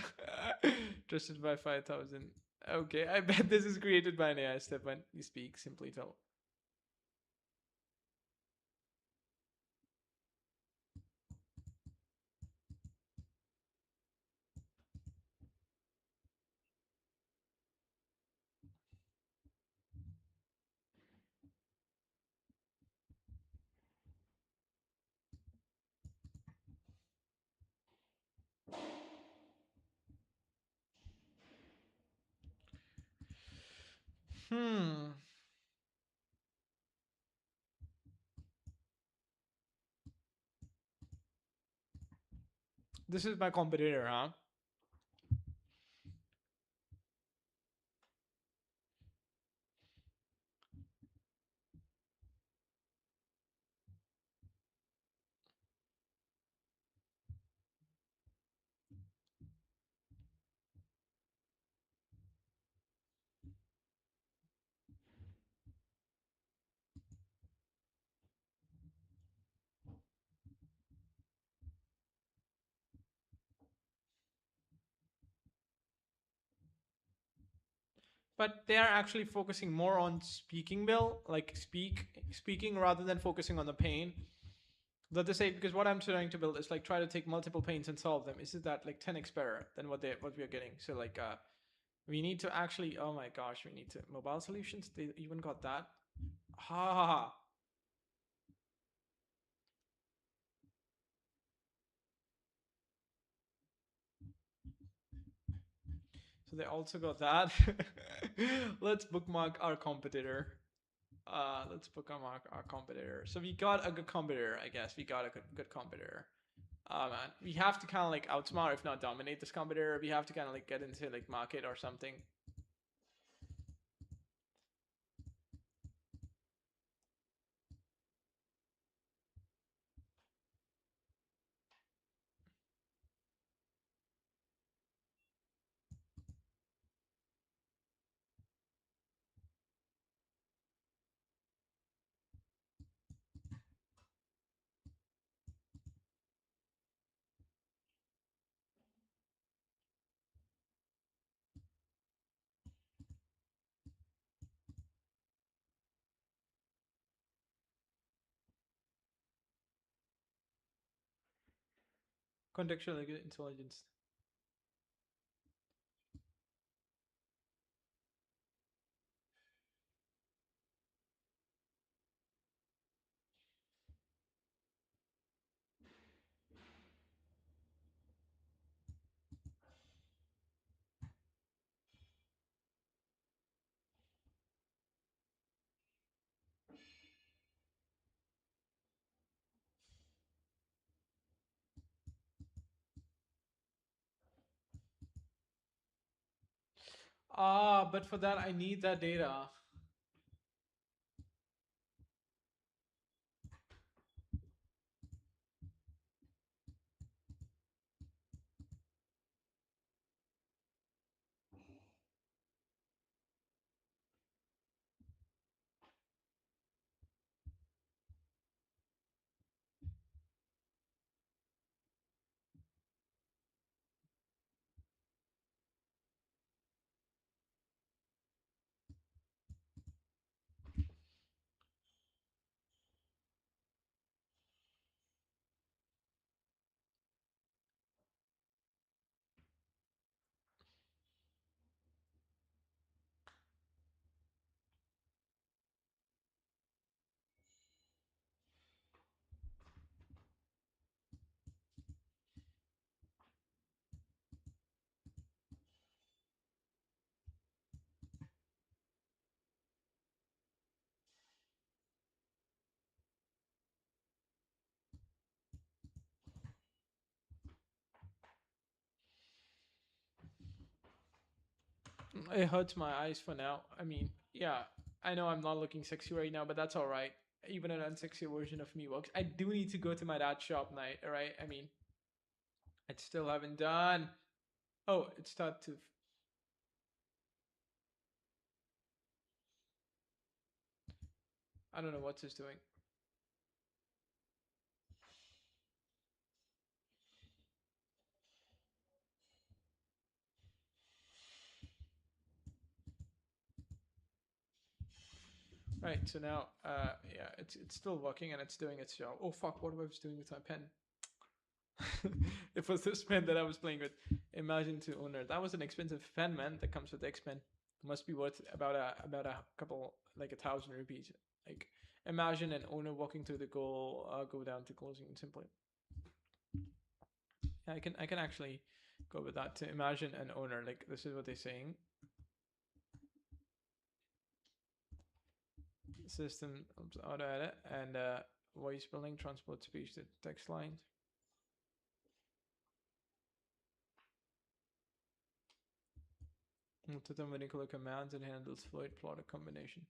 trusted by 5,000. Okay, I bet this is created by an AI step when you speak. Simply tell. Hmm. This is my competitor, huh? But they are actually focusing more on speaking Bill, like speaking rather than focusing on the pain. That they say, because what I'm trying to build is like try to take multiple pains and solve them. Isn't that like 10x better than what we are getting? So like we need to actually, oh my gosh, we need to mobile solutions. They even got that. Ha ha ha. So they also got that. Let's bookmark our competitor. Let's book our competitor. So we got a good competitor, I guess. We got a good competitor. Man, we have to kind of like outsmart, if not dominate this competitor. We have to kind of like get into like market or something. Contextual intelligence. But for that, I need that data. It hurts my eyes for now. I mean, yeah, I know I'm not looking sexy right now, but that's all right. Even an unsexy version of me works. I do need to go to my dad's shop night, all right? I mean, I still haven't done. Oh, it started to. I don't know what's this doing. Right, so now, yeah, it's still working and it's doing its job. Oh fuck, what was I doing with my pen? It was this pen that I was playing with. Imagine to owner. That was an expensive pen, man. That comes with X pen. Must be worth about a couple like 1,000 rupees. Like imagine an owner walking through the go down to closing simply. Yeah, I can actually go with that to imagine an owner. Like this is what they're saying. System auto edit and voice building, transport speech to text lines. Multi-time vernacular commands and handles fluid plotter combination.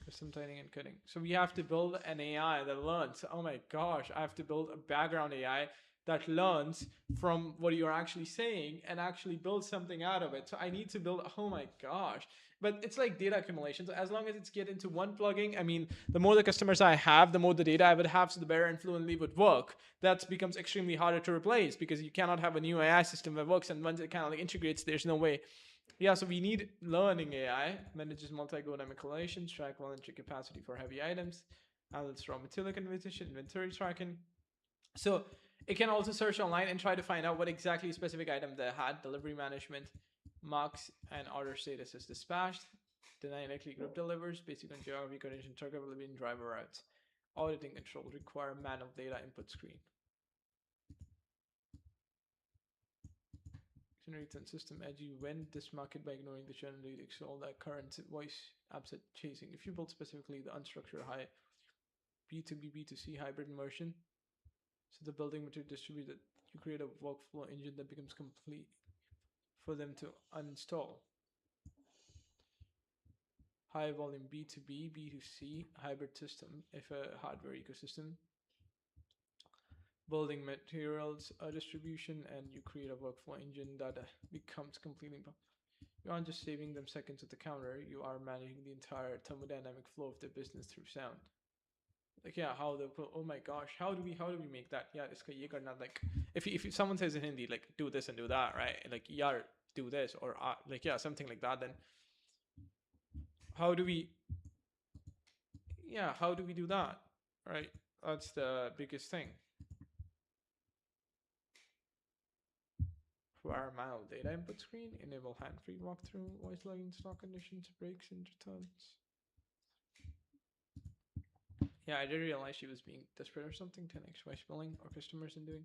Custom tidying and cutting. So we have to build an AI that learns. Oh my gosh, I have to build a background AI that learns from what you're actually saying and actually build something out of it. So I need to build, oh my gosh. But it's like data accumulation. So as long as it's get into one plugin, I mean, the more the customers I have, the more the data I would have, so the better and fluently would work. That becomes extremely harder to replace because you cannot have a new AI system that works, and once it kind of like integrates, there's no way. Yeah, so we need learning AI, manages multi-go dynamic correlations, track voluntary capacity for heavy items, analyzes raw material conversion, inventory tracking. So it can also search online and try to find out what exactly specific item they had, delivery management, marks and order status is dispatched, dynamically group delivers, basic on geography, condition, truck availability, and driver routes. Auditing control require manual data input screen. generates on system edge. You win this market by ignoring the genetics, all that current voice apps at chasing. If you build specifically the unstructured high B2B, B2C hybrid immersion, so the building material distributed, you create a workflow engine that becomes complete for them to uninstall. High volume B2B, B2C hybrid system, if a hardware ecosystem, building materials distribution, and you create a workflow engine that becomes completely. You aren't just saving them seconds at the counter, you are managing the entire thermodynamic flow of their business through sound. Like, yeah, how the, oh my gosh, how do we make that? Yeah, iska ye karna, like if someone says in Hindi like do this and do that, right? Like yaar do this, or like yeah, something like that, then how do we do that, right? That's the biggest thing. For our mild data input screen, enable hand-free walkthrough, voice login, stock conditions, breaks, and returns. Yeah, I did realize she was being desperate or something. 10x voice billing or customers and doing.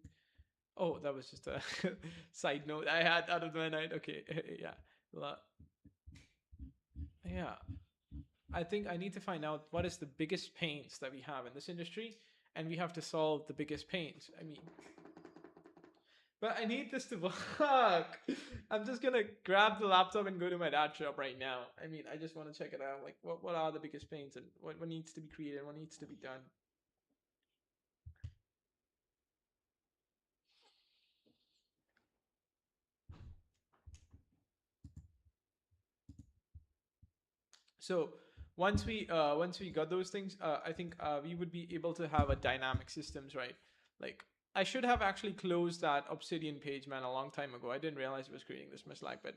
Oh, that was just a side note I had out of my night. Okay, yeah. Yeah. I think I need to find out what is the biggest pains that we have in this industry, and we have to solve the biggest pains. I mean, but I need this to work. I'm just gonna grab the laptop and go to my dad's shop right now. I mean, I just want to check it out. Like, what are the biggest pains, and what needs to be created, what needs to be done. So once we got those things, I think we would be able to have a dynamic systems, right? Like, I should have actually closed that Obsidian page, man, a long time ago. I didn't realize it was creating this much lag, but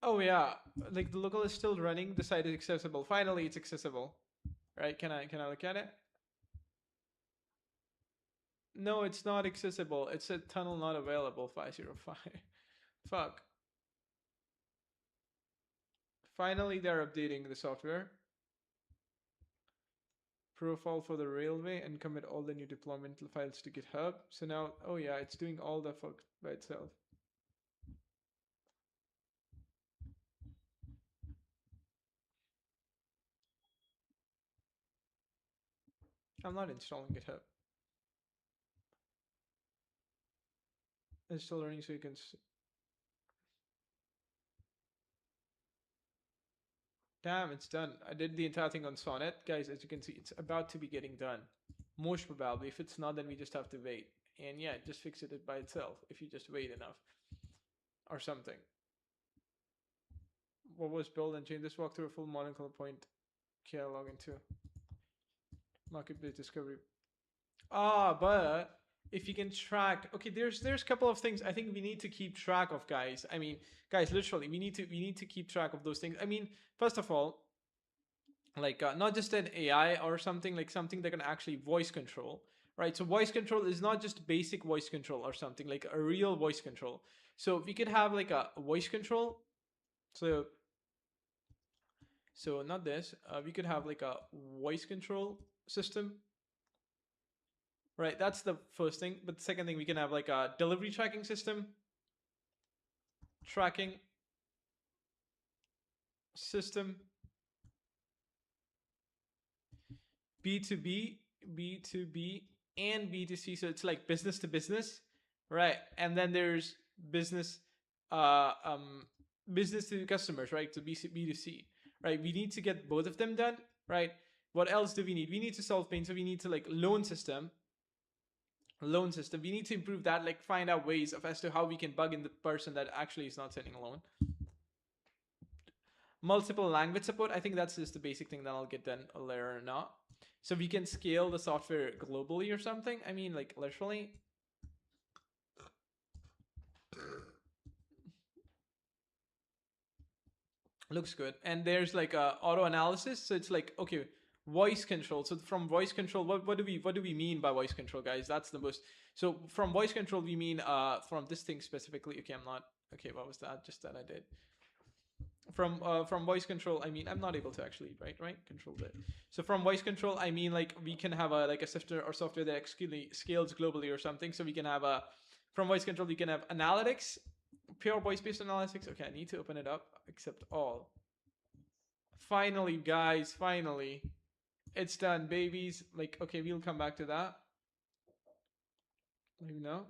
oh yeah, like the local is still running. The site is accessible. Finally, it's accessible, right? Can I look at it? No, it's not accessible. It said tunnel not available 505. Fuck. Finally, they're updating the software. Profile for the railway and commit all the new deployment files to GitHub. So now, oh yeah, it's doing all the fuck by itself. I'm not installing GitHub. It's still running, so you can. Damn, it's done. I did the entire thing on Sonnet. Guys, as you can see, it's about to be getting done. Most probably. If it's not, then we just have to wait. And yeah, just fix it by itself if you just wait enough. Or something. What was built and changed? This walkthrough a full monocle point. Okay, I'll log into Marketplace Discovery. But if you can track, okay, there's a couple of things I think we need to keep track of, guys. I mean, guys, literally, we need to keep track of those things. I mean, first of all, like not just an AI or something, like something that can actually voice control, right? So voice control is not just basic voice control or something, like a real voice control. So we could have like a voice control. So not this. We could have like a voice control system. Right, that's the first thing. But the second thing, we can have like a delivery tracking system. Tracking system. B2B, B2B, and B2C. So it's like business to business, right? And then there's business business to customers, right? So B2C, right? We need to get both of them done, right? What else do we need? We need to solve pain. So we need to like loan system. We need to improve that, like find out ways of as to how we can bug in the person that actually is not sending a loan. Multiple language support. I think that's just the basic thing that I'll get done later or not. So we can scale the software globally or something. I mean, like literally. Looks good. And there's like a auto analysis. So it's like, okay, voice control. So from voice control, what do we mean by voice control, guys? That's the most. So from voice control, we mean from this thing specifically. Okay, I'm not. Okay, what was that? Just that I did. From voice control, I mean, I'm not able to actually right control it. So from voice control, I mean like we can have a like a software that actually scales globally or something. So we can have a From voice control, you can have analytics, pure voice-based analytics. Okay, I need to open it up. Accept all. Finally, guys, finally. It's done, babies. Like, okay, we'll come back to that. You know?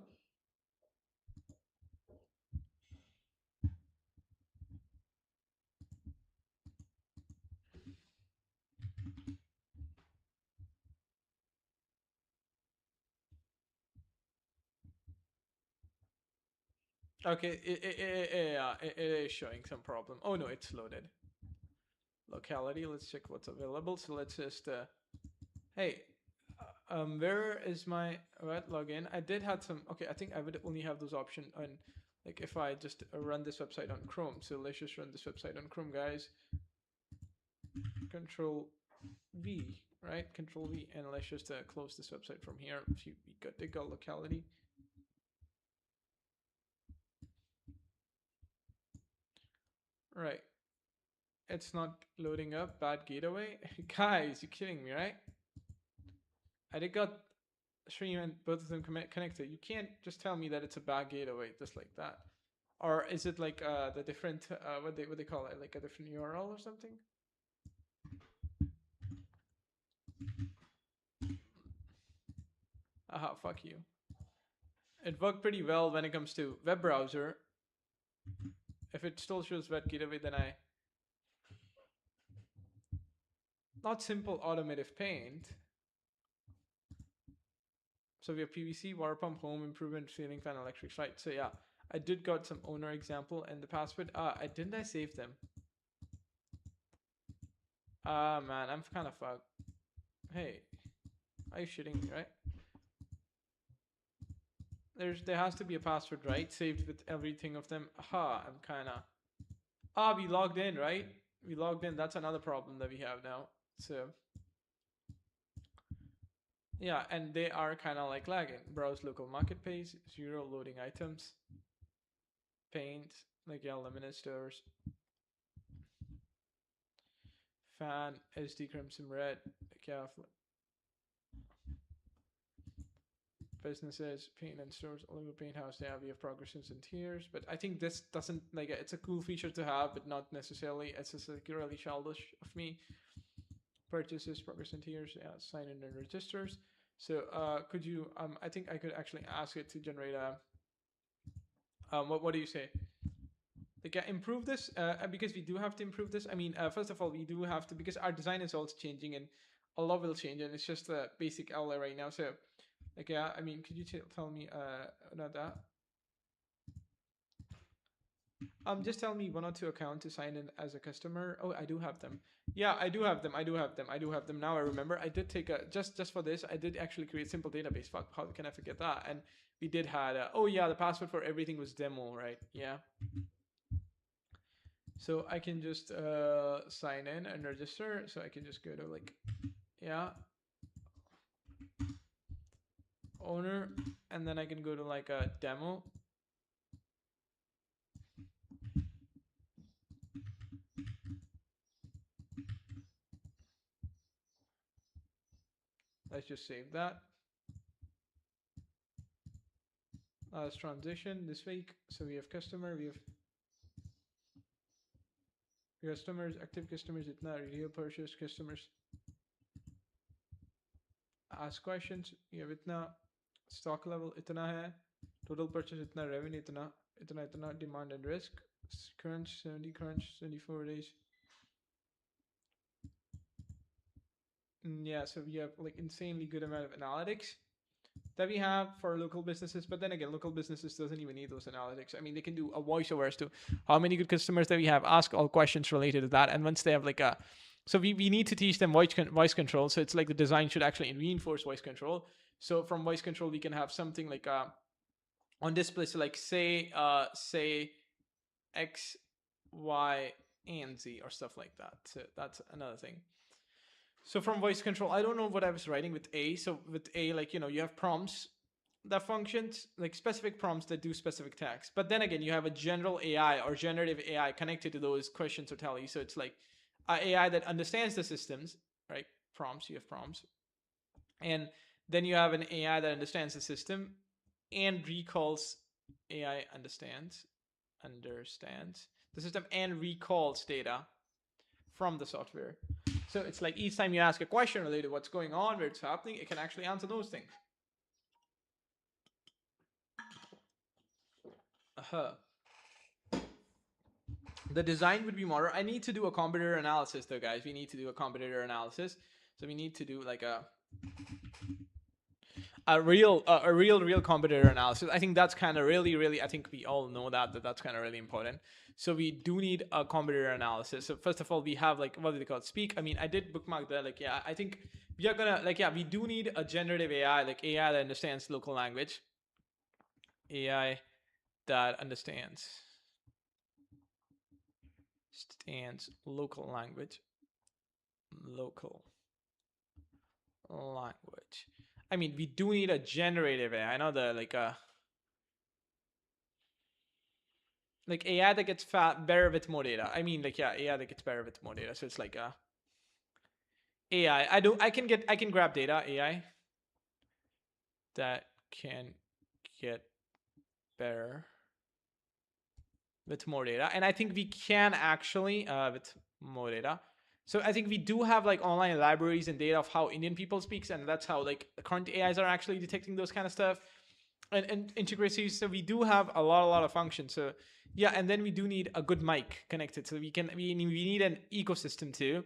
Okay, it is showing some problem. Oh no, it's loaded. Locality, let's check what's available. So let's just, hey, where is my login? I did have some, okay, I think I would only have those options on, like if I just run this website on Chrome. So let's just run this website on Chrome, guys. Control V, right? Control V, and let's just close this website from here. We got to go locality. Right. It's not loading up. Bad gateway. Guys, you're kidding me, right? I did got stream and both of them connected. You can't just tell me that it's a bad gateway just like that. Or is it like the different what they call it, like a different URL or something? Aha, fuck you. It worked pretty well when it comes to web browser. If it still shows web gateway, then I not simple automotive paint. So we have PVC, water pump, home improvement, ceiling fan, electric light. So yeah, I did got some owner example and the password. I didn't I save them? Man, I'm kind of fucked. Hey, are you shitting me, right? There has to be a password, right? Saved with everything of them. Aha, I'm kinda. We logged in, right? We logged in. That's another problem that we have now. So yeah, and they are kind of like lagging. Browse local market page, 0 loading items. Paint, like yeah, luminous stores. Fan, SD Crimson Red, like yeah. Businesses, paint and stores, all over Paint House. Yeah, we have progressions and tiers, but I think this doesn't like it's a cool feature to have, but not necessarily. It's just like really childish of me. Purchases, progress and tiers, yeah, sign in and registers. So could you I think I could actually ask it to generate a what do you say? Like improve this because we do have to improve this. I mean, first of all, we do have to because our design is also changing and a lot will change and it's just a basic LA right now. So like yeah, I mean, could you tell me not that? Just tell me 1 or 2 accounts to sign in as a customer. Oh, I do have them. Yeah, I do have them. I do have them. I do have them. Now I remember. I did take a just for this. I did actually create simple database. Fuck, how can I forget that? And we did had oh yeah, the password for everything was demo, right? Yeah. So I can just sign in and register. So I can just go to like yeah. Owner, and then I can go to like a demo. Let's just save that. Let's transition this week. So we have customer, we have customers, active customers, itna review purchase customers. Ask questions, we have itna stock level itna hai, total purchase itna, revenue itna, demand and risk, crunch 70, crunch 74 days. Yeah, so we have like insanely good amount of analytics that we have for local businesses, but then again, local businesses doesn't even need those analytics. I mean, they can do a voiceover as to how many good customers that we have, ask all questions related to that, and once they have like a so we need to teach them voice control. So it's like the design should actually reinforce voice control. So from voice control, we can have something like on display, so like say X, Y, and Z or stuff like that. So that's another thing. So from voice control, I don't know what I was writing with A. So with A, like, you know, you have prompts that functions, like specific prompts that do specific tasks. But then again, you have a general AI or generative AI connected to those questions or tell you. So it's like AI that understands the systems, right? Prompts, you have prompts. And then you have an AI that understands the system and recalls AI understands the system and recalls data from the software. So it's like each time you ask a question related to what's going on, where it's happening, it can actually answer those things. The design would be more. I need to do a competitor analysis though, guys. We need to do a competitor analysis. So we need to do like a real competitor analysis. I think that's kind of really, I think we all know that's kind of really important. So we do need a competitor analysis. So first of all, we have like, what do they call it? Speak. I mean, I did bookmark that. Like, yeah, I think we are gonna like, yeah, we do need a generative AI, like AI that understands local language. AI that understands local language. I mean, we do need a generative AI. I know the like AI that gets better with more data. I mean, like, yeah, AI that gets better with more data. So it's like AI. I can grab data AI that can get better with more data, and I think we can actually with more data. So I think we do have like online libraries and data of how Indian people speaks, and that's how like the current AIs are actually detecting those kind of stuff and intricacies. So we do have a lot of functions. So yeah, and then we do need a good mic connected. So we need an ecosystem too.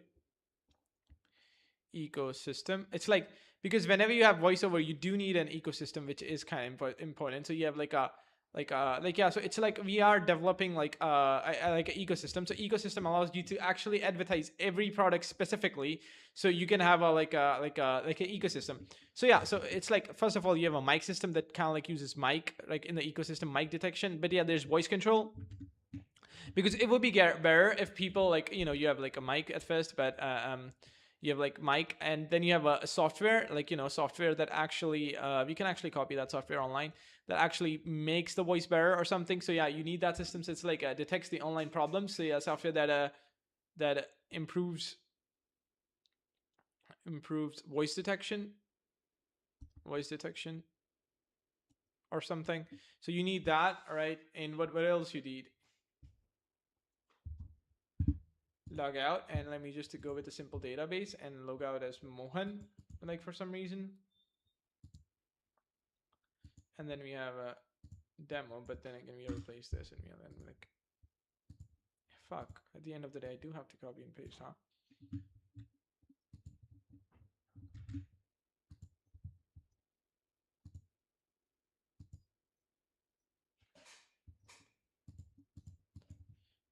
Ecosystem. It's like, because whenever you have voiceover, you do need an ecosystem, which is kind of important. So you have like yeah, so it's like we are developing like like an ecosystem. So ecosystem allows you to actually advertise every product specifically, so you can have an ecosystem. So yeah, so it's like, first of all, you have a mic system that kind of like uses mic, like in the ecosystem, mic detection. But yeah, there's voice control, because it would be better if people, like, you know, you have like a mic at first, but you have like mic, and then you have a software, like, you know, software that actually we can actually copy that software online, that actually makes the voice better or something. So yeah, you need that system. So it's like detects the online problems. So yeah, software that improves voice detection or something. So you need that, right? And what else you need? Log out, and let me just go with a simple database and log out as Mohan, like, for some reason. And then we have a demo, but then again we replace this, and we have then like, fuck, at the end of the day I do have to copy and paste, huh?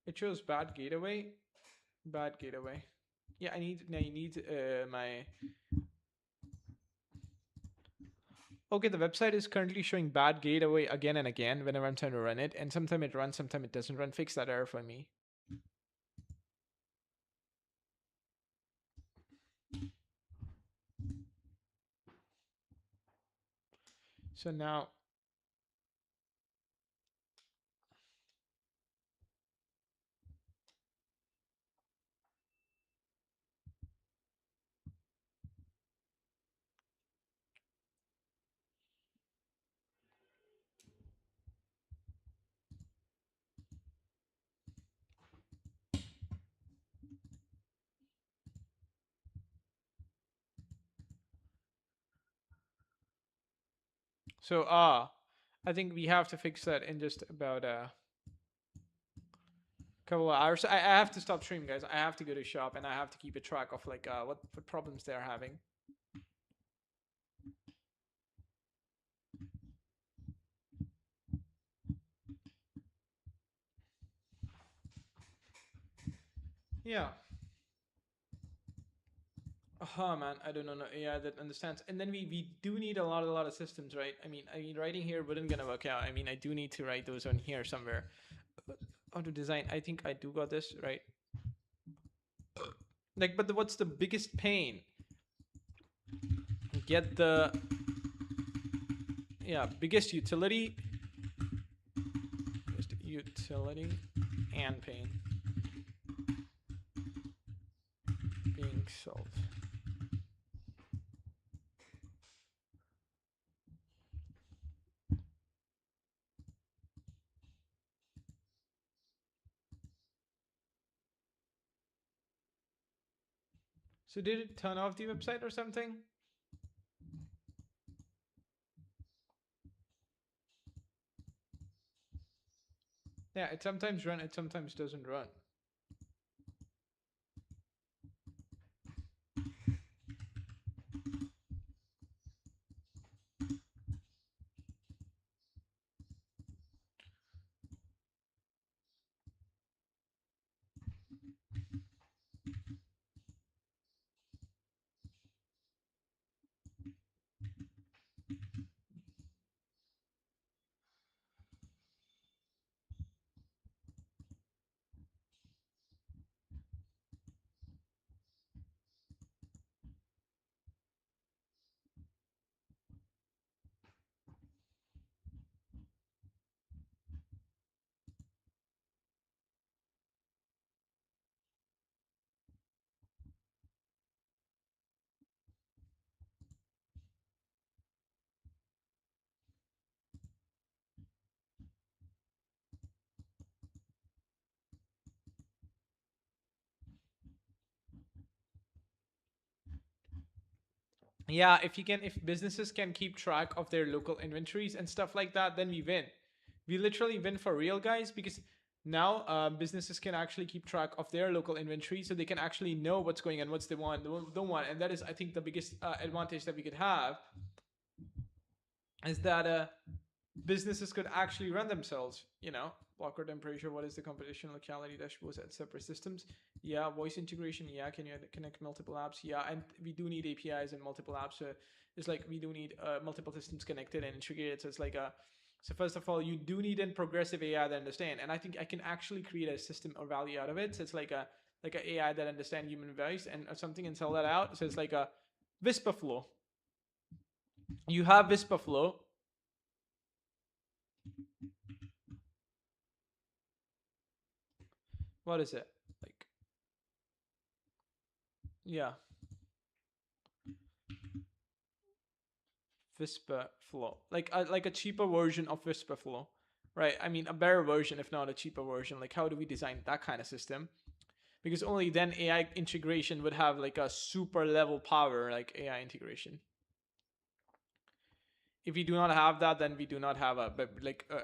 It shows bad gateway. Yeah, I need my. Okay, the website is currently showing bad gateway again and again whenever I'm trying to run it, and sometimes it runs, sometimes it doesn't run. Fix that error for me. So now, I think we have to fix that in just about a couple of hours. I have to stop streaming, guys. I have to go to shop, and I have to keep a track of like what problems they're having. Yeah. Oh man, I don't know AI that understands. And then we do need a lot of systems, right? I mean writing here wouldn't gonna work out. I mean, I do need to write those on here somewhere. How to design? I think I do got this right. Like, but what's the biggest pain? Get the biggest utility and pain being solved. So did it turn off the website or something? Yeah, it sometimes runs, it sometimes doesn't run. Yeah, if businesses can keep track of their local inventories and stuff like that, then we win. We literally win for real, guys, because now businesses can actually keep track of their local inventory, so they can actually know what's going on, what's they want, don't want, and that is, I think, the biggest advantage that we could have is that businesses could actually run themselves. Blocker temperature. What is the competition locality dashboards at separate systems? Yeah, voice integration. Yeah, can you connect multiple apps? Yeah, and we do need APIs and multiple apps. So it's like we do need multiple systems connected and integrated. So it's like a so first of all, you do need a progressive AI that understand, and I think I can actually create a system or value out of it. So it's like a AI that understand human voice and or something and sell that out. So it's like a Whisper Flow. You have Whisper Flow. What is it? Like, yeah. Whisper Flow, like a cheaper version of Whisper Flow, right? I mean, a better version, if not a cheaper version. Like, how do we design that kind of system? Because only then AI integration would have like a super level power, like AI integration. If we do not have that, then we do not have a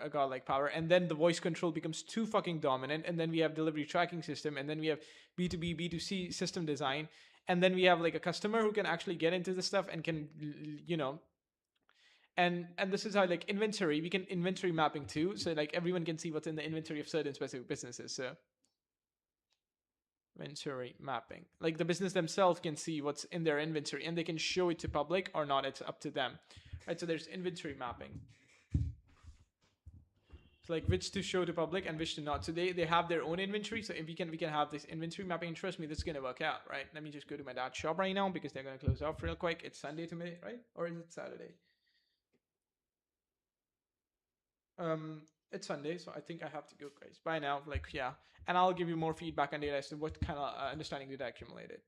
godlike power, and then the voice control becomes too fucking dominant, and then we have delivery tracking system, and then we have B2B, B2C system design, and then we have like a customer who can actually get into this stuff and can, and this is how, like, inventory, we can inventory mapping too, so like everyone can see what's in the inventory of certain specific businesses. So inventory mapping, like the business themselves can see what's in their inventory and they can show it to public or not, it's up to them, right? So there's inventory mapping. It's like which to show to public and which to not. So they have their own inventory. So if we can have this inventory mapping, trust me, this is gonna work out, right? Let me just go to my dad's shop right now because they're gonna close off real quick. It's Sunday to me, right? Or is it Saturday? It's Sunday, so I think I have to go, guys. Bye now. Like, yeah, and I'll give you more feedback on data as to what kind of understanding did I accumulated.